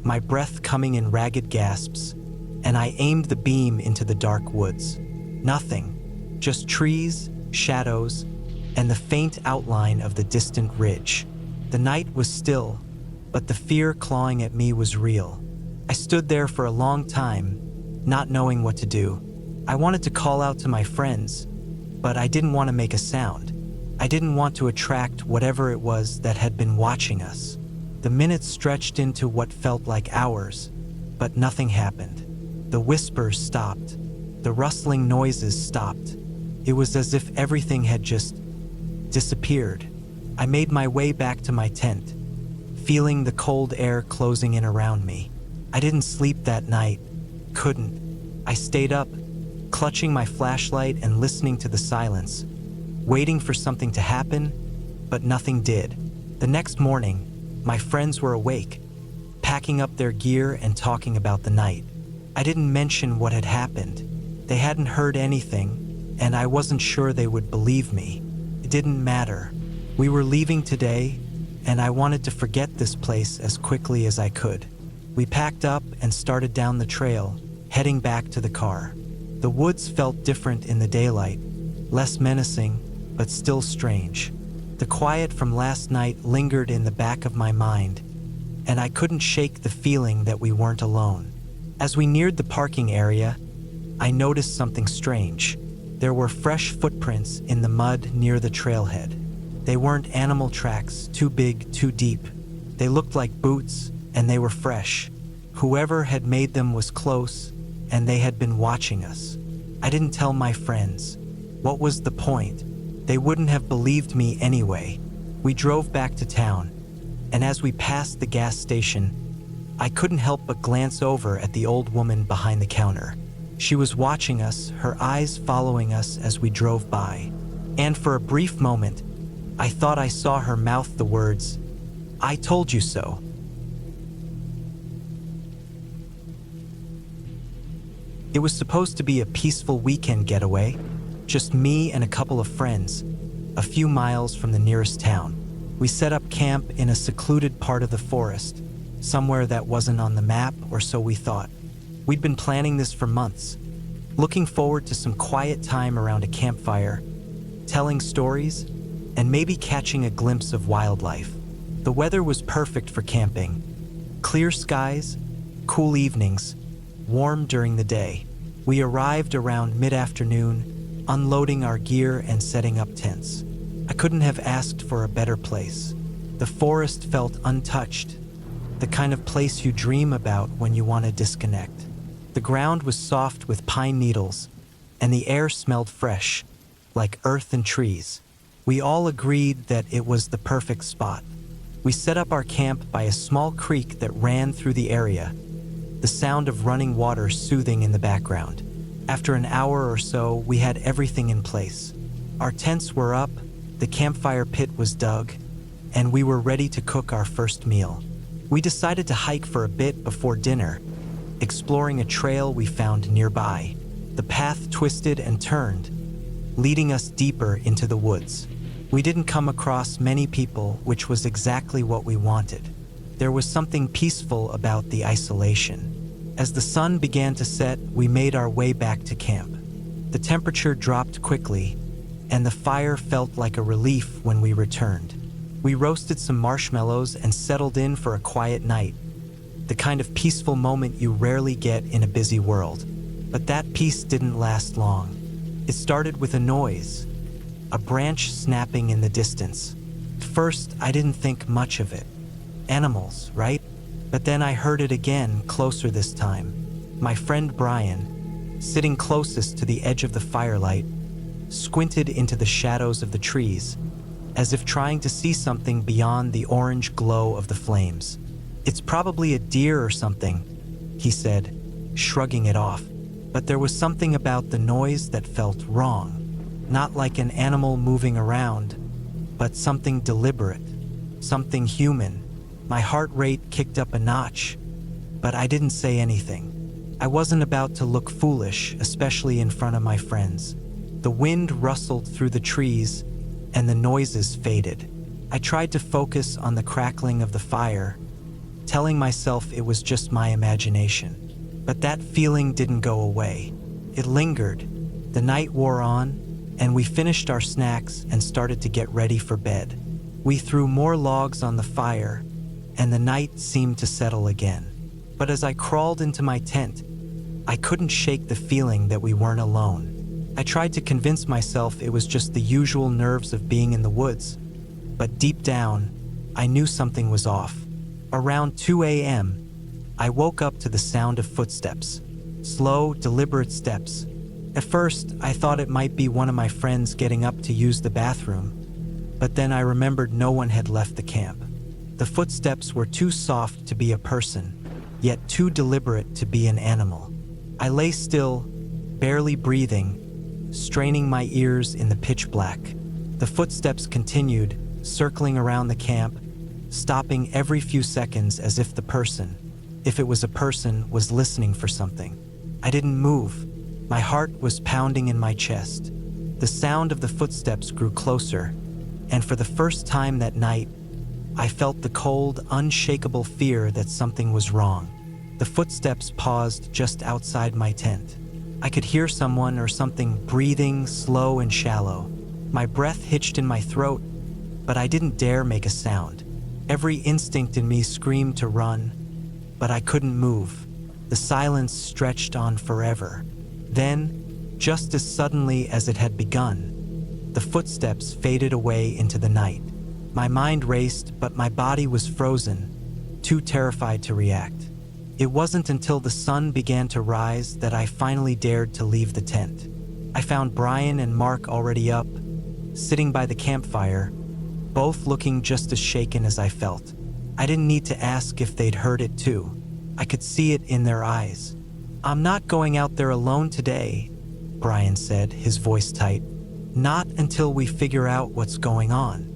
A: my breath coming in ragged gasps, and I aimed the beam into the dark woods. Nothing, just trees, shadows, and the faint outline of the distant ridge. The night was still, but the fear clawing at me was real. I stood there for a long time, not knowing what to do. I wanted to call out to my friends, but I didn't want to make a sound. I didn't want to attract whatever it was that had been watching us. The minutes stretched into what felt like hours, but nothing happened. The whispers stopped. The rustling noises stopped. It was as if everything had just disappeared. I made my way back to my tent, feeling the cold air closing in around me. I didn't sleep that night. Couldn't. I stayed up, clutching my flashlight and listening to the silence, waiting for something to happen, but nothing did. The next morning, my friends were awake, packing up their gear and talking about the night. I didn't mention what had happened. They hadn't heard anything, and I wasn't sure they would believe me. It didn't matter. We were leaving today, and I wanted to forget this place as quickly as I could. We packed up and started down the trail, heading back to the car. The woods felt different in the daylight, less menacing, but still strange. The quiet from last night lingered in the back of my mind, and I couldn't shake the feeling that we weren't alone. As we neared the parking area, I noticed something strange. There were fresh footprints in the mud near the trailhead. They weren't animal tracks, too big, too deep. They looked like boots, and they were fresh. Whoever had made them was close, and they had been watching us. I didn't tell my friends. What was the point? They wouldn't have believed me anyway. We drove back to town, and as we passed the gas station, I couldn't help but glance over at the old woman behind the counter. She was watching us, her eyes following us as we drove by. And for a brief moment, I thought I saw her mouth the words, "I told you so." It was supposed to be a peaceful weekend getaway, just me and a couple of friends, a few miles from the nearest town. We set up camp in a secluded part of the forest, somewhere that wasn't on the map, or so we thought. We'd been planning this for months, looking forward to some quiet time around a campfire, telling stories, and maybe catching a glimpse of wildlife. The weather was perfect for camping. Clear skies, cool evenings, warm during the day. We arrived around mid-afternoon, unloading our gear and setting up tents. I couldn't have asked for a better place. The forest felt untouched, the kind of place you dream about when you want to disconnect. The ground was soft with pine needles, and the air smelled fresh, like earth and trees. We all agreed that it was the perfect spot. We set up our camp by a small creek that ran through the area, the sound of running water soothing in the background. After an hour or so, we had everything in place. Our tents were up, the campfire pit was dug, and we were ready to cook our first meal. We decided to hike for a bit before dinner, exploring a trail we found nearby. The path twisted and turned, leading us deeper into the woods. We didn't come across many people, which was exactly what we wanted. There was something peaceful about the isolation. As the sun began to set, we made our way back to camp. The temperature dropped quickly, and the fire felt like a relief when we returned. We roasted some marshmallows and settled in for a quiet night, the kind of peaceful moment you rarely get in a busy world. But that peace didn't last long. It started with a noise, a branch snapping in the distance. At first, I didn't think much of it. Animals, right? But then I heard it again, closer this time. My friend Brian, sitting closest to the edge of the firelight, squinted into the shadows of the trees, as if trying to see something beyond the orange glow of the flames. "It's probably a deer or something," he said, shrugging it off. But there was something about the noise that felt wrong. Not like an animal moving around, but something deliberate, something human. My heart rate kicked up a notch, but I didn't say anything. I wasn't about to look foolish, especially in front of my friends. The wind rustled through the trees, and the noises faded. I tried to focus on the crackling of the fire, telling myself it was just my imagination. But that feeling didn't go away. It lingered. The night wore on, and we finished our snacks and started to get ready for bed. We threw more logs on the fire, and the night seemed to settle again. But as I crawled into my tent, I couldn't shake the feeling that we weren't alone. I tried to convince myself it was just the usual nerves of being in the woods, but deep down, I knew something was off. Around 2 a.m., I woke up to the sound of footsteps. Slow, deliberate steps. At first, I thought it might be one of my friends getting up to use the bathroom, but then I remembered no one had left the camp. The footsteps were too soft to be a person, yet too deliberate to be an animal. I lay still, barely breathing, straining my ears in the pitch black. The footsteps continued, circling around the camp, stopping every few seconds as if the person, if it was a person, was listening for something. I didn't move. My heart was pounding in my chest. The sound of the footsteps grew closer, and for the first time that night, I felt the cold, unshakable fear that something was wrong. The footsteps paused just outside my tent. I could hear someone or something breathing, slow and shallow. My breath hitched in my throat, but I didn't dare make a sound. Every instinct in me screamed to run, but I couldn't move. The silence stretched on forever. Then, just as suddenly as it had begun, the footsteps faded away into the night. My mind raced, but my body was frozen, too terrified to react. It wasn't until the sun began to rise that I finally dared to leave the tent. I found Brian and Mark already up, sitting by the campfire, both looking just as shaken as I felt. I didn't need to ask if they'd heard it too. I could see it in their eyes. "I'm not going out there alone today," Brian said, his voice tight. "Not until we figure out what's going on."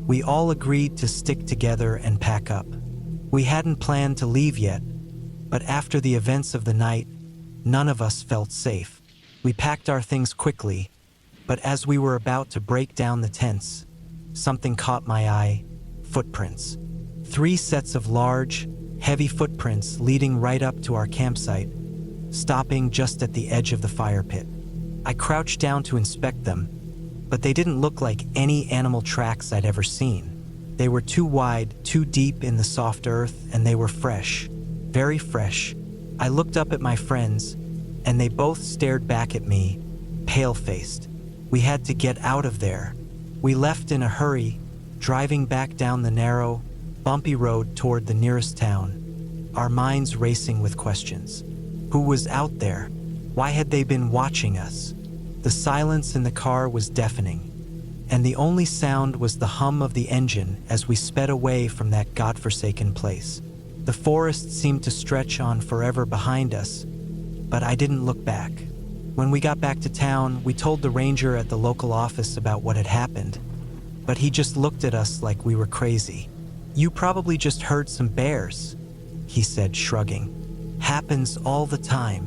A: We all agreed to stick together and pack up. We hadn't planned to leave yet, but after the events of the night, none of us felt safe. We packed our things quickly, but as we were about to break down the tents, something caught my eye: footprints. 3 sets of large, heavy footprints leading right up to our campsite, stopping just at the edge of the fire pit. I crouched down to inspect them, but they didn't look like any animal tracks I'd ever seen. They were too wide, too deep in the soft earth, and they were fresh, very fresh. I looked up at my friends, and they both stared back at me, pale-faced. We had to get out of there. We left in a hurry, driving back down the narrow, bumpy road toward the nearest town, our minds racing with questions. Who was out there? Why had they been watching us? The silence in the car was deafening, and the only sound was the hum of the engine as we sped away from that godforsaken place. The forest seemed to stretch on forever behind us, but I didn't look back. When we got back to town, we told the ranger at the local office about what had happened, but he just looked at us like we were crazy. "You probably just heard some bears," he said, shrugging. "Happens all the time."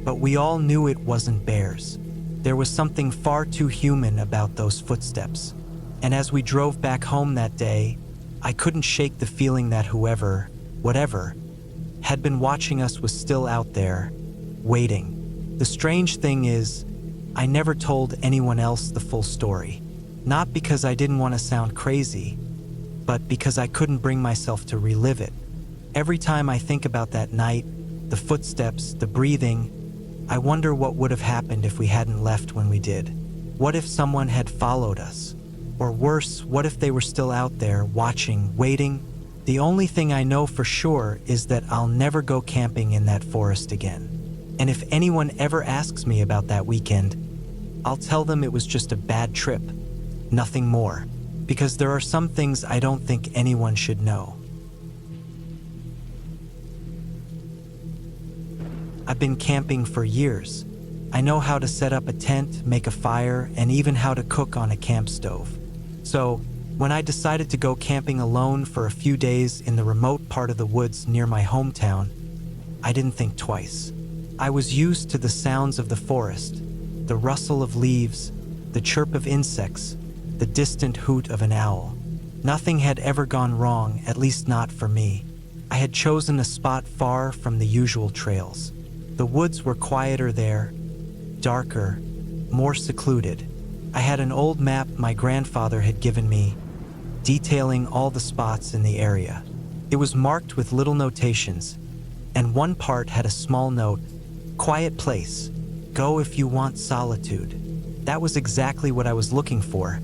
A: But we all knew it wasn't bears. There was something far too human about those footsteps. And as we drove back home that day, I couldn't shake the feeling that whoever, whatever, had been watching us was still out there, waiting. The strange thing is, I never told anyone else the full story. Not because I didn't want to sound crazy, but because I couldn't bring myself to relive it. Every time I think about that night, the footsteps, the breathing, I wonder what would have happened if we hadn't left when we did. What if someone had followed us? Or worse, what if they were still out there, watching, waiting? The only thing I know for sure is that I'll never go camping in that forest again. And if anyone ever asks me about that weekend, I'll tell them it was just a bad trip, nothing more, because there are some things I don't think anyone should know. I've been camping for years. I know how to set up a tent, make a fire, and even how to cook on a camp stove. So, when I decided to go camping alone for a few days in the remote part of the woods near my hometown, I didn't think twice. I was used to the sounds of the forest, the rustle of leaves, the chirp of insects, the distant hoot of an owl. Nothing had ever gone wrong, at least not for me. I had chosen a spot far from the usual trails. The woods were quieter there, darker, more secluded. I had an old map my grandfather had given me, detailing all the spots in the area. It was marked with little notations, and one part had a small note, "Quiet place. Go if you want solitude." That was exactly what I was looking for,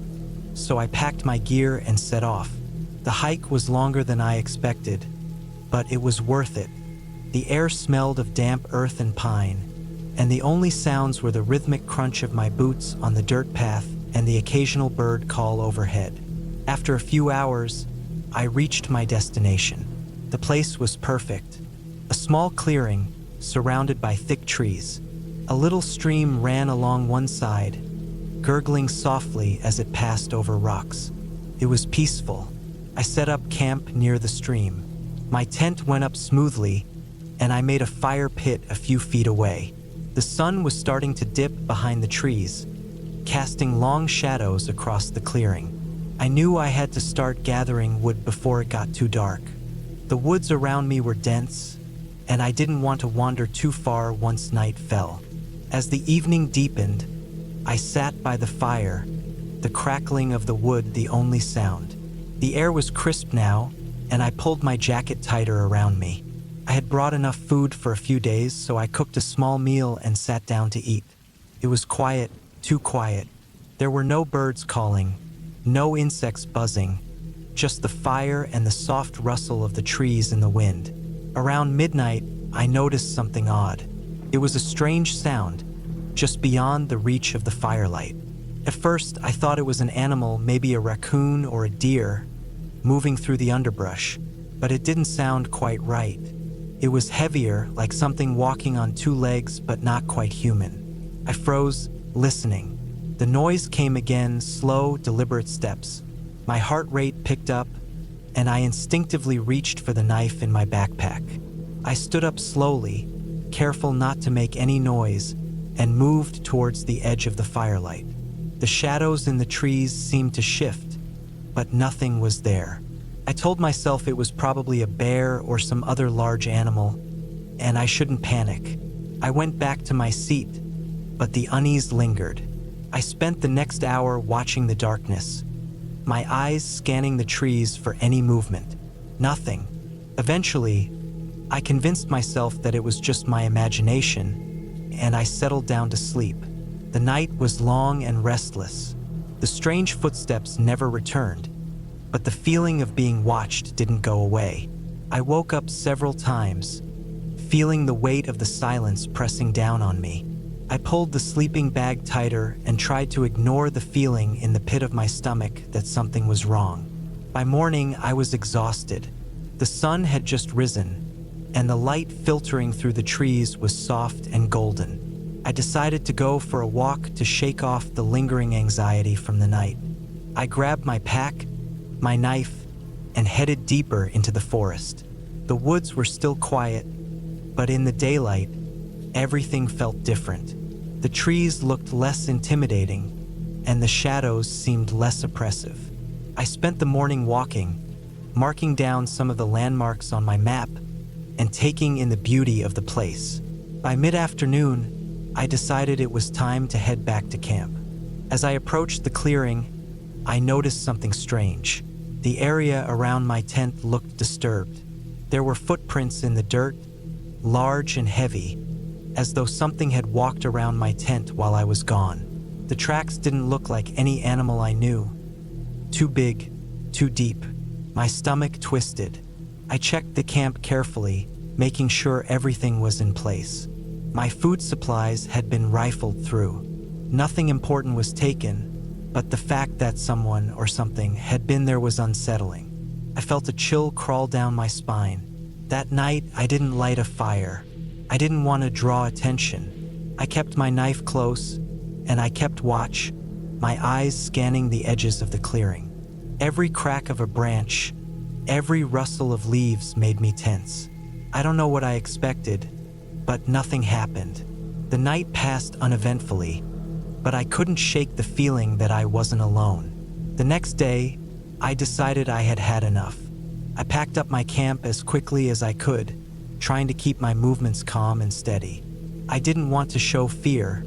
A: so I packed my gear and set off. The hike was longer than I expected, but it was worth it. The air smelled of damp earth and pine, and the only sounds were the rhythmic crunch of my boots on the dirt path and the occasional bird call overhead. After a few hours, I reached my destination. The place was perfect. A small clearing, surrounded by thick trees. A little stream ran along one side, gurgling softly as it passed over rocks. It was peaceful. I set up camp near the stream. My tent went up smoothly, and I made a fire pit a few feet away. The sun was starting to dip behind the trees, casting long shadows across the clearing. I knew I had to start gathering wood before it got too dark. The woods around me were dense, and I didn't want to wander too far once night fell. As the evening deepened, I sat by the fire, the crackling of the wood the only sound. The air was crisp now, and I pulled my jacket tighter around me. I had brought enough food for a few days, so I cooked a small meal and sat down to eat. It was quiet, too quiet. There were no birds calling, no insects buzzing, just the fire and the soft rustle of the trees in the wind. Around midnight, I noticed something odd. It was a strange sound, just beyond the reach of the firelight. At first, I thought it was an animal, maybe a raccoon or a deer, moving through the underbrush, but it didn't sound quite right. It was heavier, like something walking on two legs, but not quite human. I froze, listening. The noise came again, slow, deliberate steps. My heart rate picked up, and I instinctively reached for the knife in my backpack. I stood up slowly, careful not to make any noise, and moved towards the edge of the firelight. The shadows in the trees seemed to shift, but nothing was there. I told myself it was probably a bear or some other large animal, and I shouldn't panic. I went back to my seat, but the unease lingered. I spent the next hour watching the darkness, my eyes scanning the trees for any movement. Nothing. Eventually, I convinced myself that it was just my imagination, and I settled down to sleep. The night was long and restless. The strange footsteps never returned, but the feeling of being watched didn't go away. I woke up several times, feeling the weight of the silence pressing down on me. I pulled the sleeping bag tighter and tried to ignore the feeling in the pit of my stomach that something was wrong. By morning, I was exhausted. The sun had just risen, and the light filtering through the trees was soft and golden. I decided to go for a walk to shake off the lingering anxiety from the night. I grabbed my pack, my knife, and headed deeper into the forest. The woods were still quiet, but in the daylight, everything felt different. The trees looked less intimidating, and the shadows seemed less oppressive. I spent the morning walking, marking down some of the landmarks on my map, and taking in the beauty of the place. By mid-afternoon, I decided it was time to head back to camp. As I approached the clearing, I noticed something strange. The area around my tent looked disturbed. There were footprints in the dirt, large and heavy, as though something had walked around my tent while I was gone. The tracks didn't look like any animal I knew. Too big, too deep. My stomach twisted. I checked the camp carefully, making sure everything was in place. My food supplies had been rifled through. Nothing important was taken, but the fact that someone or something had been there was unsettling. I felt a chill crawl down my spine. That night, I didn't light a fire. I didn't want to draw attention. I kept my knife close, and I kept watch, my eyes scanning the edges of the clearing. Every crack of a branch, every rustle of leaves made me tense. I don't know what I expected, but nothing happened. The night passed uneventfully, but I couldn't shake the feeling that I wasn't alone. The next day, I decided I had had enough. I packed up my camp as quickly as I could, trying to keep my movements calm and steady. I didn't want to show fear,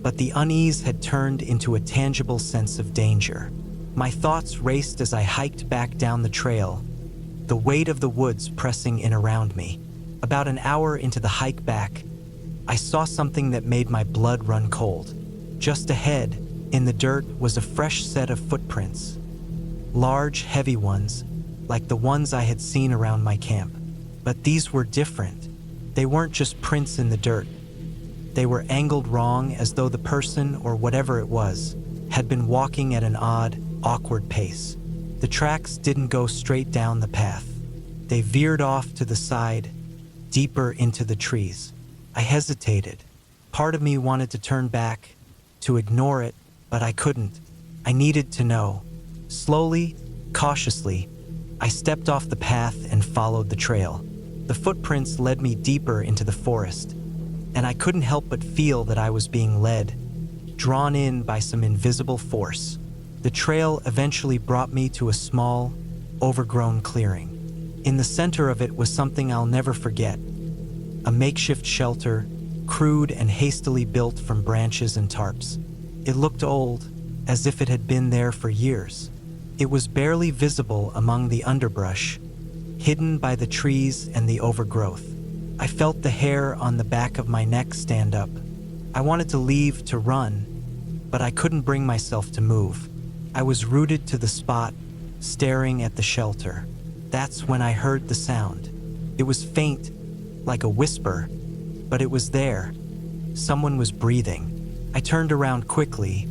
A: but the unease had turned into a tangible sense of danger. My thoughts raced as I hiked back down the trail, the weight of the woods pressing in around me. About an hour into the hike back, I saw something that made my blood run cold. Just ahead, in the dirt, was a fresh set of footprints. Large, heavy ones, like the ones I had seen around my camp. But these were different. They weren't just prints in the dirt. They were angled wrong, as though the person, or whatever it was, had been walking at an odd, awkward pace. The tracks didn't go straight down the path. They veered off to the side, deeper into the trees. I hesitated. Part of me wanted to turn back, to ignore it, but I couldn't. I needed to know. Slowly, cautiously, I stepped off the path and followed the trail. The footprints led me deeper into the forest, and I couldn't help but feel that I was being led, drawn in by some invisible force. The trail eventually brought me to a small, overgrown clearing. In the center of it was something I'll never forget. A makeshift shelter, crude and hastily built from branches and tarps. It looked old, as if it had been there for years. It was barely visible among the underbrush, hidden by the trees and the overgrowth. I felt the hair on the back of my neck stand up. I wanted to leave, to run, but I couldn't bring myself to move. I was rooted to the spot, staring at the shelter. That's when I heard the sound. It was faint, like a whisper, but it was there. Someone was breathing. I turned around quickly,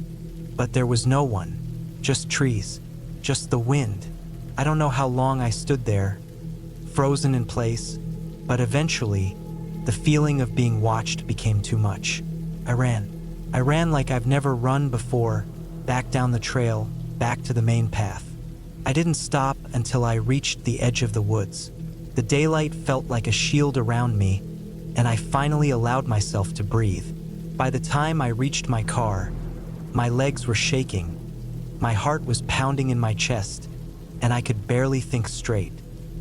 A: but there was no one. Just trees, just the wind. I don't know how long I stood there, frozen in place, but eventually, the feeling of being watched became too much. I ran. I ran like I've never run before, back down the trail, back to the main path. I didn't stop until I reached the edge of the woods. The daylight felt like a shield around me, and I finally allowed myself to breathe. By the time I reached my car, my legs were shaking, my heart was pounding in my chest, and I could barely think straight.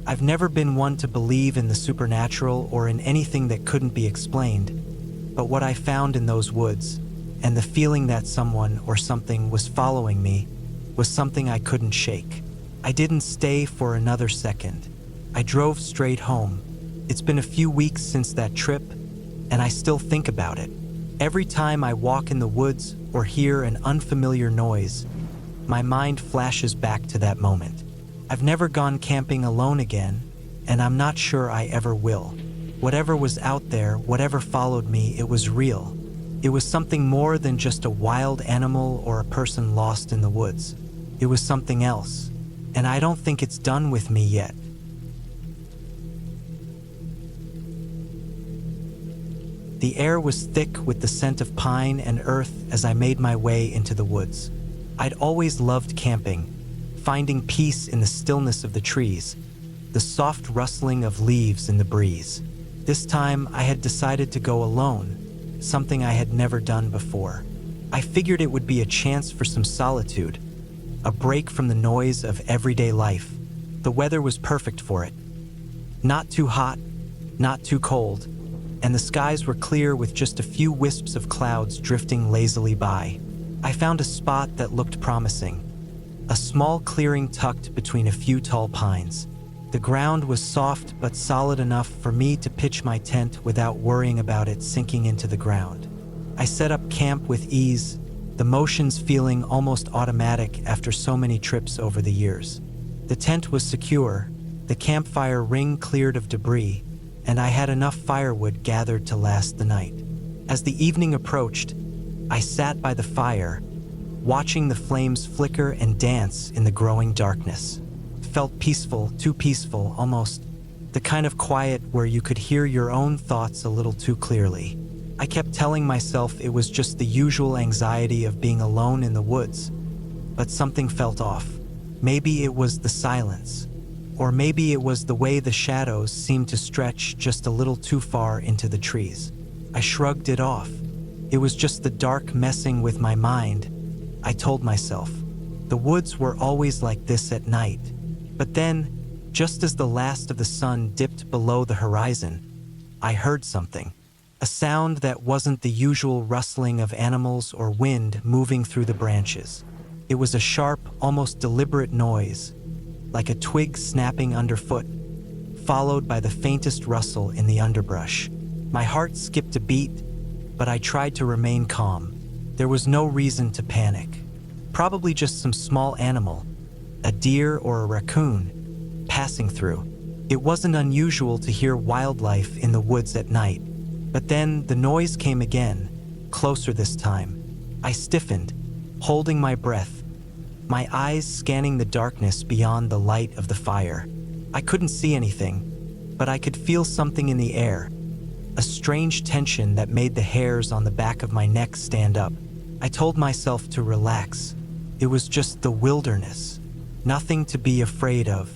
A: I've never been one to believe in the supernatural or in anything that couldn't be explained, but what I found in those woods, and the feeling that someone or something was following me, was something I couldn't shake. I didn't stay for another second. I drove straight home. It's been a few weeks since that trip, and I still think about it. Every time I walk in the woods or hear an unfamiliar noise, my mind flashes back to that moment. I've never gone camping alone again, and I'm not sure I ever will. Whatever was out there, whatever followed me, it was real. It was something more than just a wild animal or a person lost in the woods. It was something else, and I don't think it's done with me yet. The air was thick with the scent of pine and earth as I made my way into the woods. I'd always loved camping, finding peace in the stillness of the trees, the soft rustling of leaves in the breeze. This time, I had decided to go alone, something I had never done before. I figured it would be a chance for some solitude, a break from the noise of everyday life. The weather was perfect for it. Not too hot, not too cold, and the skies were clear with just a few wisps of clouds drifting lazily by. I found a spot that looked promising, a small clearing tucked between a few tall pines. The ground was soft but solid enough for me to pitch my tent without worrying about it sinking into the ground. I set up camp with ease, the motions feeling almost automatic after so many trips over the years. The tent was secure, the campfire ring cleared of debris, and I had enough firewood gathered to last the night. As the evening approached, I sat by the fire, watching the flames flicker and dance in the growing darkness. It felt peaceful, too peaceful, almost the kind of quiet where you could hear your own thoughts a little too clearly. I kept telling myself it was just the usual anxiety of being alone in the woods, but something felt off. Maybe it was the silence, or maybe it was the way the shadows seemed to stretch just a little too far into the trees. I shrugged it off. It was just the dark messing with my mind, I told myself. The woods were always like this at night. But then, just as the last of the sun dipped below the horizon, I heard something. A sound that wasn't the usual rustling of animals or wind moving through the branches. It was a sharp, almost deliberate noise, like a twig snapping underfoot, followed by the faintest rustle in the underbrush. My heart skipped a beat, but I tried to remain calm. There was no reason to panic. Probably just some small animal, a deer or a raccoon, passing through. It wasn't unusual to hear wildlife in the woods at night. But then the noise came again, closer this time. I stiffened, holding my breath, my eyes scanning the darkness beyond the light of the fire. I couldn't see anything, but I could feel something in the air, a strange tension that made the hairs on the back of my neck stand up. I told myself to relax. It was just the wilderness, nothing to be afraid of.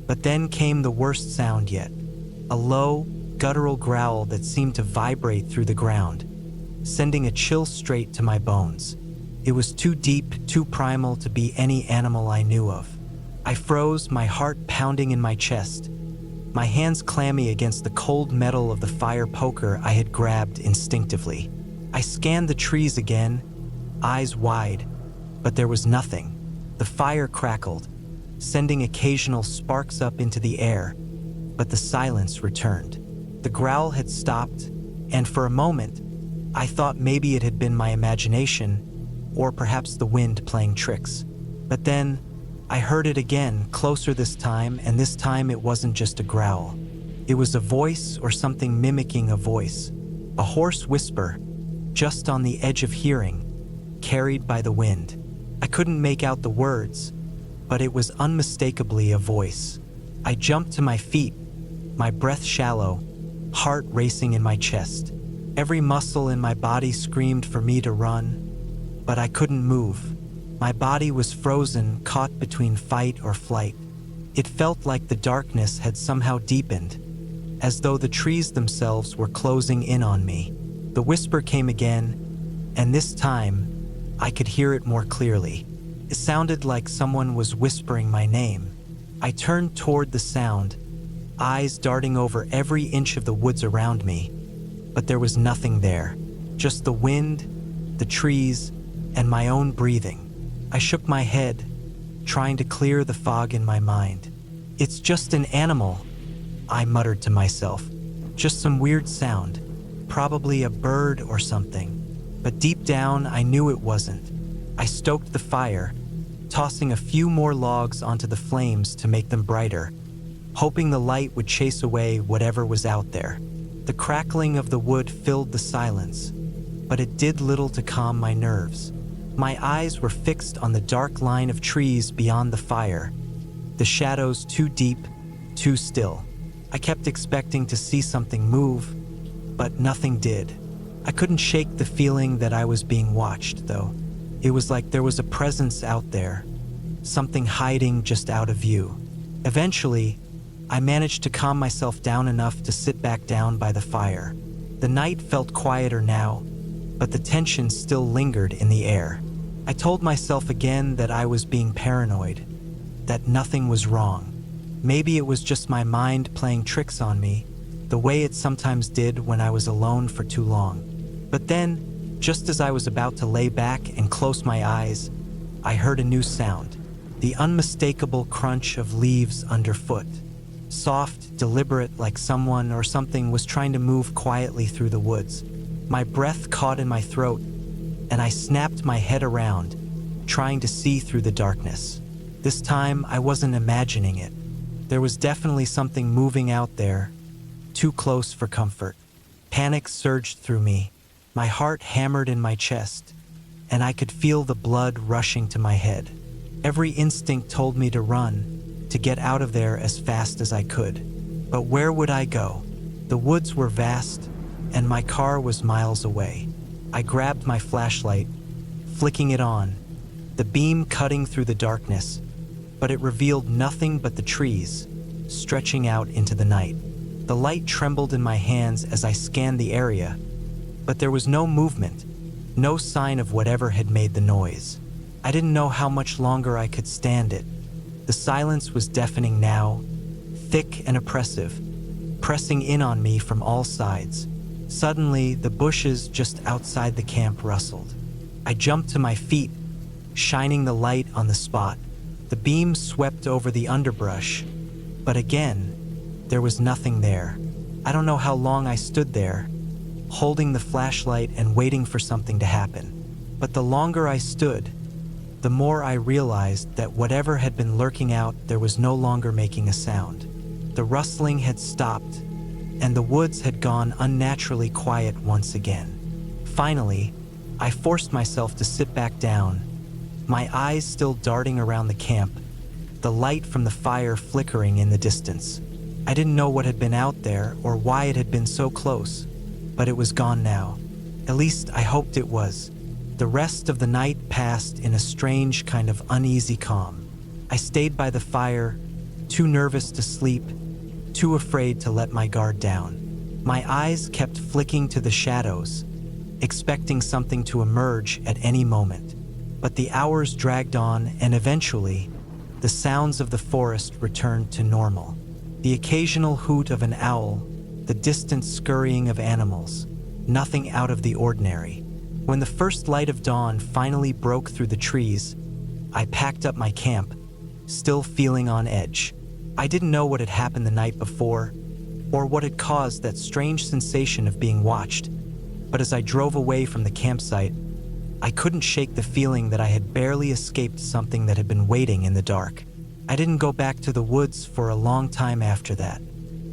A: But then came the worst sound yet, a low, guttural growl that seemed to vibrate through the ground, sending a chill straight to my bones. It was too deep, too primal to be any animal I knew of. I froze, my heart pounding in my chest, my hands clammy against the cold metal of the fire poker I had grabbed instinctively. I scanned the trees again, eyes wide, but there was nothing. The fire crackled, sending occasional sparks up into the air, but the silence returned. The growl had stopped, and for a moment, I thought maybe it had been my imagination, or perhaps the wind playing tricks. But then, I heard it again, closer this time, and this time it wasn't just a growl. It was a voice or something mimicking a voice, a hoarse whisper, just on the edge of hearing, carried by the wind. I couldn't make out the words, but it was unmistakably a voice. I jumped to my feet, my breath shallow, heart racing in my chest. Every muscle in my body screamed for me to run, but I couldn't move. My body was frozen, caught between fight or flight. It felt like the darkness had somehow deepened, as though the trees themselves were closing in on me. The whisper came again, and this time, I could hear it more clearly. It sounded like someone was whispering my name. I turned toward the sound, eyes darting over every inch of the woods around me, but there was nothing there. Just the wind, the trees, and my own breathing. I shook my head, trying to clear the fog in my mind. "It's just an animal," I muttered to myself. "Just some weird sound, probably a bird or something." But deep down, I knew it wasn't. I stoked the fire, tossing a few more logs onto the flames to make them brighter, hoping the light would chase away whatever was out there. The crackling of the wood filled the silence, but it did little to calm my nerves. My eyes were fixed on the dark line of trees beyond the fire, the shadows too deep, too still. I kept expecting to see something move, but nothing did. I couldn't shake the feeling that I was being watched, though. It was like there was a presence out there, something hiding just out of view. Eventually, I managed to calm myself down enough to sit back down by the fire. The night felt quieter now, but the tension still lingered in the air. I told myself again that I was being paranoid, that nothing was wrong. Maybe it was just my mind playing tricks on me, the way it sometimes did when I was alone for too long. But then, just as I was about to lay back and close my eyes, I heard a new sound, the unmistakable crunch of leaves underfoot. Soft, deliberate, like someone or something was trying to move quietly through the woods. My breath caught in my throat, and I snapped my head around, trying to see through the darkness. This time, I wasn't imagining it. There was definitely something moving out there, too close for comfort. Panic surged through me. My heart hammered in my chest, and I could feel the blood rushing to my head. Every instinct told me to run, to get out of there as fast as I could. But where would I go? The woods were vast, and my car was miles away. I grabbed my flashlight, flicking it on, the beam cutting through the darkness, but it revealed nothing but the trees, stretching out into the night. The light trembled in my hands as I scanned the area, but there was no movement, no sign of whatever had made the noise. I didn't know how much longer I could stand it. The silence was deafening now, thick and oppressive, pressing in on me from all sides. Suddenly, the bushes just outside the camp rustled. I jumped to my feet, shining the light on the spot. The beam swept over the underbrush, but again, there was nothing there. I don't know how long I stood there, holding the flashlight and waiting for something to happen. But the longer I stood, the more I realized that whatever had been lurking out there was no longer making a sound. The rustling had stopped, and the woods had gone unnaturally quiet once again. Finally, I forced myself to sit back down, my eyes still darting around the camp, the light from the fire flickering in the distance. I didn't know what had been out there or why it had been so close, but it was gone now. At least I hoped it was. The rest of the night passed in a strange kind of uneasy calm. I stayed by the fire, too nervous to sleep, too afraid to let my guard down. My eyes kept flicking to the shadows, expecting something to emerge at any moment. But the hours dragged on, and eventually, the sounds of the forest returned to normal. The occasional hoot of an owl, the distant scurrying of animals, nothing out of the ordinary. When the first light of dawn finally broke through the trees, I packed up my camp, still feeling on edge. I didn't know what had happened the night before, or what had caused that strange sensation of being watched, but as I drove away from the campsite, I couldn't shake the feeling that I had barely escaped something that had been waiting in the dark. I didn't go back to the woods for a long time after that.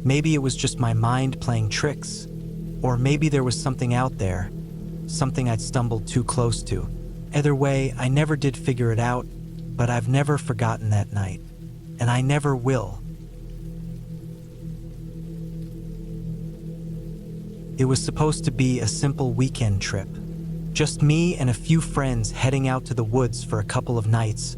A: Maybe it was just my mind playing tricks, or maybe there was something out there, something I'd stumbled too close to. Either way, I never did figure it out, but I've never forgotten that night, and I never will. It was supposed to be a simple weekend trip. Just me and a few friends heading out to the woods for a couple of nights,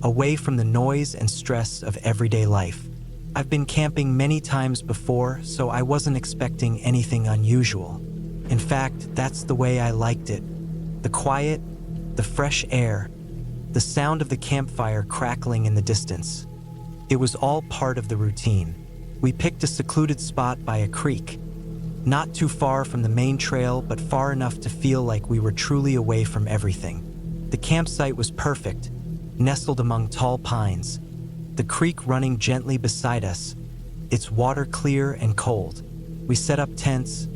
A: away from the noise and stress of everyday life. I've been camping many times before, so I wasn't expecting anything unusual. In fact, that's the way I liked it. The quiet, the fresh air, the sound of the campfire crackling in the distance. It was all part of the routine. We picked a secluded spot by a creek, not too far from the main trail, but far enough to feel like we were truly away from everything. The campsite was perfect, nestled among tall pines, the creek running gently beside us, its water clear and cold. We set up tents,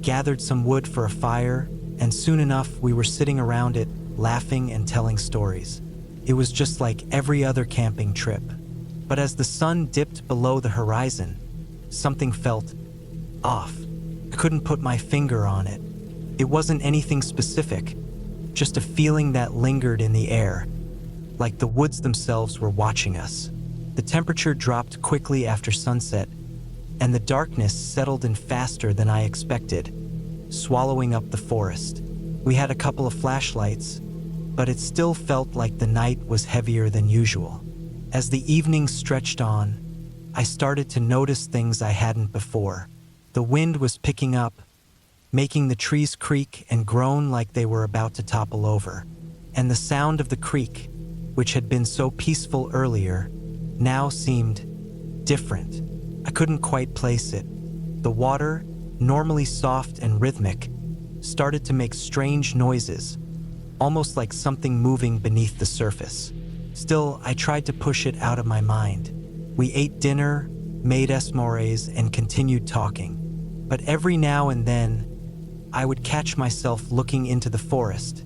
A: gathered some wood for a fire, and soon enough we were sitting around it, laughing and telling stories. It was just like every other camping trip. But as the sun dipped below the horizon, something felt off. I couldn't put my finger on it. It wasn't anything specific, just a feeling that lingered in the air, like the woods themselves were watching us. The temperature dropped quickly after sunset, and the darkness settled in faster than I expected, swallowing up the forest. We had a couple of flashlights, but it still felt like the night was heavier than usual. As the evening stretched on, I started to notice things I hadn't before. The wind was picking up, making the trees creak and groan like they were about to topple over. And the sound of the creek, which had been so peaceful earlier, now seemed different. I couldn't quite place it. The water, normally soft and rhythmic, started to make strange noises, almost like something moving beneath the surface. Still, I tried to push it out of my mind. We ate dinner, made s'mores, and continued talking. But every now and then, I would catch myself looking into the forest,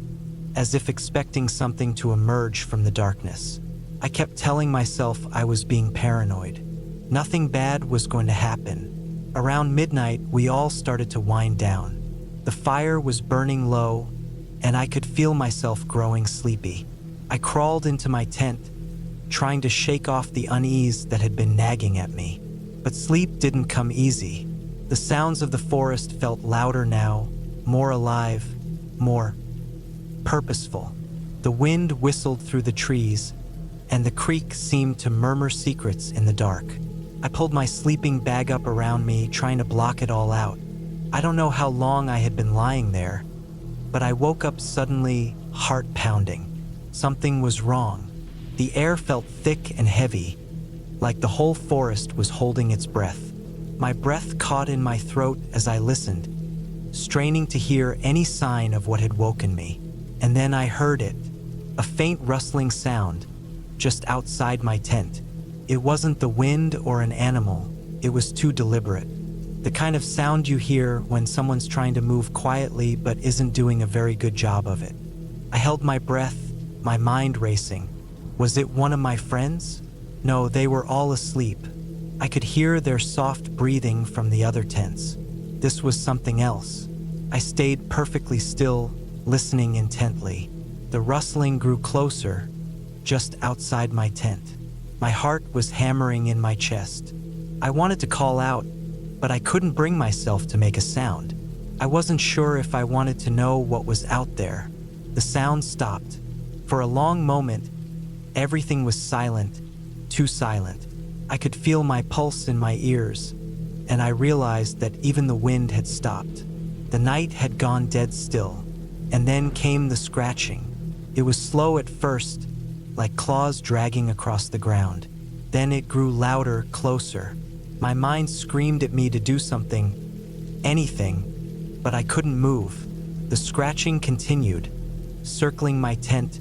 A: as if expecting something to emerge from the darkness. I kept telling myself I was being paranoid. Nothing bad was going to happen. Around midnight, we all started to wind down. The fire was burning low, and I could feel myself growing sleepy. I crawled into my tent, trying to shake off the unease that had been nagging at me. But sleep didn't come easy. The sounds of the forest felt louder now, more alive, more purposeful. The wind whistled through the trees, and the creek seemed to murmur secrets in the dark. I pulled my sleeping bag up around me, trying to block it all out. I don't know how long I had been lying there, but I woke up suddenly, heart pounding. Something was wrong. The air felt thick and heavy, like the whole forest was holding its breath. My breath caught in my throat as I listened, straining to hear any sign of what had woken me. And then I heard it, a faint rustling sound, just outside my tent. It wasn't the wind or an animal, it was too deliberate. The kind of sound you hear when someone's trying to move quietly but isn't doing a very good job of it. I held my breath, my mind racing. Was it one of my friends? No, they were all asleep. I could hear their soft breathing from the other tents. This was something else. I stayed perfectly still, listening intently. The rustling grew closer, just outside my tent. My heart was hammering in my chest. I wanted to call out, but I couldn't bring myself to make a sound. I wasn't sure if I wanted to know what was out there. The sound stopped. For a long moment, everything was silent, too silent. I could feel my pulse in my ears, and I realized that even the wind had stopped. The night had gone dead still, and then came the scratching. It was slow at first, like claws dragging across the ground. Then it grew louder, closer. My mind screamed at me to do something, anything, but I couldn't move. The scratching continued, circling my tent,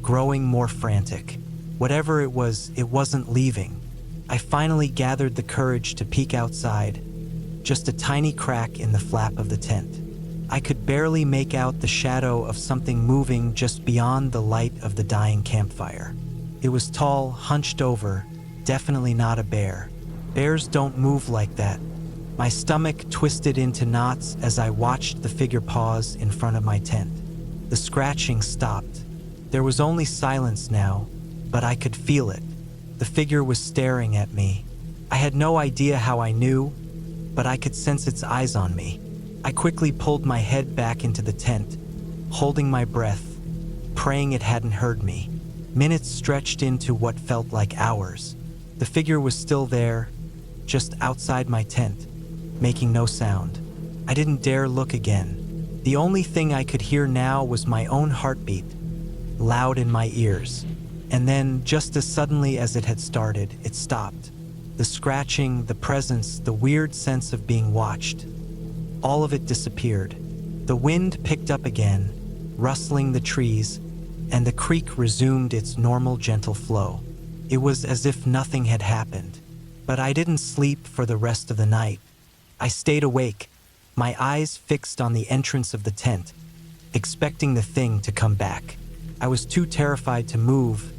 A: growing more frantic. Whatever it was, it wasn't leaving. I finally gathered the courage to peek outside, just a tiny crack in the flap of the tent. I could barely make out the shadow of something moving just beyond the light of the dying campfire. It was tall, hunched over, definitely not a bear. Bears don't move like that. My stomach twisted into knots as I watched the figure pause in front of my tent. The scratching stopped. There was only silence now, but I could feel it. The figure was staring at me. I had no idea how I knew, but I could sense its eyes on me. I quickly pulled my head back into the tent, holding my breath, praying it hadn't heard me. Minutes stretched into what felt like hours. The figure was still there, just outside my tent, making no sound. I didn't dare look again. The only thing I could hear now was my own heartbeat, loud in my ears. And then, just as suddenly as it had started, it stopped. The scratching, the presence, the weird sense of being watched, all of it disappeared. The wind picked up again, rustling the trees, and the creek resumed its normal, gentle flow. It was as if nothing had happened. But I didn't sleep for the rest of the night. I stayed awake, my eyes fixed on the entrance of the tent, expecting the thing to come back. I was too terrified to move,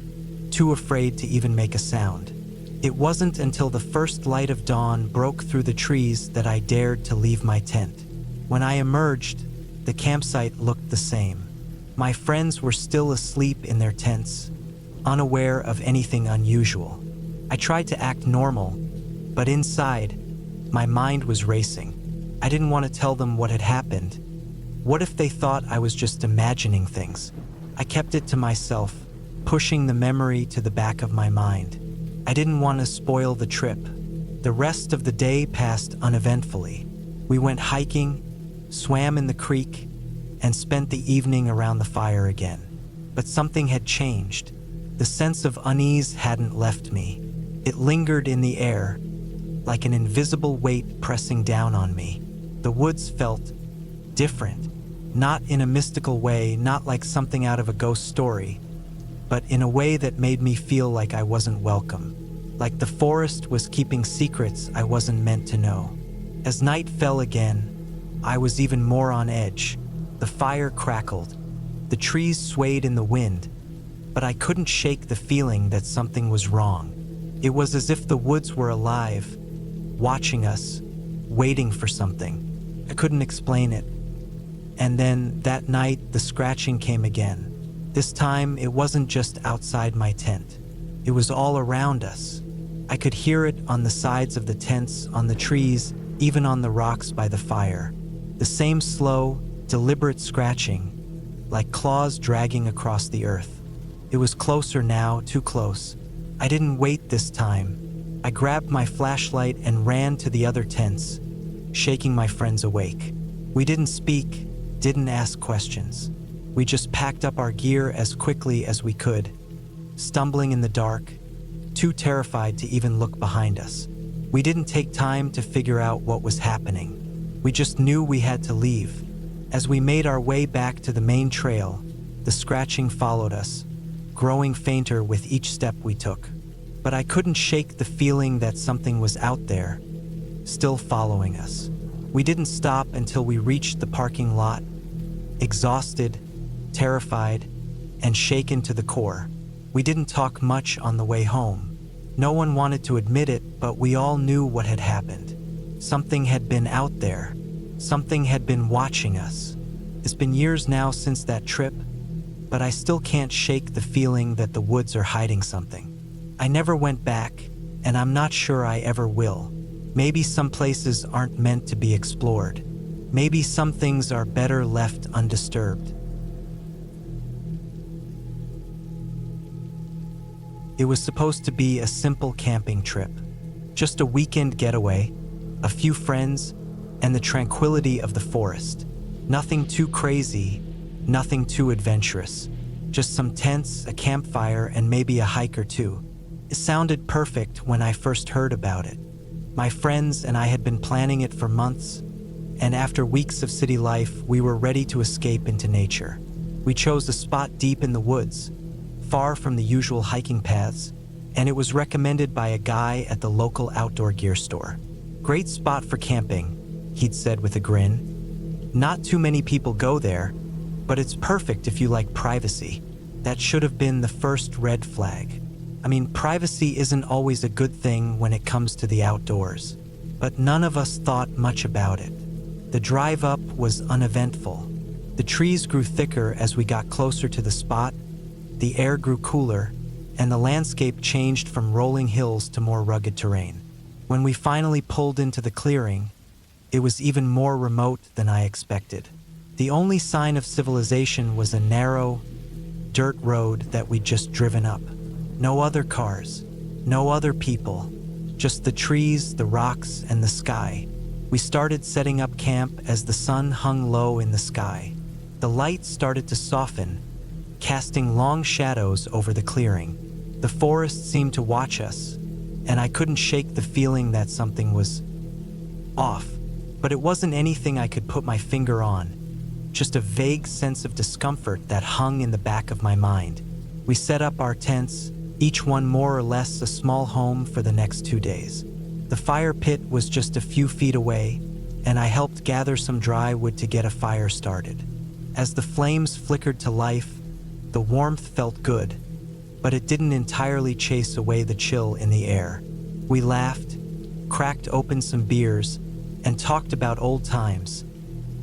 A: too afraid to even make a sound. It wasn't until the first light of dawn broke through the trees that I dared to leave my tent. When I emerged, the campsite looked the same. My friends were still asleep in their tents, unaware of anything unusual. I tried to act normal, but inside, my mind was racing. I didn't want to tell them what had happened. What if they thought I was just imagining things? I kept it to myself, pushing the memory to the back of my mind. I didn't want to spoil the trip. The rest of the day passed uneventfully. We went hiking, swam in the creek, and spent the evening around the fire again. But something had changed. The sense of unease hadn't left me. It lingered in the air, like an invisible weight pressing down on me. The woods felt different, not in a mystical way, not like something out of a ghost story, but in a way that made me feel like I wasn't welcome, like the forest was keeping secrets I wasn't meant to know. As night fell again, I was even more on edge. The fire crackled, the trees swayed in the wind, but I couldn't shake the feeling that something was wrong. It was as if the woods were alive, watching us, waiting for something. I couldn't explain it. And then, that night, the scratching came again. This time, it wasn't just outside my tent. It was all around us. I could hear it on the sides of the tents, on the trees, even on the rocks by the fire. The same slow, deliberate scratching, like claws dragging across the earth. It was closer now, too close. I didn't wait this time. I grabbed my flashlight and ran to the other tents, shaking my friends awake. We didn't speak, didn't ask questions. We just packed up our gear as quickly as we could, stumbling in the dark, too terrified to even look behind us. We didn't take time to figure out what was happening. We just knew we had to leave. As we made our way back to the main trail, the scratching followed us, growing fainter with each step we took. But I couldn't shake the feeling that something was out there, still following us. We didn't stop until we reached the parking lot, exhausted, terrified, and shaken to the core. We didn't talk much on the way home. No one wanted to admit it, but we all knew what had happened. Something had been out there. Something had been watching us. It's been years now since that trip, but I still can't shake the feeling that the woods are hiding something. I never went back, and I'm not sure I ever will. Maybe some places aren't meant to be explored. Maybe some things are better left undisturbed. It was supposed to be a simple camping trip. Just a weekend getaway, a few friends, and the tranquility of the forest. Nothing too crazy, nothing too adventurous. Just some tents, a campfire, and maybe a hike or two. It sounded perfect when I first heard about it. My friends and I had been planning it for months, and after weeks of city life, we were ready to escape into nature. We chose a spot deep in the woods, far from the usual hiking paths, and it was recommended by a guy at the local outdoor gear store. "Great spot for camping," he'd said with a grin. "Not too many people go there, but it's perfect if you like privacy." That should have been the first red flag. I mean, privacy isn't always a good thing when it comes to the outdoors, but none of us thought much about it. The drive up was uneventful. The trees grew thicker as we got closer to the spot, the air grew cooler, and the landscape changed from rolling hills to more rugged terrain. When we finally pulled into the clearing, it was even more remote than I expected. The only sign of civilization was a narrow, dirt road that we'd just driven up. No other cars, no other people, just the trees, the rocks, and the sky. We started setting up camp as the sun hung low in the sky. The light started to soften, casting long shadows over the clearing. The forest seemed to watch us, and I couldn't shake the feeling that something was off. But it wasn't anything I could put my finger on, just a vague sense of discomfort that hung in the back of my mind. We set up our tents, each one more or less a small home for the next 2 days. The fire pit was just a few feet away, and I helped gather some dry wood to get a fire started. As the flames flickered to life, the warmth felt good, but it didn't entirely chase away the chill in the air. We laughed, cracked open some beers, and talked about old times.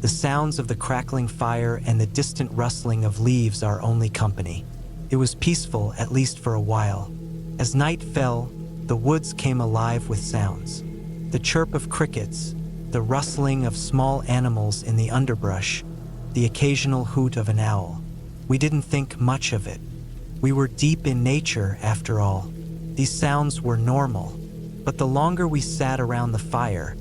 A: The sounds of the crackling fire and the distant rustling of leaves our only company. It was peaceful, at least for a while. As night fell, the woods came alive with sounds. The chirp of crickets, the rustling of small animals in the underbrush, the occasional hoot of an owl. We didn't think much of it. We were deep in nature, after all. These sounds were normal. But the longer we sat around the fire,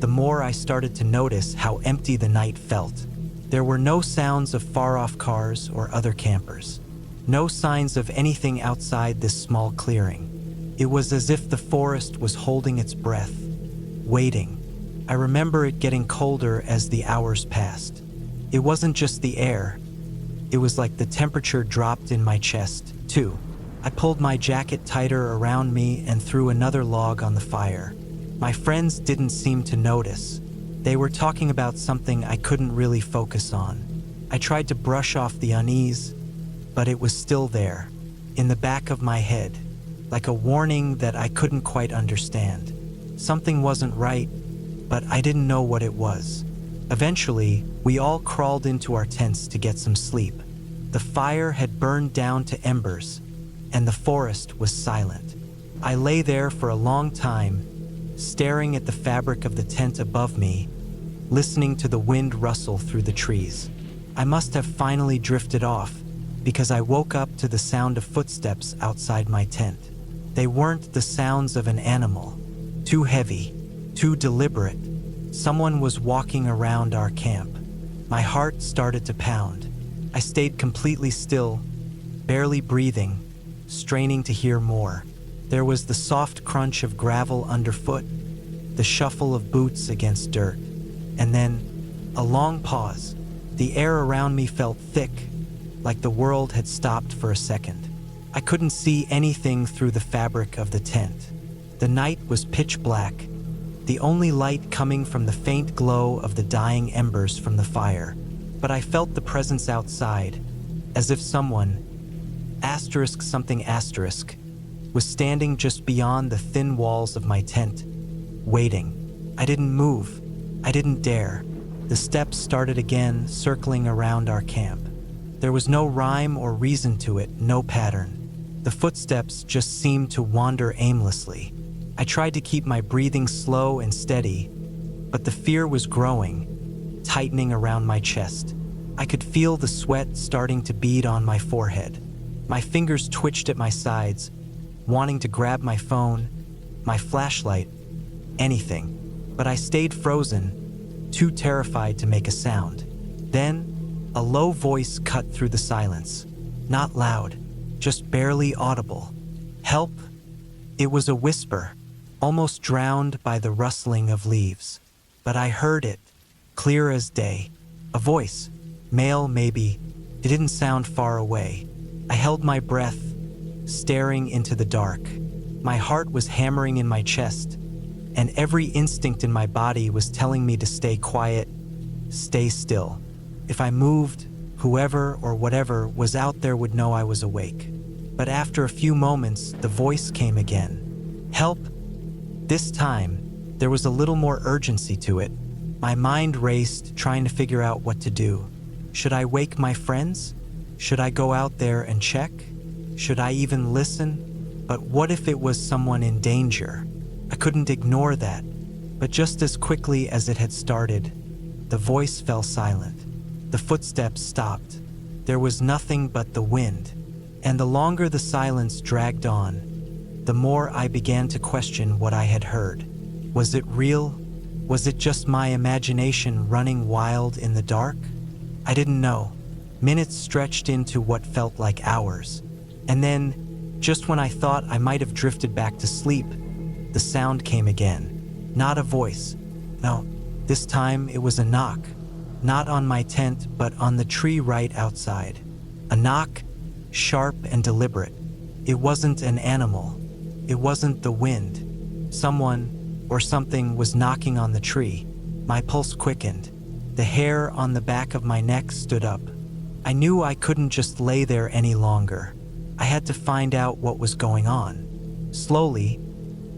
A: the more I started to notice how empty the night felt. There were no sounds of far-off cars or other campers. No signs of anything outside this small clearing. It was as if the forest was holding its breath, waiting. I remember it getting colder as the hours passed. It wasn't just the air. It was like the temperature dropped in my chest, too. I pulled my jacket tighter around me and threw another log on the fire. My friends didn't seem to notice. They were talking about something I couldn't really focus on. I tried to brush off the unease, but it was still there, in the back of my head, like a warning that I couldn't quite understand. Something wasn't right, but I didn't know what it was. Eventually, we all crawled into our tents to get some sleep. The fire had burned down to embers, and the forest was silent. I lay there for a long time, staring at the fabric of the tent above me, listening to the wind rustle through the trees. I must have finally drifted off, because I woke up to the sound of footsteps outside my tent. They weren't the sounds of an animal. Too heavy, too deliberate. Someone was walking around our camp. My heart started to pound. I stayed completely still, barely breathing, straining to hear more. There was the soft crunch of gravel underfoot, the shuffle of boots against dirt, and then a long pause. The air around me felt thick, like the world had stopped for a second. I couldn't see anything through the fabric of the tent. The night was pitch black, the only light coming from the faint glow of the dying embers from the fire. But I felt the presence outside, as if someone, something, was standing just beyond the thin walls of my tent, waiting. I didn't move. I didn't dare. The steps started again, circling around our camp. There was no rhyme or reason to it, no pattern. The footsteps just seemed to wander aimlessly. I tried to keep my breathing slow and steady, but the fear was growing, tightening around my chest. I could feel the sweat starting to bead on my forehead. My fingers twitched at my sides, wanting to grab my phone, my flashlight, anything. But I stayed frozen, too terrified to make a sound. Then, a low voice cut through the silence. Not loud, just barely audible. Help! It was a whisper, almost drowned by the rustling of leaves. But I heard it, clear as day. A voice, male maybe. It didn't sound far away. I held my breath, staring into the dark. My heart was hammering in my chest, and every instinct in my body was telling me to stay quiet, stay still. If I moved, whoever or whatever was out there would know I was awake. But after a few moments, the voice came again. Help! This time, there was a little more urgency to it. My mind raced, trying to figure out what to do. Should I wake my friends? Should I go out there and check? Should I even listen? But what if it was someone in danger? I couldn't ignore that. But just as quickly as it had started, the voice fell silent. The footsteps stopped. There was nothing but the wind. And the longer the silence dragged on, the more I began to question what I had heard. Was it real? Was it just my imagination running wild in the dark? I didn't know. Minutes stretched into what felt like hours. And then, just when I thought I might have drifted back to sleep, the sound came again. Not a voice. No, this time it was a knock. Not on my tent, but on the tree right outside. A knock, sharp and deliberate. It wasn't an animal. It wasn't the wind. Someone or something was knocking on the tree. My pulse quickened. The hair on the back of my neck stood up. I knew I couldn't just lay there any longer. I had to find out what was going on. Slowly,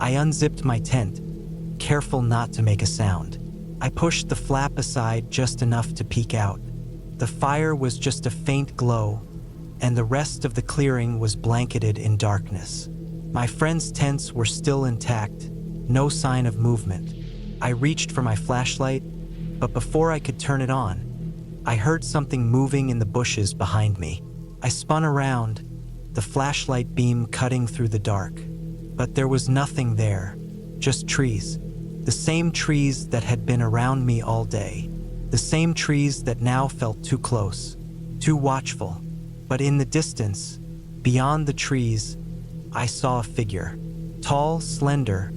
A: I unzipped my tent, careful not to make a sound. I pushed the flap aside just enough to peek out. The fire was just a faint glow, and the rest of the clearing was blanketed in darkness. My friends' tents were still intact, no sign of movement. I reached for my flashlight, but before I could turn it on, I heard something moving in the bushes behind me. I spun around, the flashlight beam cutting through the dark. But there was nothing there, just trees. The same trees that had been around me all day. The same trees that now felt too close, too watchful. But in the distance, beyond the trees, I saw a figure. Tall, slender,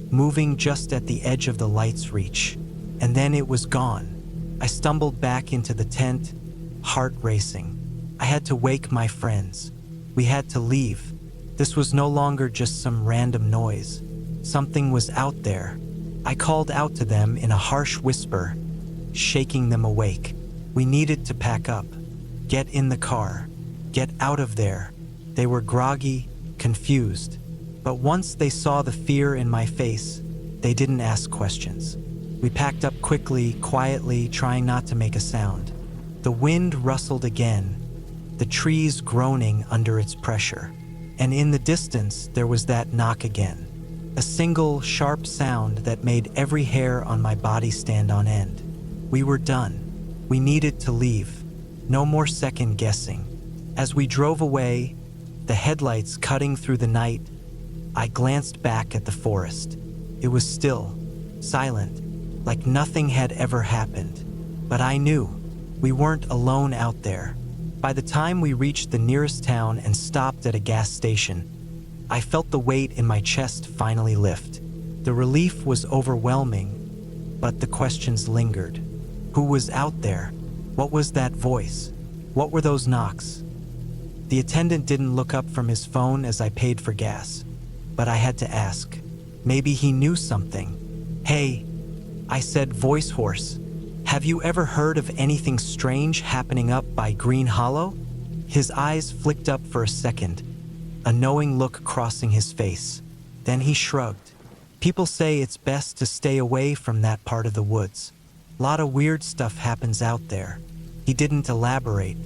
A: moving just at the edge of the light's reach. And then it was gone. I stumbled back into the tent, heart racing. I had to wake my friends. We had to leave. This was no longer just some random noise. Something was out there. I called out to them in a harsh whisper, shaking them awake. We needed to pack up. Get in the car. Get out of there. They were groggy, confused. But once they saw the fear in my face, they didn't ask questions. We packed up quickly, quietly, trying not to make a sound. The wind rustled again, the trees groaning under its pressure. And in the distance, there was that knock again. A single, sharp sound that made every hair on my body stand on end. We were done. We needed to leave. No more second guessing. As we drove away, the headlights cutting through the night, I glanced back at the forest. It was still, silent, like nothing had ever happened. But I knew we weren't alone out there. By the time we reached the nearest town and stopped at a gas station, I felt the weight in my chest finally lift. The relief was overwhelming, but the questions lingered. Who was out there? What was that voice? What were those knocks? The attendant didn't look up from his phone as I paid for gas, but I had to ask. Maybe he knew something. Hey, I said, voice hoarse. Have you ever heard of anything strange happening up by Green Hollow? His eyes flicked up for a second, a knowing look crossing his face. Then he shrugged. People say it's best to stay away from that part of the woods. Lot of weird stuff happens out there. He didn't elaborate,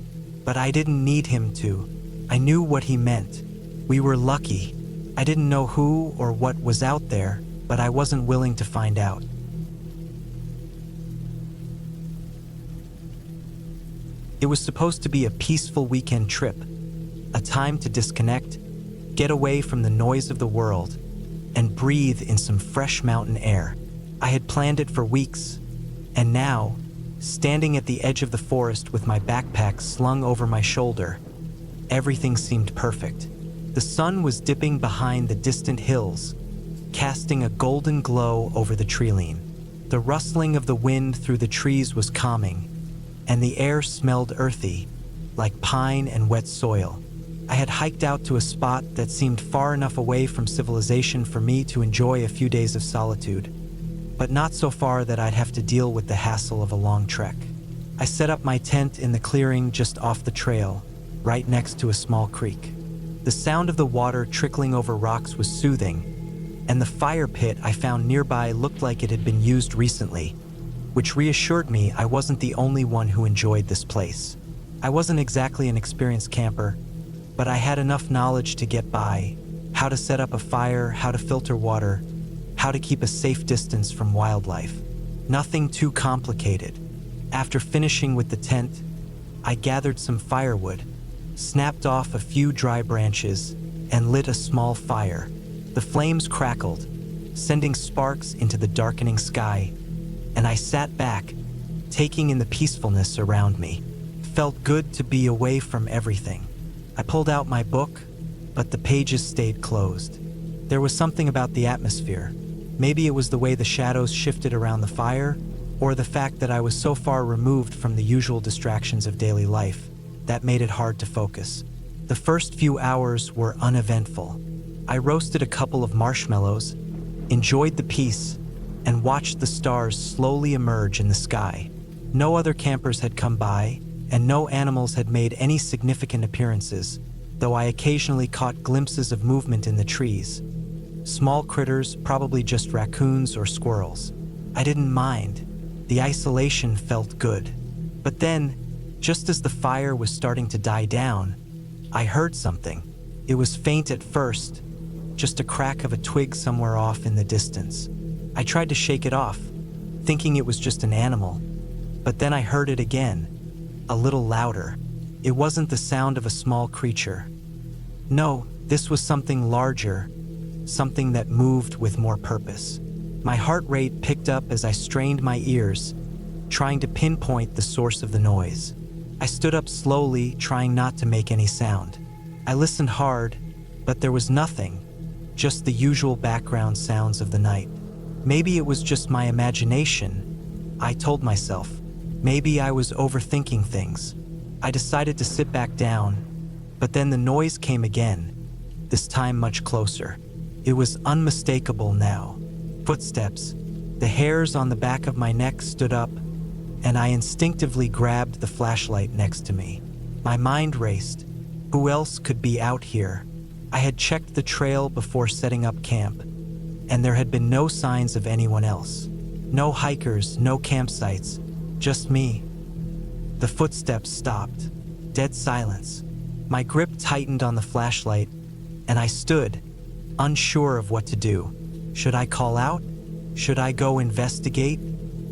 A: but I didn't need him to. I knew what he meant. We were lucky. I didn't know who or what was out there, but I wasn't willing to find out. It was supposed to be a peaceful weekend trip, a time to disconnect, get away from the noise of the world, and breathe in some fresh mountain air. I had planned it for weeks, and now, standing at the edge of the forest with my backpack slung over my shoulder, everything seemed perfect. The sun was dipping behind the distant hills, casting a golden glow over the treeline. The rustling of the wind through the trees was calming, and the air smelled earthy, like pine and wet soil. I had hiked out to a spot that seemed far enough away from civilization for me to enjoy a few days of solitude, but not so far that I'd have to deal with the hassle of a long trek. I set up my tent in the clearing just off the trail, right next to a small creek. The sound of the water trickling over rocks was soothing, and the fire pit I found nearby looked like it had been used recently, which reassured me I wasn't the only one who enjoyed this place. I wasn't exactly an experienced camper, but I had enough knowledge to get by, how to set up a fire, how to filter water, how to keep a safe distance from wildlife. Nothing too complicated. After finishing with the tent, I gathered some firewood, snapped off a few dry branches, and lit a small fire. The flames crackled, sending sparks into the darkening sky, and I sat back, taking in the peacefulness around me. It felt good to be away from everything. I pulled out my book, but the pages stayed closed. There was something about the atmosphere. Maybe it was the way the shadows shifted around the fire, or the fact that I was so far removed from the usual distractions of daily life that made it hard to focus. The first few hours were uneventful. I roasted a couple of marshmallows, enjoyed the peace, and watched the stars slowly emerge in the sky. No other campers had come by, and no animals had made any significant appearances, though I occasionally caught glimpses of movement in the trees. Small critters, probably just raccoons or squirrels. I didn't mind. The isolation felt good. But then, just as the fire was starting to die down, I heard something. It was faint at first, just a crack of a twig somewhere off in the distance. I tried to shake it off, thinking it was just an animal, but then I heard it again, a little louder. It wasn't the sound of a small creature. No, this was something larger, something that moved with more purpose. My heart rate picked up as I strained my ears, trying to pinpoint the source of the noise. I stood up slowly, trying not to make any sound. I listened hard, but there was nothing, just the usual background sounds of the night. Maybe it was just my imagination, I told myself. Maybe I was overthinking things. I decided to sit back down, but then the noise came again, this time much closer. It was unmistakable now. Footsteps. The hairs on the back of my neck stood up, and I instinctively grabbed the flashlight next to me. My mind raced. Who else could be out here? I had checked the trail before setting up camp, and there had been no signs of anyone else. No hikers, no campsites, just me. The footsteps stopped. Dead silence. My grip tightened on the flashlight, and I stood, unsure of what to do. Should I call out? Should I go investigate?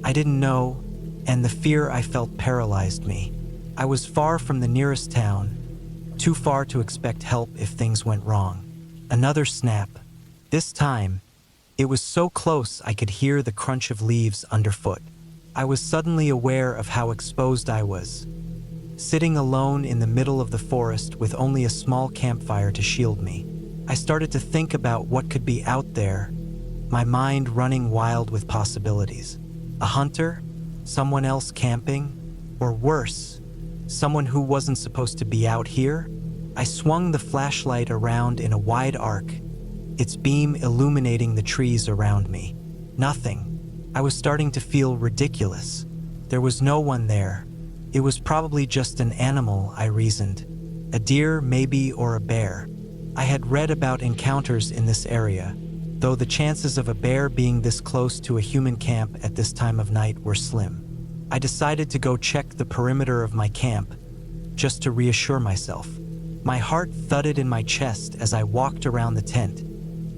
A: I didn't know, and the fear I felt paralyzed me. I was far from the nearest town, too far to expect help if things went wrong. Another snap. This time, it was so close I could hear the crunch of leaves underfoot. I was suddenly aware of how exposed I was. Sitting alone in the middle of the forest with only a small campfire to shield me. I started to think about what could be out there, my mind running wild with possibilities. A hunter? Someone else camping? Or worse, someone who wasn't supposed to be out here? I swung the flashlight around in a wide arc, its beam illuminating the trees around me. Nothing. I was starting to feel ridiculous. There was no one there. It was probably just an animal, I reasoned. A deer, maybe, or a bear. I had read about encounters in this area, though the chances of a bear being this close to a human camp at this time of night were slim. I decided to go check the perimeter of my camp, just to reassure myself. My heart thudded in my chest as I walked around the tent,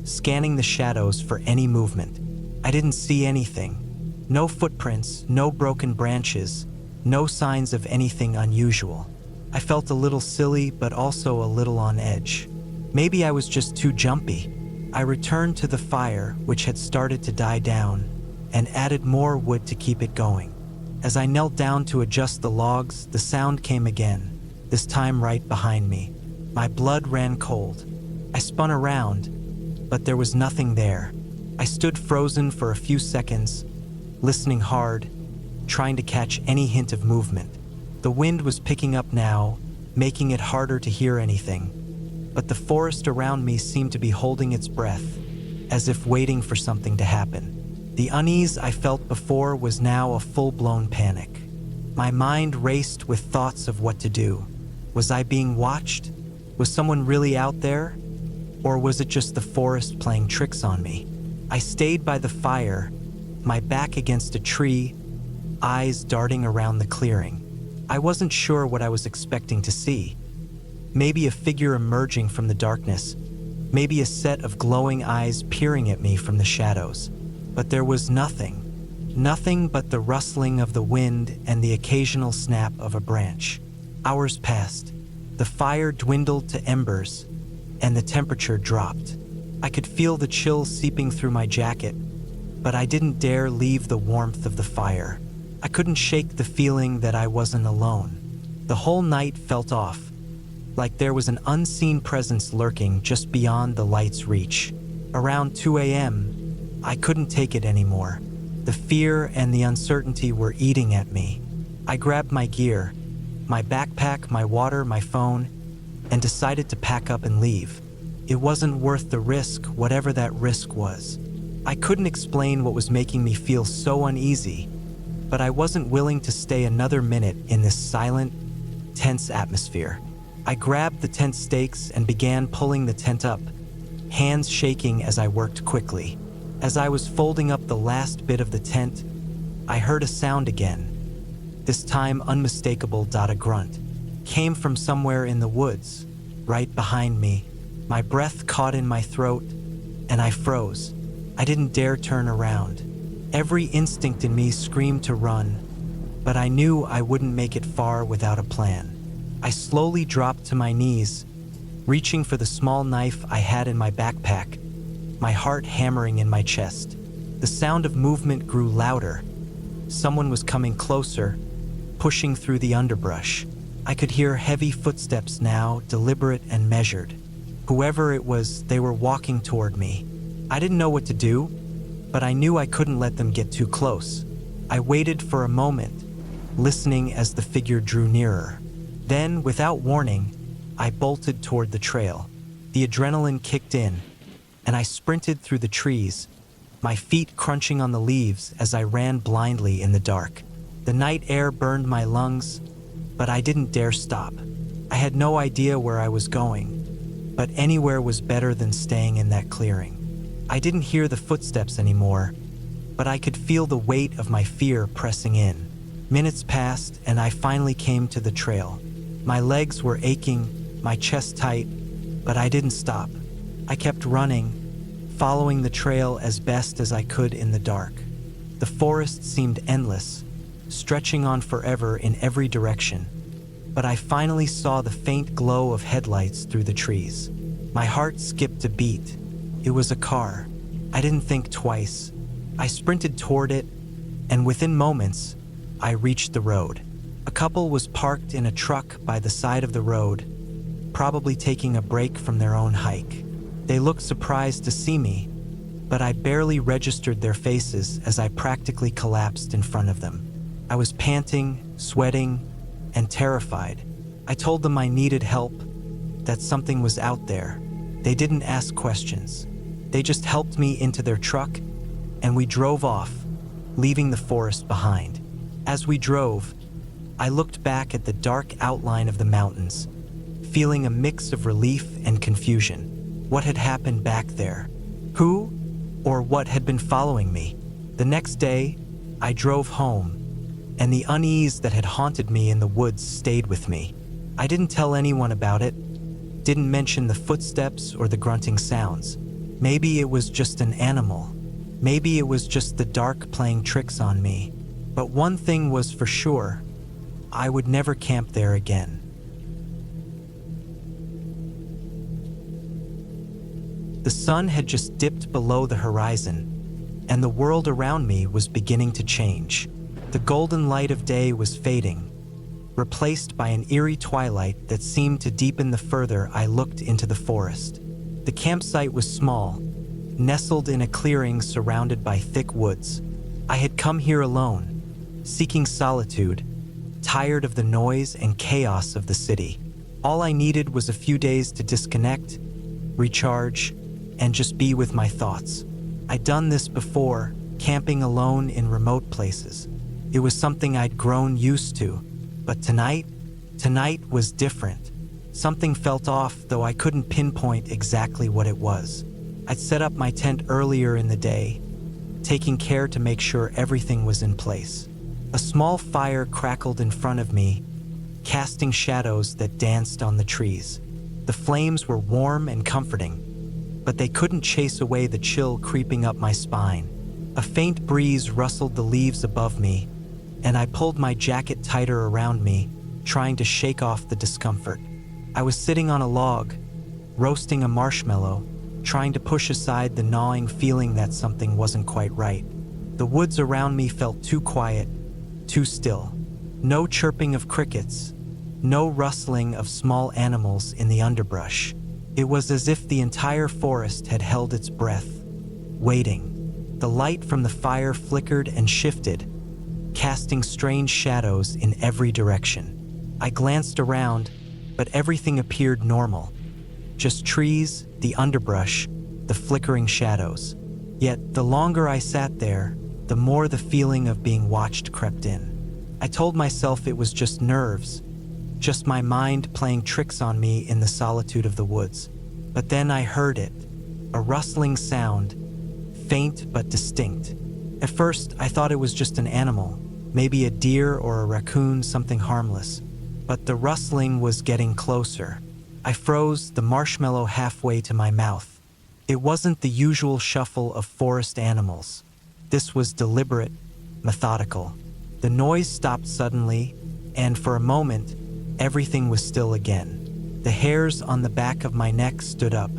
A: scanning the shadows for any movement. I didn't see anything. No footprints, no broken branches, no signs of anything unusual. I felt a little silly, but also a little on edge. Maybe I was just too jumpy. I returned to the fire, which had started to die down, and added more wood to keep it going. As I knelt down to adjust the logs, the sound came again, this time right behind me. My blood ran cold. I spun around, but there was nothing there. I stood frozen for a few seconds, listening hard, trying to catch any hint of movement. The wind was picking up now, making it harder to hear anything, but the forest around me seemed to be holding its breath, as if waiting for something to happen. The unease I felt before was now a full-blown panic. My mind raced with thoughts of what to do. Was I being watched? Was someone really out there? Or was it just the forest playing tricks on me? I stayed by the fire, my back against a tree, eyes darting around the clearing. I wasn't sure what I was expecting to see. Maybe a figure emerging from the darkness, maybe a set of glowing eyes peering at me from the shadows. But there was nothing. Nothing but the rustling of the wind and the occasional snap of a branch. Hours passed. The fire dwindled to embers, and the temperature dropped. I could feel the chill seeping through my jacket, but I didn't dare leave the warmth of the fire. I couldn't shake the feeling that I wasn't alone. The whole night felt off, like there was an unseen presence lurking just beyond the light's reach. Around 2 a.m., I couldn't take it anymore. The fear and the uncertainty were eating at me. I grabbed my gear, my backpack, my water, my phone, and decided to pack up and leave. It wasn't worth the risk, whatever that risk was. I couldn't explain what was making me feel so uneasy, but I wasn't willing to stay another minute in this silent, tense atmosphere. I grabbed the tent stakes and began pulling the tent up, hands shaking as I worked quickly. As I was folding up the last bit of the tent, I heard a sound again. This time unmistakable. A grunt came from somewhere in the woods, right behind me. My breath caught in my throat, and I froze. I didn't dare turn around. Every instinct in me screamed to run, but I knew I wouldn't make it far without a plan. I slowly dropped to my knees, reaching for the small knife I had in my backpack, my heart hammering in my chest. The sound of movement grew louder. Someone was coming closer, pushing through the underbrush. I could hear heavy footsteps now, deliberate and measured. Whoever it was, they were walking toward me. I didn't know what to do, but I knew I couldn't let them get too close. I waited for a moment, listening as the figure drew nearer. Then, without warning, I bolted toward the trail. The adrenaline kicked in, and I sprinted through the trees, my feet crunching on the leaves as I ran blindly in the dark. The night air burned my lungs, but I didn't dare stop. I had no idea where I was going, but anywhere was better than staying in that clearing. I didn't hear the footsteps anymore, but I could feel the weight of my fear pressing in. Minutes passed, and I finally came to the trail. My legs were aching, my chest tight, but I didn't stop. I kept running, following the trail as best as I could in the dark. The forest seemed endless, stretching on forever in every direction, but I finally saw the faint glow of headlights through the trees. My heart skipped a beat. It was a car. I didn't think twice. I sprinted toward it, and within moments, I reached the road. A couple was parked in a truck by the side of the road, probably taking a break from their own hike. They looked surprised to see me, but I barely registered their faces as I practically collapsed in front of them. I was panting, sweating, and terrified. I told them I needed help, that something was out there. They didn't ask questions. They just helped me into their truck, and we drove off, leaving the forest behind. As we drove, I looked back at the dark outline of the mountains, feeling a mix of relief and confusion. What had happened back there? Who or what had been following me? The next day, I drove home, and the unease that had haunted me in the woods stayed with me. I didn't tell anyone about it, didn't mention the footsteps or the grunting sounds. Maybe it was just an animal. Maybe it was just the dark playing tricks on me. But one thing was for sure, I would never camp there again. The sun had just dipped below the horizon, and the world around me was beginning to change. The golden light of day was fading, replaced by an eerie twilight that seemed to deepen the further I looked into the forest. The campsite was small, nestled in a clearing surrounded by thick woods. I had come here alone, seeking solitude, tired of the noise and chaos of the city. All I needed was a few days to disconnect, recharge, and just be with my thoughts. I'd done this before, camping alone in remote places. It was something I'd grown used to, but tonight was different. Something felt off, though I couldn't pinpoint exactly what it was. I'd set up my tent earlier in the day, taking care to make sure everything was in place. A small fire crackled in front of me, casting shadows that danced on the trees. The flames were warm and comforting, but they couldn't chase away the chill creeping up my spine. A faint breeze rustled the leaves above me, and I pulled my jacket tighter around me, trying to shake off the discomfort. I was sitting on a log, roasting a marshmallow, trying to push aside the gnawing feeling that something wasn't quite right. The woods around me felt too quiet, too still. No chirping of crickets, no rustling of small animals in the underbrush. It was as if the entire forest had held its breath, waiting. The light from the fire flickered and shifted, casting strange shadows in every direction. I glanced around, but everything appeared normal. Just trees, the underbrush, the flickering shadows. Yet, the longer I sat there, the more the feeling of being watched crept in. I told myself it was just nerves, just my mind playing tricks on me in the solitude of the woods. But then I heard it, a rustling sound, faint but distinct. At first, I thought it was just an animal, maybe a deer or a raccoon, something harmless. But the rustling was getting closer. I froze, the marshmallow halfway to my mouth. It wasn't the usual shuffle of forest animals. This was deliberate, methodical. The noise stopped suddenly, and for a moment, everything was still again. The hairs on the back of my neck stood up.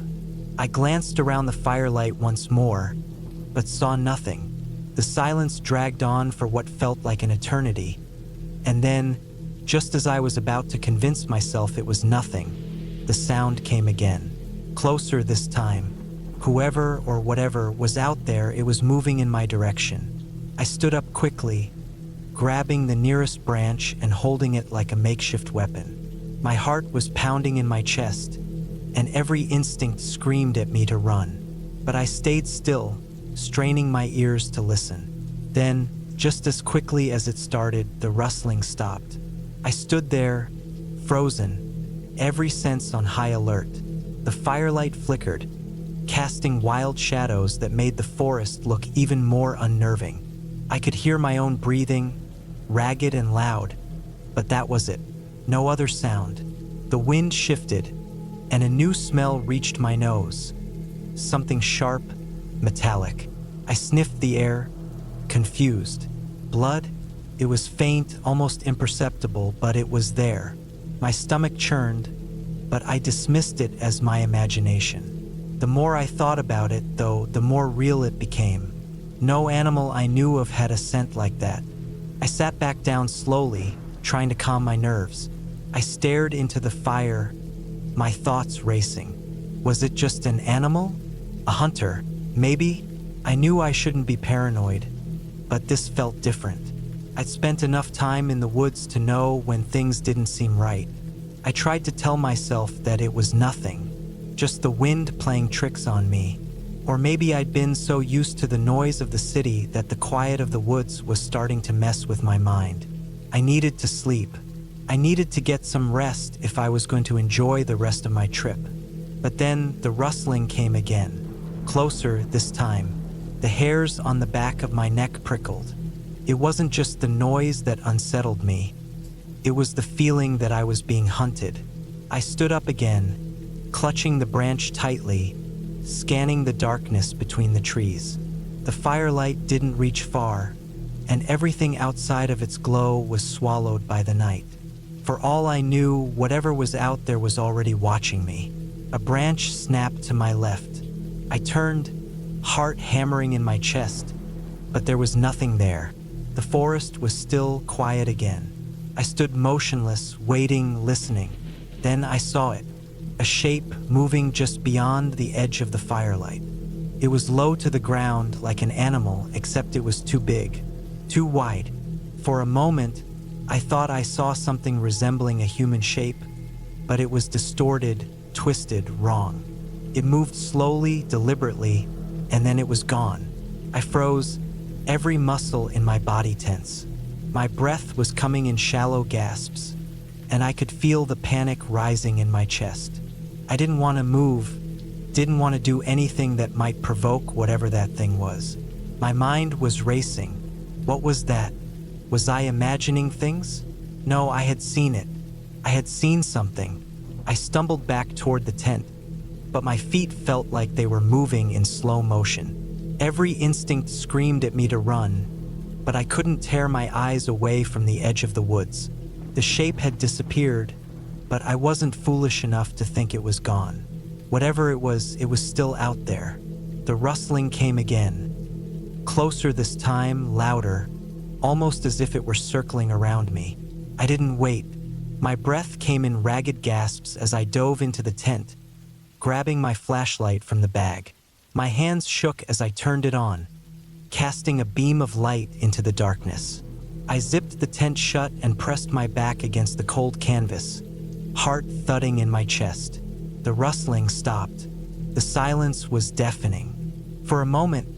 A: I glanced around the firelight once more, but saw nothing. The silence dragged on for what felt like an eternity. And then, just as I was about to convince myself it was nothing, the sound came again. Closer this time. Whoever or whatever was out there, it was moving in my direction. I stood up quickly, grabbing the nearest branch and holding it like a makeshift weapon. My heart was pounding in my chest, and every instinct screamed at me to run. But I stayed still, straining my ears to listen. Then, just as quickly as it started, the rustling stopped. I stood there, frozen, every sense on high alert. The firelight flickered, casting wild shadows that made the forest look even more unnerving. I could hear my own breathing, ragged and loud, but that was it. No other sound. The wind shifted, and a new smell reached my nose. Something sharp, metallic. I sniffed the air, confused. Blood? It was faint, almost imperceptible, but it was there. My stomach churned, but I dismissed it as my imagination. The more I thought about it, though, the more real it became. No animal I knew of had a scent like that. I sat back down slowly, trying to calm my nerves. I stared into the fire, my thoughts racing. Was it just an animal? A hunter? Maybe? I knew I shouldn't be paranoid, but this felt different. I'd spent enough time in the woods to know when things didn't seem right. I tried to tell myself that it was nothing, just the wind playing tricks on me. Or maybe I'd been so used to the noise of the city that the quiet of the woods was starting to mess with my mind. I needed to sleep. I needed to get some rest if I was going to enjoy the rest of my trip. But then the rustling came again, closer this time. The hairs on the back of my neck prickled. It wasn't just the noise that unsettled me. It was the feeling that I was being hunted. I stood up again, clutching the branch tightly, scanning the darkness between the trees. The firelight didn't reach far, and everything outside of its glow was swallowed by the night. For all I knew, whatever was out there was already watching me. A branch snapped to my left. I turned, heart hammering in my chest, but there was nothing there. The forest was still quiet again. I stood motionless, waiting, listening. Then I saw it, a shape moving just beyond the edge of the firelight. It was low to the ground like an animal, except it was too big, too wide. For a moment, I thought I saw something resembling a human shape, but it was distorted, twisted, wrong. It moved slowly, deliberately, and then it was gone. I froze, every muscle in my body tense. My breath was coming in shallow gasps, and I could feel the panic rising in my chest. I didn't want to move, didn't want to do anything that might provoke whatever that thing was. My mind was racing. What was that? Was I imagining things? No, I had seen it. I had seen something. I stumbled back toward the tent, but my feet felt like they were moving in slow motion. Every instinct screamed at me to run, but I couldn't tear my eyes away from the edge of the woods. The shape had disappeared, but I wasn't foolish enough to think it was gone. Whatever it was still out there. The rustling came again. Closer this time, louder, almost as if it were circling around me. I didn't wait. My breath came in ragged gasps as I dove into the tent, grabbing my flashlight from the bag. My hands shook as I turned it on, casting a beam of light into the darkness. I zipped the tent shut and pressed my back against the cold canvas, heart thudding in my chest. The rustling stopped. The silence was deafening. For a moment,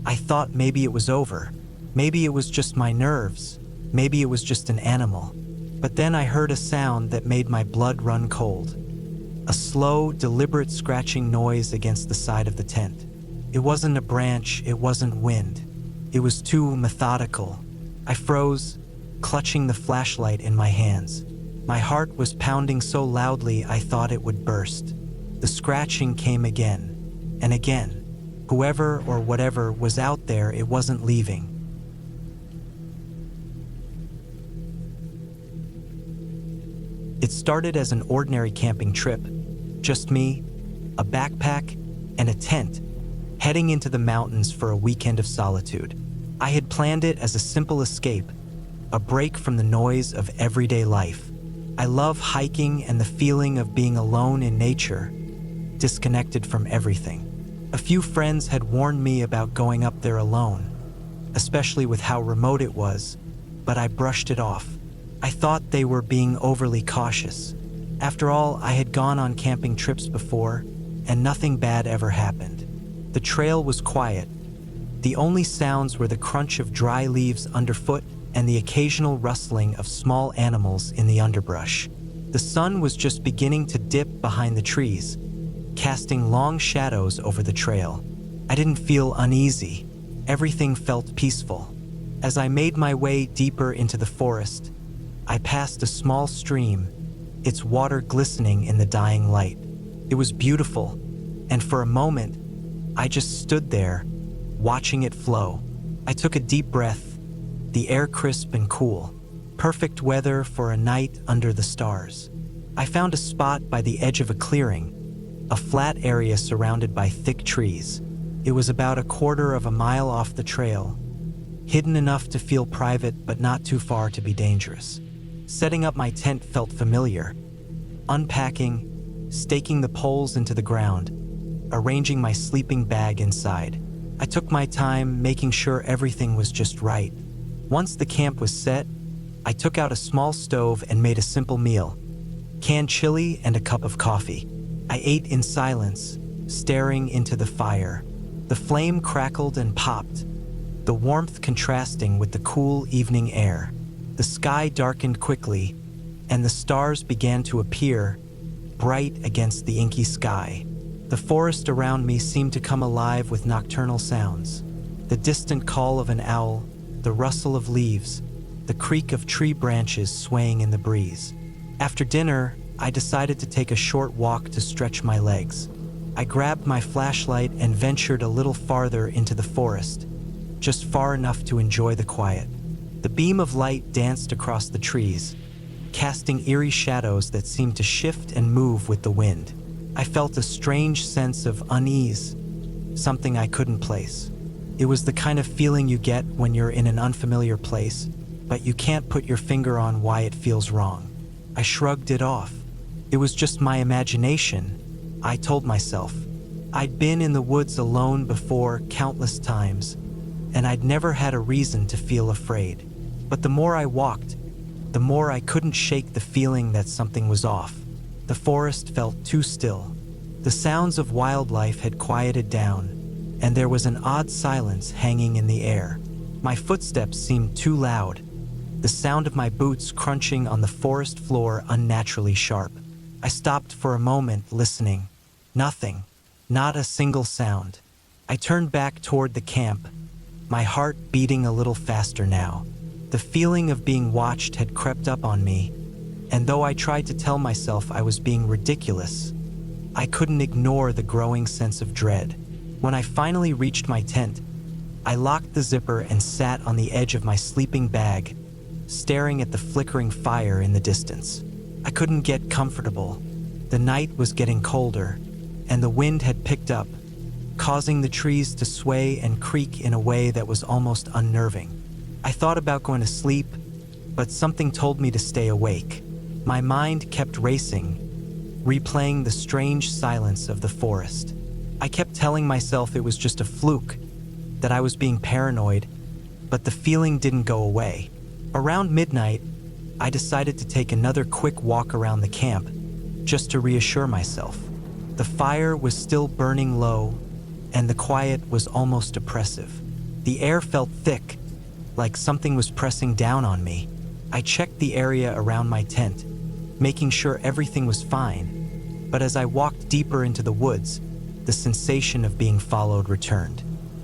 A: I thought maybe it was over. Maybe it was just my nerves. Maybe it was just an animal. But then I heard a sound that made my blood run cold. A slow, deliberate scratching noise against the side of the tent. It wasn't a branch, it wasn't wind. It was too methodical. I froze, clutching the flashlight in my hands. My heart was pounding so loudly I thought it would burst. The scratching came again, and again. Whoever or whatever was out there, it wasn't leaving. It started as an ordinary camping trip. Just me, a backpack, and a tent, heading into the mountains for a weekend of solitude. I had planned it as a simple escape, a break from the noise of everyday life. I love hiking and the feeling of being alone in nature, disconnected from everything. A few friends had warned me about going up there alone, especially with how remote it was, but I brushed it off. I thought they were being overly cautious. After all, I had gone on camping trips before, and nothing bad ever happened. The trail was quiet. The only sounds were the crunch of dry leaves underfoot and the occasional rustling of small animals in the underbrush. The sun was just beginning to dip behind the trees, casting long shadows over the trail. I didn't feel uneasy. Everything felt peaceful. As I made my way deeper into the forest, I passed a small stream, its water glistening in the dying light. It was beautiful, and for a moment, I just stood there, watching it flow. I took a deep breath, the air crisp and cool. Perfect weather for a night under the stars. I found a spot by the edge of a clearing, a flat area surrounded by thick trees. It was about a quarter of a mile off the trail, hidden enough to feel private but not too far to be dangerous. Setting up my tent felt familiar. Unpacking, staking the poles into the ground, arranging my sleeping bag inside. I took my time, making sure everything was just right. Once the camp was set, I took out a small stove and made a simple meal: canned chili and a cup of coffee. I ate in silence, staring into the fire. The flame crackled and popped, the warmth contrasting with the cool evening air. The sky darkened quickly, and the stars began to appear, bright against the inky sky. The forest around me seemed to come alive with nocturnal sounds: the distant call of an owl, the rustle of leaves, the creak of tree branches swaying in the breeze. After dinner, I decided to take a short walk to stretch my legs. I grabbed my flashlight and ventured a little farther into the forest, just far enough to enjoy the quiet. The beam of light danced across the trees, casting eerie shadows that seemed to shift and move with the wind. I felt a strange sense of unease, something I couldn't place. It was the kind of feeling you get when you're in an unfamiliar place, but you can't put your finger on why it feels wrong. I shrugged it off. It was just my imagination, I told myself. I'd been in the woods alone before countless times, and I'd never had a reason to feel afraid. But the more I walked, the more I couldn't shake the feeling that something was off. The forest felt too still. The sounds of wildlife had quieted down, and there was an odd silence hanging in the air. My footsteps seemed too loud, the sound of my boots crunching on the forest floor unnaturally sharp. I stopped for a moment, listening. Nothing. Not a single sound. I turned back toward the camp, my heart beating a little faster now. The feeling of being watched had crept up on me, and though I tried to tell myself I was being ridiculous, I couldn't ignore the growing sense of dread. When I finally reached my tent, I locked the zipper and sat on the edge of my sleeping bag, staring at the flickering fire in the distance. I couldn't get comfortable. The night was getting colder, and the wind had picked up, causing the trees to sway and creak in a way that was almost unnerving. I thought about going to sleep, but something told me to stay awake. My mind kept racing, replaying the strange silence of the forest. I kept telling myself it was just a fluke, that I was being paranoid, but the feeling didn't go away. Around midnight, I decided to take another quick walk around the camp, just to reassure myself. The fire was still burning low, and the quiet was almost oppressive. The air felt thick, like something was pressing down on me. I checked the area around my tent, making sure everything was fine, but as I walked deeper into the woods, the sensation of being followed returned.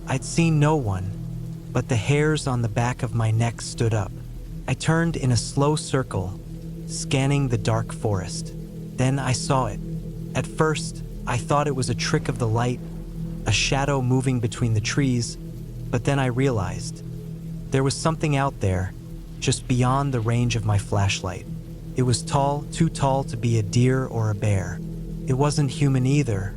A: I'd seen no one, but the hairs on the back of my neck stood up. I turned in a slow circle, scanning the dark forest. Then I saw it. At first, I thought it was a trick of the light, a shadow moving between the trees, but then I realized there was something out there, just beyond the range of my flashlight. It was tall, too tall to be a deer or a bear. It wasn't human either,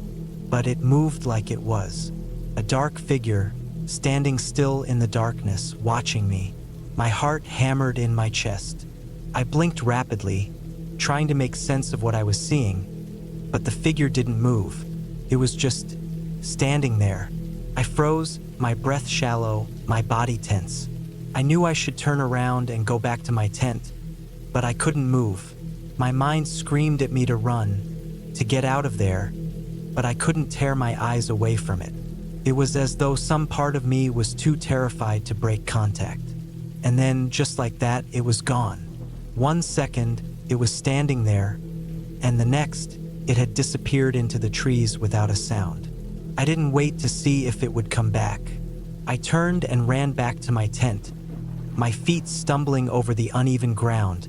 A: but it moved like it was. A dark figure, standing still in the darkness, watching me. My heart hammered in my chest. I blinked rapidly, trying to make sense of what I was seeing, but the figure didn't move. It was just standing there. I froze, my breath shallow, my body tense. I knew I should turn around and go back to my tent, but I couldn't move. My mind screamed at me to run, to get out of there, but I couldn't tear my eyes away from it. It was as though some part of me was too terrified to break contact. And then, just like that, it was gone. 1 second, it was standing there, and the next, it had disappeared into the trees without a sound. I didn't wait to see if it would come back. I turned and ran back to my tent, my feet stumbling over the uneven ground,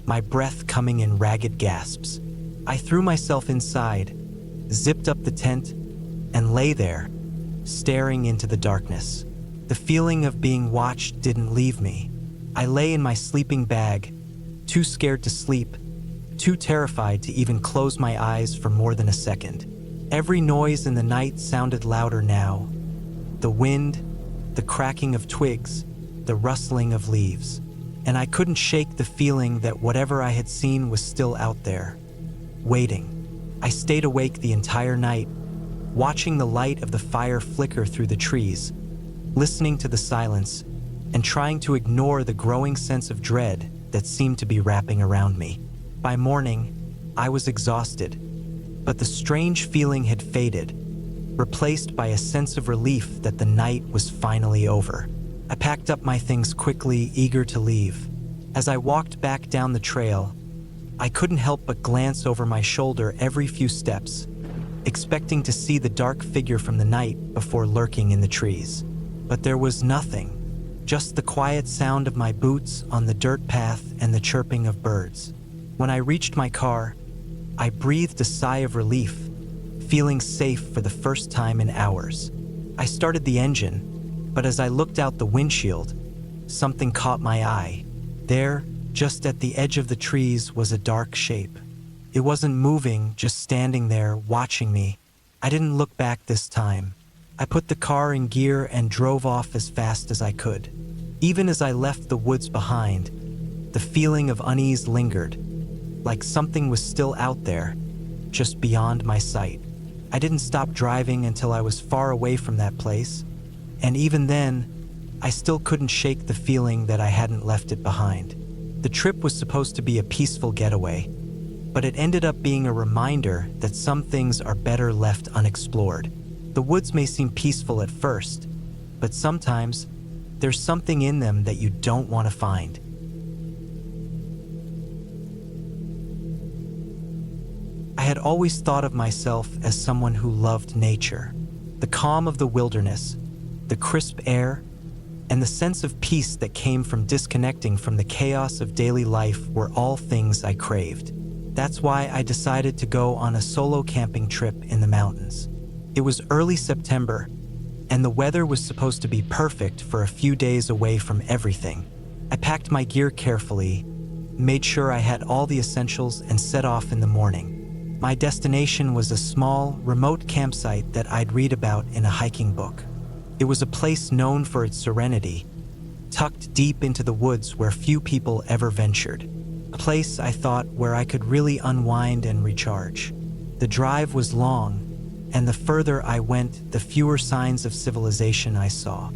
A: my breath coming in ragged gasps. I threw myself inside, zipped up the tent, and lay there, staring into the darkness. The feeling of being watched didn't leave me. I lay in my sleeping bag, too scared to sleep, too terrified to even close my eyes for more than a second. Every noise in the night sounded louder now. The wind, the cracking of twigs, the rustling of leaves. And I couldn't shake the feeling that whatever I had seen was still out there, waiting. I stayed awake the entire night, watching the light of the fire flicker through the trees, listening to the silence, and trying to ignore the growing sense of dread that seemed to be wrapping around me. By morning, I was exhausted, but the strange feeling had faded, replaced by a sense of relief that the night was finally over. I packed up my things quickly, eager to leave. As I walked back down the trail, I couldn't help but glance over my shoulder every few steps, expecting to see the dark figure from the night before lurking in the trees. But there was nothing, just the quiet sound of my boots on the dirt path and the chirping of birds. When I reached my car, I breathed a sigh of relief, feeling safe for the first time in hours. I started the engine, but as I looked out the windshield, something caught my eye. There, just at the edge of the trees, was a dark shape. It wasn't moving, just standing there, watching me. I didn't look back this time. I put the car in gear and drove off as fast as I could. Even as I left the woods behind, the feeling of unease lingered, like something was still out there, just beyond my sight. I didn't stop driving until I was far away from that place, and even then, I still couldn't shake the feeling that I hadn't left it behind. The trip was supposed to be a peaceful getaway, but it ended up being a reminder that some things are better left unexplored. The woods may seem peaceful at first, but sometimes there's something in them that you don't want to find. I had always thought of myself as someone who loved nature. The calm of the wilderness, the crisp air, and the sense of peace that came from disconnecting from the chaos of daily life were all things I craved. That's why I decided to go on a solo camping trip in the mountains. It was early September, and the weather was supposed to be perfect for a few days away from everything. I packed my gear carefully, made sure I had all the essentials, and set off in the morning. My destination was a small, remote campsite that I'd read about in a hiking book. It was a place known for its serenity, tucked deep into the woods where few people ever ventured. A place, I thought, where I could really unwind and recharge. The drive was long, and the further I went, the fewer signs of civilization I saw.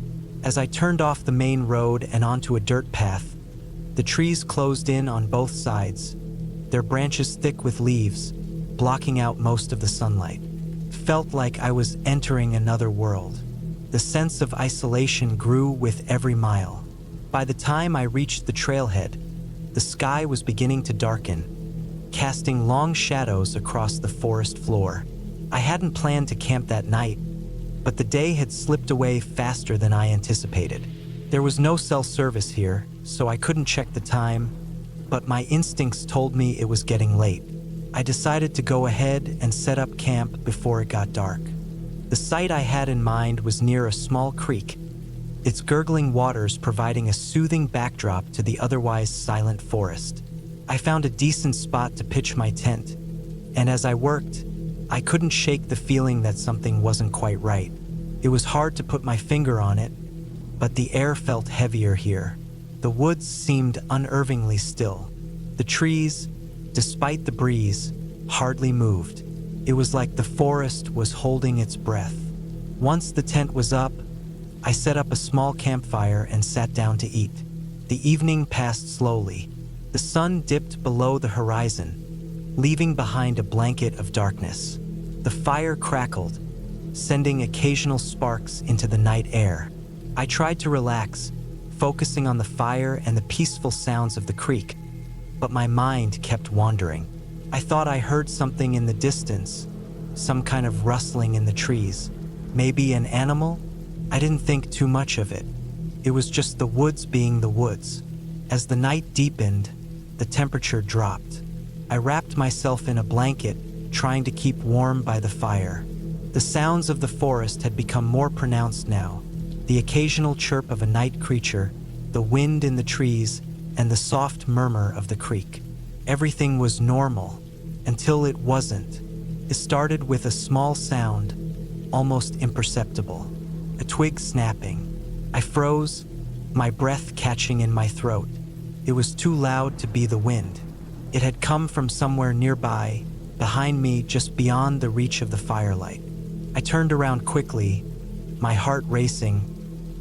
A: As I turned off the main road and onto a dirt path, the trees closed in on both sides, their branches thick with leaves, blocking out most of the sunlight. It felt like I was entering another world. The sense of isolation grew with every mile. By the time I reached the trailhead, the sky was beginning to darken, casting long shadows across the forest floor. I hadn't planned to camp that night, but the day had slipped away faster than I anticipated. There was no cell service here, so I couldn't check the time, but my instincts told me it was getting late. I decided to go ahead and set up camp before it got dark. The site I had in mind was near a small creek, its gurgling waters providing a soothing backdrop to the otherwise silent forest. I found a decent spot to pitch my tent, and as I worked, I couldn't shake the feeling that something wasn't quite right. It was hard to put my finger on it, but the air felt heavier here. The woods seemed unnervingly still. The trees, despite the breeze, hardly moved. It was like the forest was holding its breath. Once the tent was up, I set up a small campfire and sat down to eat. The evening passed slowly. The sun dipped below the horizon, leaving behind a blanket of darkness. The fire crackled, sending occasional sparks into the night air. I tried to relax, focusing on the fire and the peaceful sounds of the creek, but my mind kept wandering. I thought I heard something in the distance, some kind of rustling in the trees. Maybe an animal? I didn't think too much of it. It was just the woods being the woods. As the night deepened, the temperature dropped. I wrapped myself in a blanket, trying to keep warm by the fire. The sounds of the forest had become more pronounced now. The occasional chirp of a night creature, the wind in the trees, and the soft murmur of the creek. Everything was normal, until it wasn't. It started with a small sound, almost imperceptible. A twig snapping. I froze, my breath catching in my throat. It was too loud to be the wind. It had come from somewhere nearby, behind me, just beyond the reach of the firelight. I turned around quickly, my heart racing,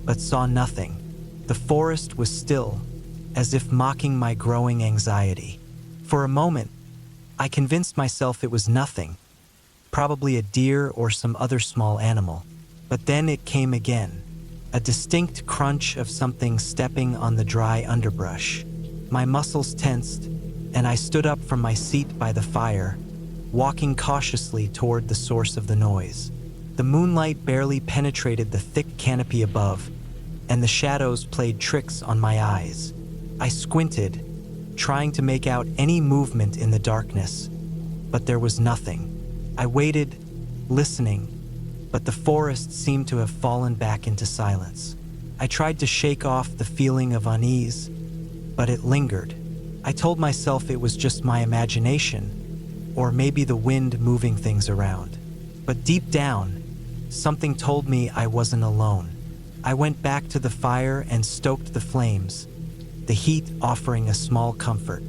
A: but saw nothing. The forest was still, as if mocking my growing anxiety. For a moment, I convinced myself it was nothing, probably a deer or some other small animal. But then it came again, a distinct crunch of something stepping on the dry underbrush. My muscles tensed, and I stood up from my seat by the fire, walking cautiously toward the source of the noise. The moonlight barely penetrated the thick canopy above, and the shadows played tricks on my eyes. I squinted, trying to make out any movement in the darkness, but there was nothing. I waited, listening, but the forest seemed to have fallen back into silence. I tried to shake off the feeling of unease, but it lingered. I told myself it was just my imagination, or maybe the wind moving things around. But deep down, something told me I wasn't alone. I went back to the fire and stoked the flames, the heat offering a small comfort.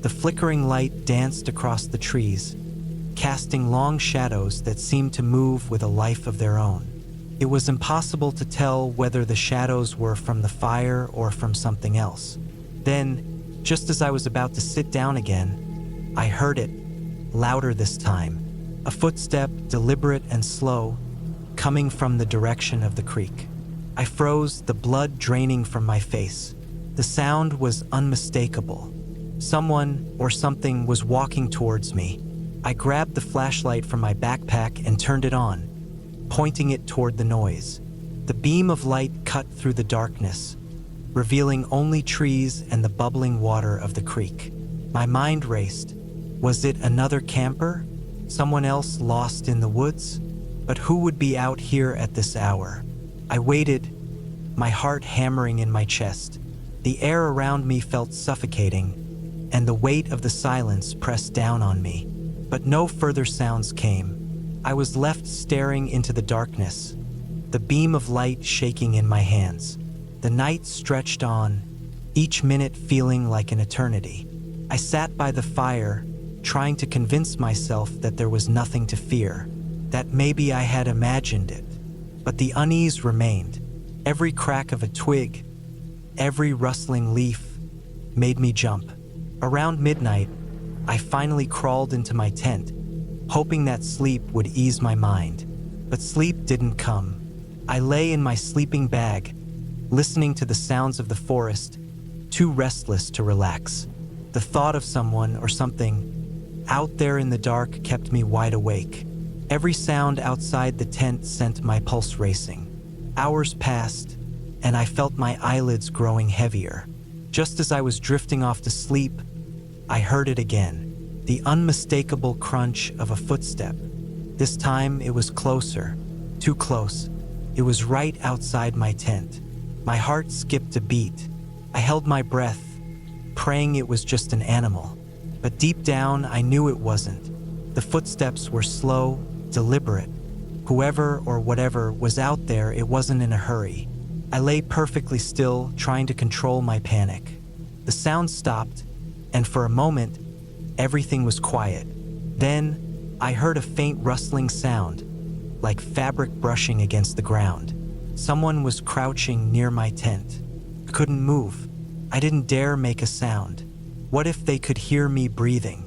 A: The flickering light danced across the trees, casting long shadows that seemed to move with a life of their own. It was impossible to tell whether the shadows were from the fire or from something else. Then, just as I was about to sit down again, I heard it, louder this time. A footstep, deliberate and slow, coming from the direction of the creek. I froze, the blood draining from my face. The sound was unmistakable. Someone or something was walking towards me. I grabbed the flashlight from my backpack and turned it on, pointing it toward the noise. The beam of light cut through the darkness, revealing only trees and the bubbling water of the creek. My mind raced. Was it another camper? Someone else lost in the woods? But who would be out here at this hour? I waited, my heart hammering in my chest. The air around me felt suffocating, and the weight of the silence pressed down on me. But no further sounds came. I was left staring into the darkness, the beam of light shaking in my hands. The night stretched on, each minute feeling like an eternity. I sat by the fire, trying to convince myself that there was nothing to fear, that maybe I had imagined it. But the unease remained. Every crack of a twig, every rustling leaf made me jump. Around midnight, I finally crawled into my tent, hoping that sleep would ease my mind. But sleep didn't come. I lay in my sleeping bag, listening to the sounds of the forest, too restless to relax. The thought of someone or something out there in the dark kept me wide awake. Every sound outside the tent sent my pulse racing. Hours passed, and I felt my eyelids growing heavier. Just as I was drifting off to sleep, I heard it again, the unmistakable crunch of a footstep. This time it was closer, too close. It was right outside my tent. My heart skipped a beat. I held my breath, praying it was just an animal. But deep down, I knew it wasn't. The footsteps were slow, deliberate. Whoever or whatever was out there, it wasn't in a hurry. I lay perfectly still, trying to control my panic. The sound stopped, and for a moment, everything was quiet. Then, I heard a faint rustling sound, like fabric brushing against the ground. Someone was crouching near my tent. I couldn't move. I didn't dare make a sound. What if they could hear me breathing?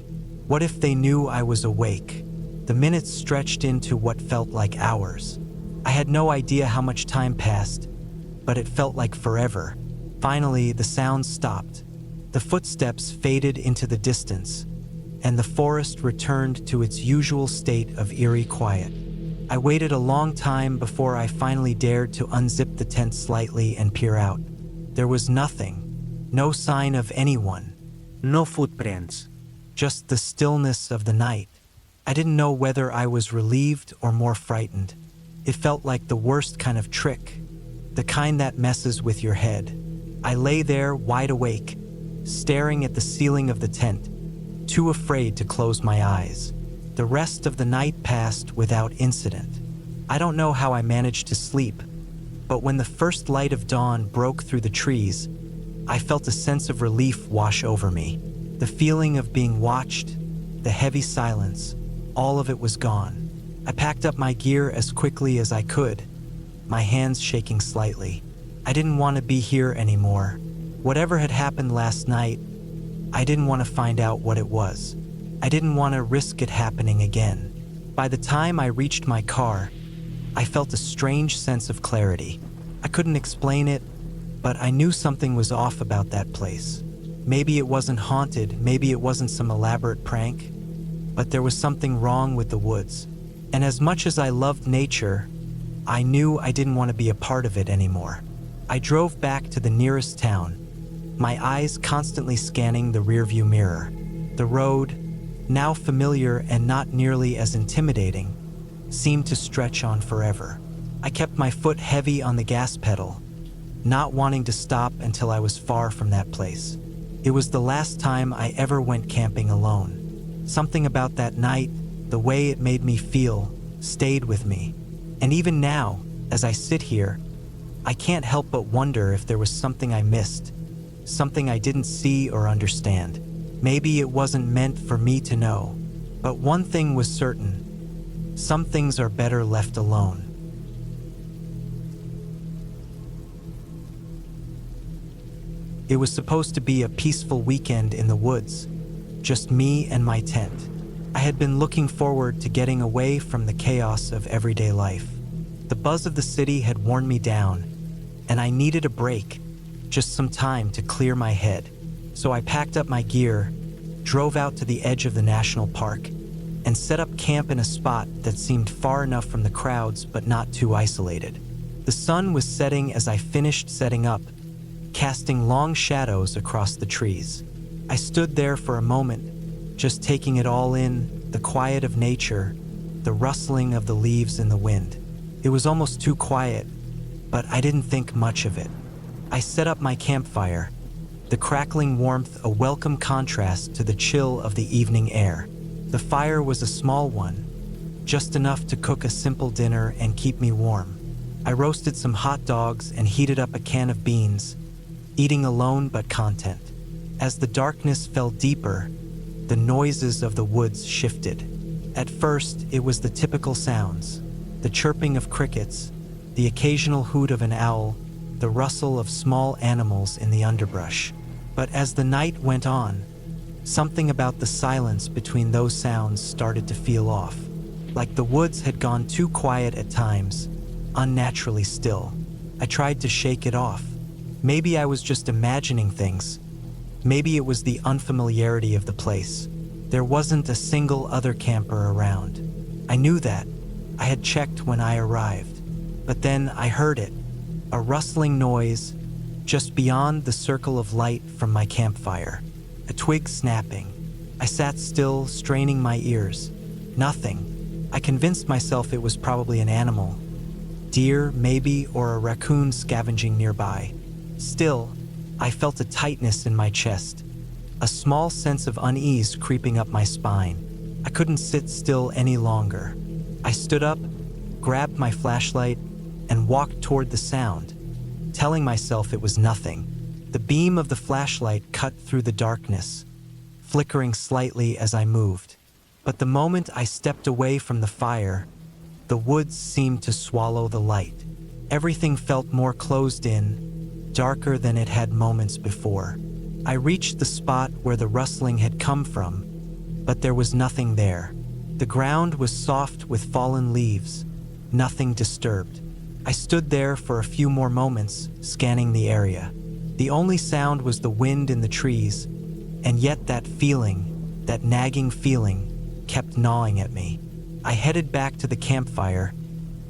A: What if they knew I was awake? The minutes stretched into what felt like hours. I had no idea how much time passed, but it felt like forever. Finally, the sound stopped. The footsteps faded into the distance, and the forest returned to its usual state of eerie quiet. I waited a long time before I finally dared to unzip the tent slightly and peer out. There was nothing, no sign of anyone.
B: No footprints.
A: Just the stillness of the night. I didn't know whether I was relieved or more frightened. It felt like the worst kind of trick, the kind that messes with your head. I lay there wide awake, staring at the ceiling of the tent, too afraid to close my eyes. The rest of the night passed without incident. I don't know how I managed to sleep, but when the first light of dawn broke through the trees, I felt a sense of relief wash over me. The feeling of being watched, the heavy silence, all of it was gone. I packed up my gear as quickly as I could, my hands shaking slightly. I didn't want to be here anymore. Whatever had happened last night, I didn't want to find out what it was. I didn't want to risk it happening again. By the time I reached my car, I felt a strange sense of clarity. I couldn't explain it, but I knew something was off about that place. Maybe it wasn't haunted, maybe it wasn't some elaborate prank, but there was something wrong with the woods. And as much as I loved nature, I knew I didn't want to be a part of it anymore. I drove back to the nearest town, my eyes constantly scanning the rearview mirror. The road, now familiar and not nearly as intimidating, seemed to stretch on forever. I kept my foot heavy on the gas pedal, not wanting to stop until I was far from that place. It was the last time I ever went camping alone. Something about that night, the way it made me feel, stayed with me. And even now, as I sit here, I can't help but wonder if there was something I missed, something I didn't see or understand. Maybe it wasn't meant for me to know, but one thing was certain: some things are better left alone. It was supposed to be a peaceful weekend in the woods, just me and my tent. I had been looking forward to getting away from the chaos of everyday life. The buzz of the city had worn me down, and I needed a break, just some time to clear my head. So I packed up my gear, drove out to the edge of the national park, and set up camp in a spot that seemed far enough from the crowds but not too isolated. The sun was setting as I finished setting up, casting long shadows across the trees. I stood there for a moment, just taking it all in, the quiet of nature, the rustling of the leaves in the wind. It was almost too quiet, but I didn't think much of it. I set up my campfire, the crackling warmth a welcome contrast to the chill of the evening air. The fire was a small one, just enough to cook a simple dinner and keep me warm. I roasted some hot dogs and heated up a can of beans, eating alone but content. As the darkness fell deeper, the noises of the woods shifted. At first, it was the typical sounds: the chirping of crickets, the occasional hoot of an owl, the rustle of small animals in the underbrush. But as the night went on, something about the silence between those sounds started to feel off. Like the woods had gone too quiet at times, unnaturally still. I tried to shake it off. Maybe I was just imagining things. Maybe it was the unfamiliarity of the place. There wasn't a single other camper around. I knew that. I had checked when I arrived. But then I heard it, a rustling noise just beyond the circle of light from my campfire. A twig snapping. I sat still, straining my ears. Nothing. I convinced myself it was probably an animal. Deer, maybe, or a raccoon scavenging nearby. Still, I felt a tightness in my chest, a small sense of unease creeping up my spine. I couldn't sit still any longer. I stood up, grabbed my flashlight, and walked toward the sound, telling myself it was nothing. The beam of the flashlight cut through the darkness, flickering slightly as I moved. But the moment I stepped away from the fire, the woods seemed to swallow the light. Everything felt more closed in, darker than it had moments before. I reached the spot where the rustling had come from, but there was nothing there. The ground was soft with fallen leaves, nothing disturbed. I stood there for a few more moments, scanning the area. The only sound was the wind in the trees, and yet that feeling, That nagging feeling kept gnawing at me. I headed back to the campfire,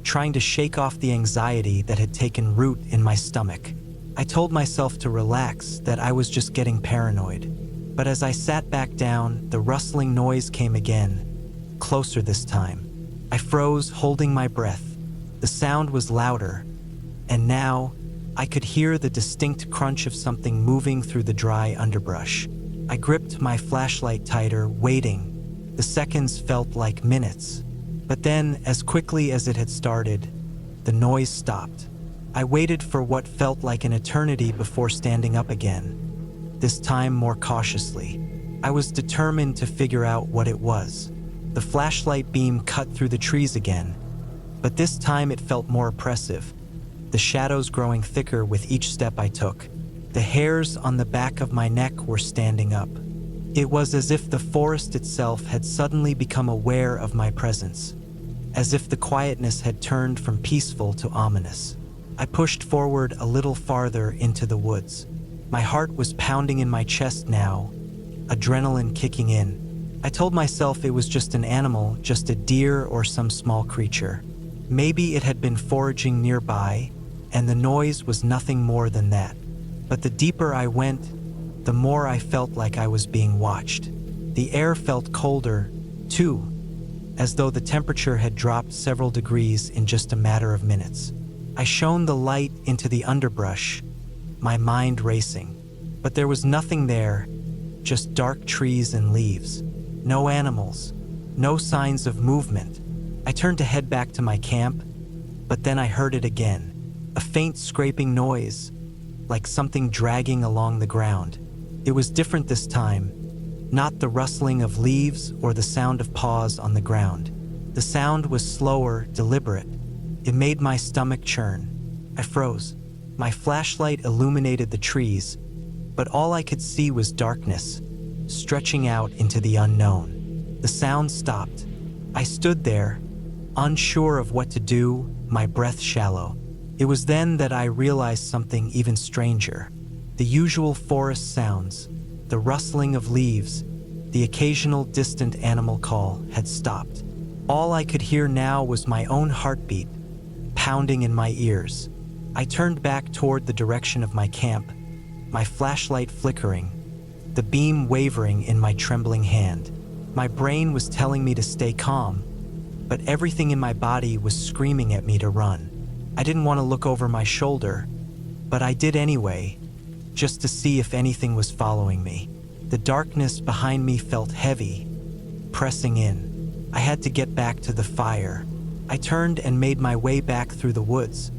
A: trying to shake off the anxiety that had taken root in my stomach. I told myself to relax, that I was just getting paranoid. But as I sat back down, the rustling noise came again, closer this time. I froze, holding my breath. The sound was louder, and now I could hear the distinct crunch of something moving through the dry underbrush. I gripped my flashlight tighter, waiting. The seconds felt like minutes. But then, as quickly as it had started, the noise stopped. I waited for what felt like an eternity before standing up again, this time more cautiously. I was determined to figure out what it was. The flashlight beam cut through the trees again, but this time it felt more oppressive, the shadows growing thicker with each step I took. The hairs on the back of my neck were standing up. It was as if the forest itself had suddenly become aware of my presence, as if the quietness had turned from peaceful to ominous. I pushed forward a little farther into the woods. My heart was pounding in my chest now, adrenaline kicking in. I told myself it was just an animal, just a deer or some small creature. Maybe it had been foraging nearby, and the noise was nothing more than that. But the deeper I went, the more I felt like I was being watched. The air felt colder, too, as though the temperature had dropped several degrees in just a matter of minutes. I shone the light into the underbrush, my mind racing. But there was nothing there, just dark trees and leaves. No animals, no signs of movement. I turned to head back to my camp, but then I heard it again. A faint scraping noise, like something dragging along the ground. It was different this time, not the rustling of leaves or the sound of paws on the ground. The sound was slower, deliberate. It made my stomach churn. I froze. My flashlight illuminated the trees, but all I could see was darkness, stretching out into the unknown. The sound stopped. I stood there, unsure of what to do, my breath shallow. It was then that I realized something even stranger. The usual forest sounds, the rustling of leaves, the occasional distant animal call had stopped. All I could hear now was my own heartbeat, pounding in my ears. I turned back toward the direction of my camp, my flashlight flickering, the beam wavering in my trembling hand. My brain was telling me to stay calm, but everything in my body was screaming at me to run. I didn't want to look over my shoulder, but I did anyway, just to see if anything was following me. The darkness behind me felt heavy, pressing in. I had to get back to the fire. I turned and made my way back through the woods,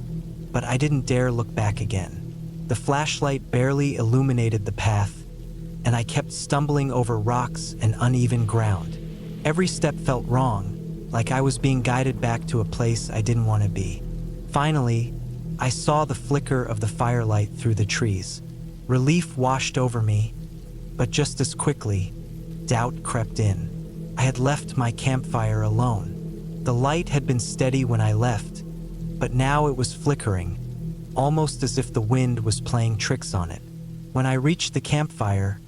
A: but I didn't dare look back again. The flashlight barely illuminated the path, and I kept stumbling over rocks and uneven ground. Every step felt wrong, like I was being guided back to a place I didn't want to be. Finally, I saw the flicker of the firelight through the trees. Relief washed over me, but just as quickly, doubt crept in. I had left my campfire alone. The light had been steady when I left, but now it was flickering, almost as if the wind was playing tricks on it. When I reached the campfire,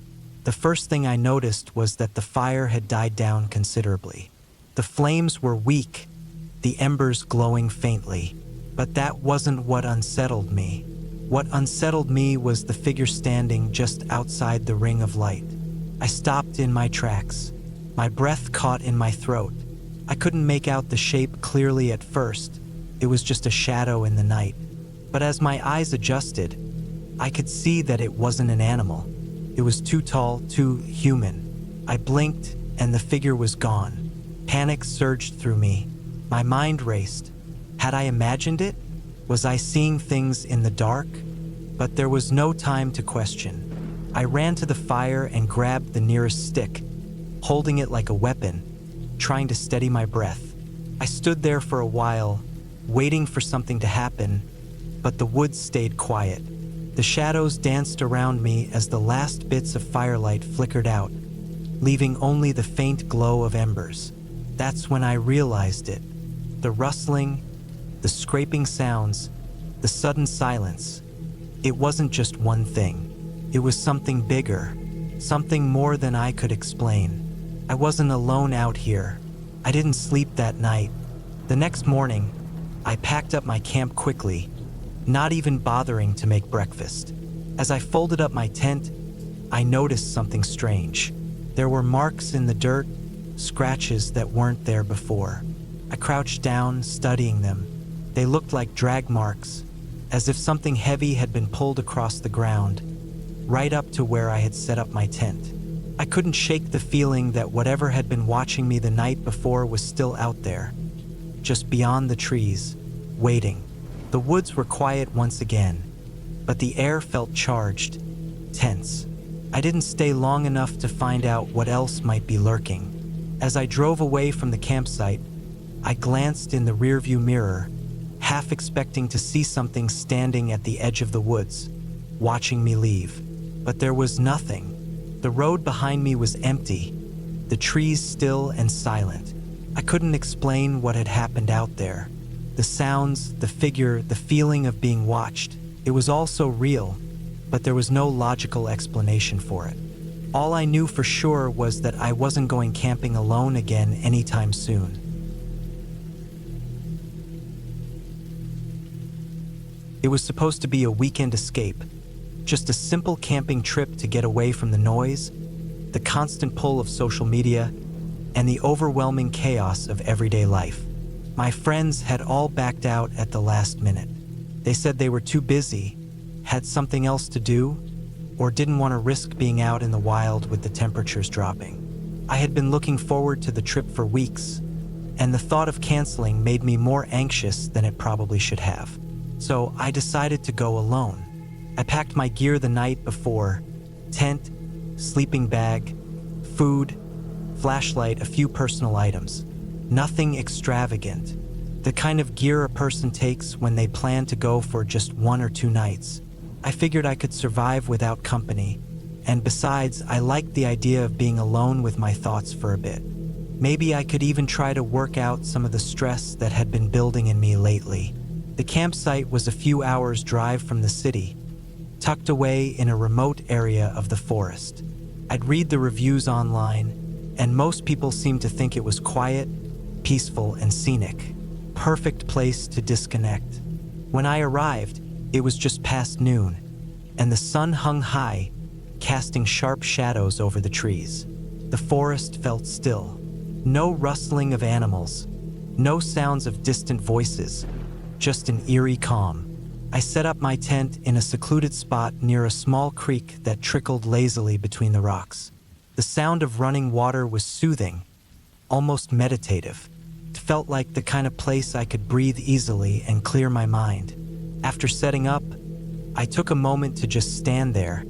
A: the first thing I noticed was that the fire had died down considerably. The flames were weak, the embers glowing faintly. But that wasn't what unsettled me. What unsettled me was the figure standing just outside the ring of light. I stopped in my tracks. My breath caught in my throat. I couldn't make out the shape clearly at first. It was just a shadow in the night. But as my eyes adjusted, I could see that it wasn't an animal. It was too tall, too human. I blinked, and the figure was gone. Panic surged through me. My mind raced. Had I imagined it? Was I seeing things in the dark? But there was no time to question. I ran to the fire and grabbed the nearest stick, holding it like a weapon, trying to steady my breath. I stood there for a while, waiting for something to happen, but the woods stayed quiet. The shadows danced around me as the last bits of firelight flickered out, leaving only the faint glow of embers. That's when I realized it. The rustling, the scraping sounds, the sudden silence. It wasn't just one thing. It was something bigger, something more than I could explain. I wasn't alone out here. I didn't sleep that night. The next morning, I packed up my camp quickly, not even bothering to make breakfast. As I folded up my tent, I noticed something strange. There were marks in the dirt, scratches that weren't there before. I crouched down, studying them. They looked like drag marks, as if something heavy had been pulled across the ground, right up to where I had set up my tent. I couldn't shake the feeling that whatever had been watching me the night before was still out there, just beyond the trees, waiting. The woods were quiet once again, but the air felt charged, tense. I didn't stay long enough to find out what else might be lurking. As I drove away from the campsite, I glanced in the rearview mirror, half expecting to see something standing at the edge of the woods, watching me leave. But there was nothing. The road behind me was empty, the trees still and silent. I couldn't explain what had happened out there. The sounds, the figure, the feeling of being watched. It was all so real, but there was no logical explanation for it. All I knew for sure was that I wasn't going camping alone again anytime soon. It was supposed to be a weekend escape, just a simple camping trip to get away from the noise, the constant pull of social media, and the overwhelming chaos of everyday life. My friends had all backed out at the last minute. They said they were too busy, had something else to do, or didn't want to risk being out in the wild with the temperatures dropping. I had been looking forward to the trip for weeks, and the thought of canceling made me more anxious than it probably should have. So I decided to go alone. I packed my gear the night before: tent, sleeping bag, food, flashlight, a few personal items. Nothing extravagant. The kind of gear a person takes when they plan to go for just 1 or 2 nights. I figured I could survive without company, and besides, I liked the idea of being alone with my thoughts for a bit. Maybe I could even try to work out some of the stress that had been building in me lately. The campsite was a few hours' drive from the city, tucked away in a remote area of the forest. I'd read the reviews online, and most people seemed to think it was quiet, peaceful, and scenic. Perfect place to disconnect. When I arrived, it was just past noon, and the sun hung high, casting sharp shadows over the trees. The forest felt still. No rustling of animals, no sounds of distant voices, just an eerie calm. I set up my tent in a secluded spot near a small creek that trickled lazily between the rocks. The sound of running water was soothing, almost meditative. It felt like the kind of place I could breathe easily and clear my mind. After setting up, I took a moment to just stand there,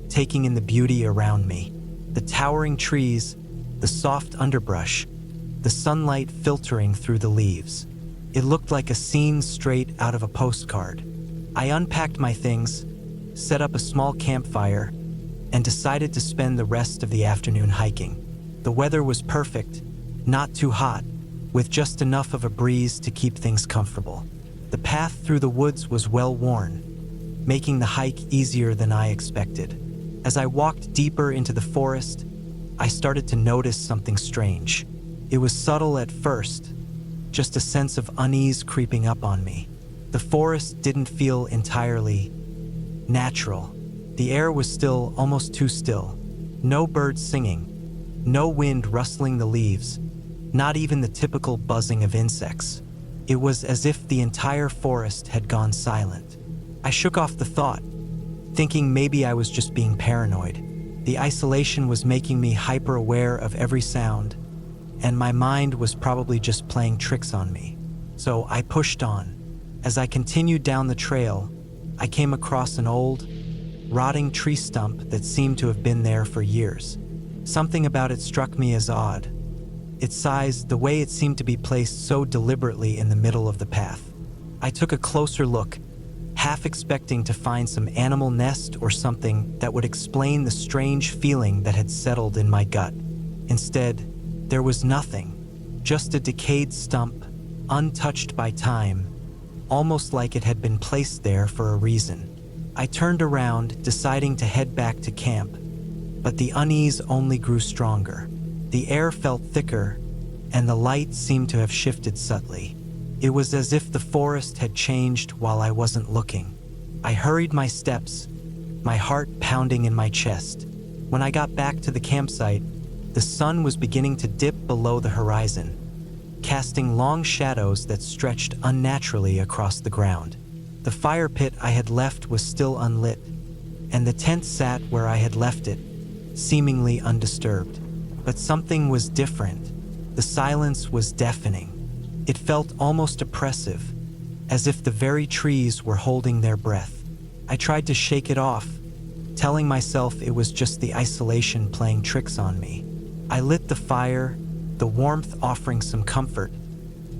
A: taking in the beauty around me. The towering trees, the soft underbrush, the sunlight filtering through the leaves. It looked like a scene straight out of a postcard. I unpacked my things, set up a small campfire, and decided to spend the rest of the afternoon hiking. The weather was perfect, not too hot, with just enough of a breeze to keep things comfortable. The path through the woods was well worn, making the hike easier than I expected. As I walked deeper into the forest, I started to notice something strange. It was subtle at first, just a sense of unease creeping up on me. The forest didn't feel entirely natural. The air was still, almost too still. No birds singing, no wind rustling the leaves, not even the typical buzzing of insects. It was as if the entire forest had gone silent. I shook off the thought, thinking maybe I was just being paranoid. The isolation was making me hyper-aware of every sound, and my mind was probably just playing tricks on me. So I pushed on. As I continued down the trail, I came across an old, rotting tree stump that seemed to have been there for years. Something about it struck me as odd. Its size, the way it seemed to be placed so deliberately in the middle of the path. I took a closer look, half expecting to find some animal nest or something that would explain the strange feeling that had settled in my gut. Instead, there was nothing, just a decayed stump, untouched by time, almost like it had been placed there for a reason. I turned around, deciding to head back to camp, but the unease only grew stronger. The air felt thicker, and the light seemed to have shifted subtly. It was as if the forest had changed while I wasn't looking. I hurried my steps, my heart pounding in my chest. When I got back to the campsite, the sun was beginning to dip below the horizon, casting long shadows that stretched unnaturally across the ground. The fire pit I had left was still unlit, and the tent sat where I had left it, seemingly undisturbed. But something was different. The silence was deafening. It felt almost oppressive, as if the very trees were holding their breath. I tried to shake it off, telling myself it was just the isolation playing tricks on me. I lit the fire, the warmth offering some comfort,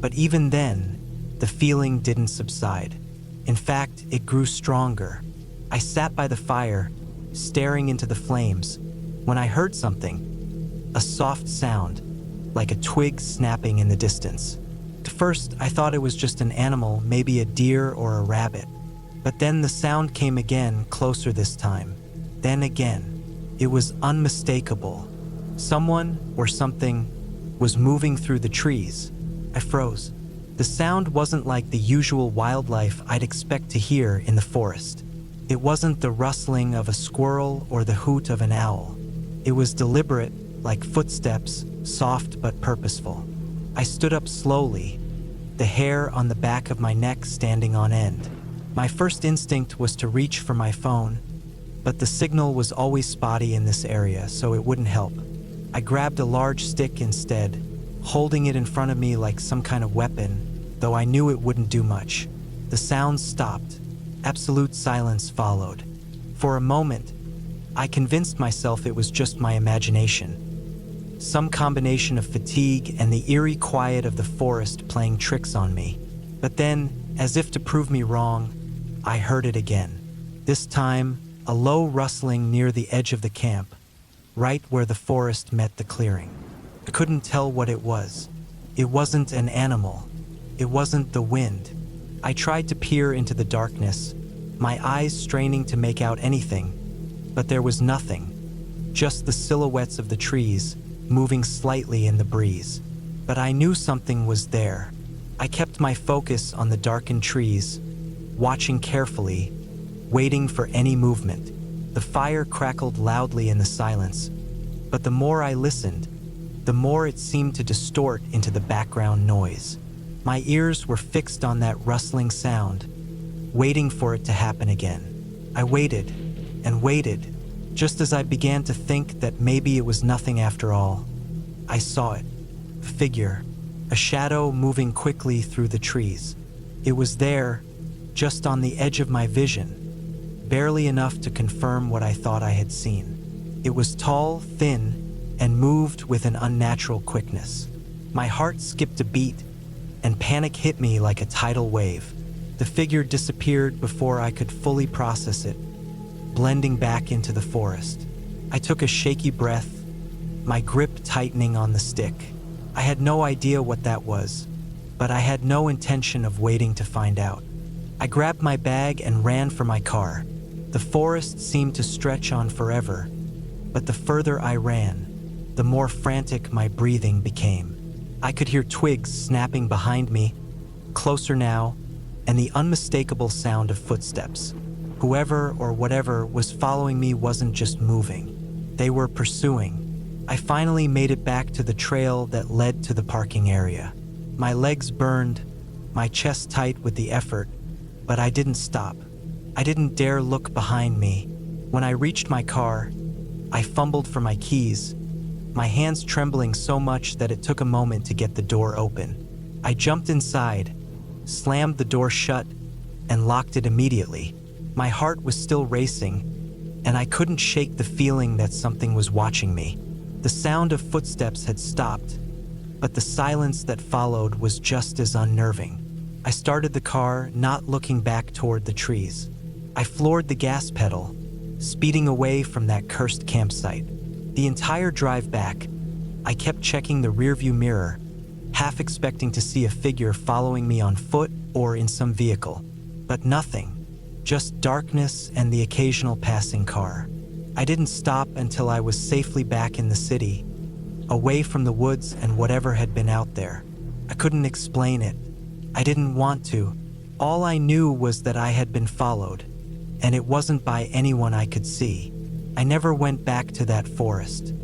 A: but even then, the feeling didn't subside. In fact, it grew stronger. I sat by the fire, staring into the flames, when I heard something, a soft sound, like a twig snapping in the distance. At first, I thought it was just an animal, maybe a deer or a rabbit. But then the sound came again, closer this time. Then again. It was unmistakable. Someone or something was moving through the trees. I froze. The sound wasn't like the usual wildlife I'd expect to hear in the forest. It wasn't the rustling of a squirrel or the hoot of an owl. It was deliberate, like footsteps, soft but purposeful. I stood up slowly, the hair on the back of my neck standing on end. My first instinct was to reach for my phone, but the signal was always spotty in this area, so it wouldn't help. I grabbed a large stick instead, holding it in front of me like some kind of weapon, though I knew it wouldn't do much. The sounds stopped. Absolute silence followed. For a moment, I convinced myself it was just my imagination. Some combination of fatigue and the eerie quiet of the forest playing tricks on me. But then, as if to prove me wrong, I heard it again. This time, a low rustling near the edge of the camp, right where the forest met the clearing. I couldn't tell what it was. It wasn't an animal. It wasn't the wind. I tried to peer into the darkness, my eyes straining to make out anything, but there was nothing, just the silhouettes of the trees, moving slightly in the breeze. But I knew something was there. I kept my focus on the darkened trees, watching carefully, waiting for any movement. The fire crackled loudly in the silence, but the more I listened, the more it seemed to distort into the background noise. My ears were fixed on that rustling sound, waiting for it to happen again. I waited and waited. Just as I began to think that maybe it was nothing after all, I saw it. A figure, a shadow moving quickly through the trees. It was there, just on the edge of my vision, barely enough to confirm what I thought I had seen. It was tall, thin, and moved with an unnatural quickness. My heart skipped a beat, and panic hit me like a tidal wave. The figure disappeared before I could fully process it, blending back into the forest. I took a shaky breath, my grip tightening on the stick. I had no idea what that was, but I had no intention of waiting to find out. I grabbed my bag and ran for my car. The forest seemed to stretch on forever, but the further I ran, the more frantic my breathing became. I could hear twigs snapping behind me, closer now, and the unmistakable sound of footsteps. Whoever or whatever was following me wasn't just moving. They were pursuing. I finally made it back to the trail that led to the parking area. My legs burned, my chest tight with the effort, but I didn't stop. I didn't dare look behind me. When I reached my car, I fumbled for my keys, my hands trembling so much that it took a moment to get the door open. I jumped inside, slammed the door shut, and locked it immediately. My heart was still racing, and I couldn't shake the feeling that something was watching me. The sound of footsteps had stopped, but the silence that followed was just as unnerving. I started the car, not looking back toward the trees. I floored the gas pedal, speeding away from that cursed campsite. The entire drive back, I kept checking the rearview mirror, half expecting to see a figure following me on foot or in some vehicle. But nothing. Just darkness and the occasional passing car. I didn't stop until I was safely back in the city, away from the woods and whatever had been out there. I couldn't explain it. I didn't want to. All I knew was that I had been followed, and it wasn't by anyone I could see. I never went back to that forest.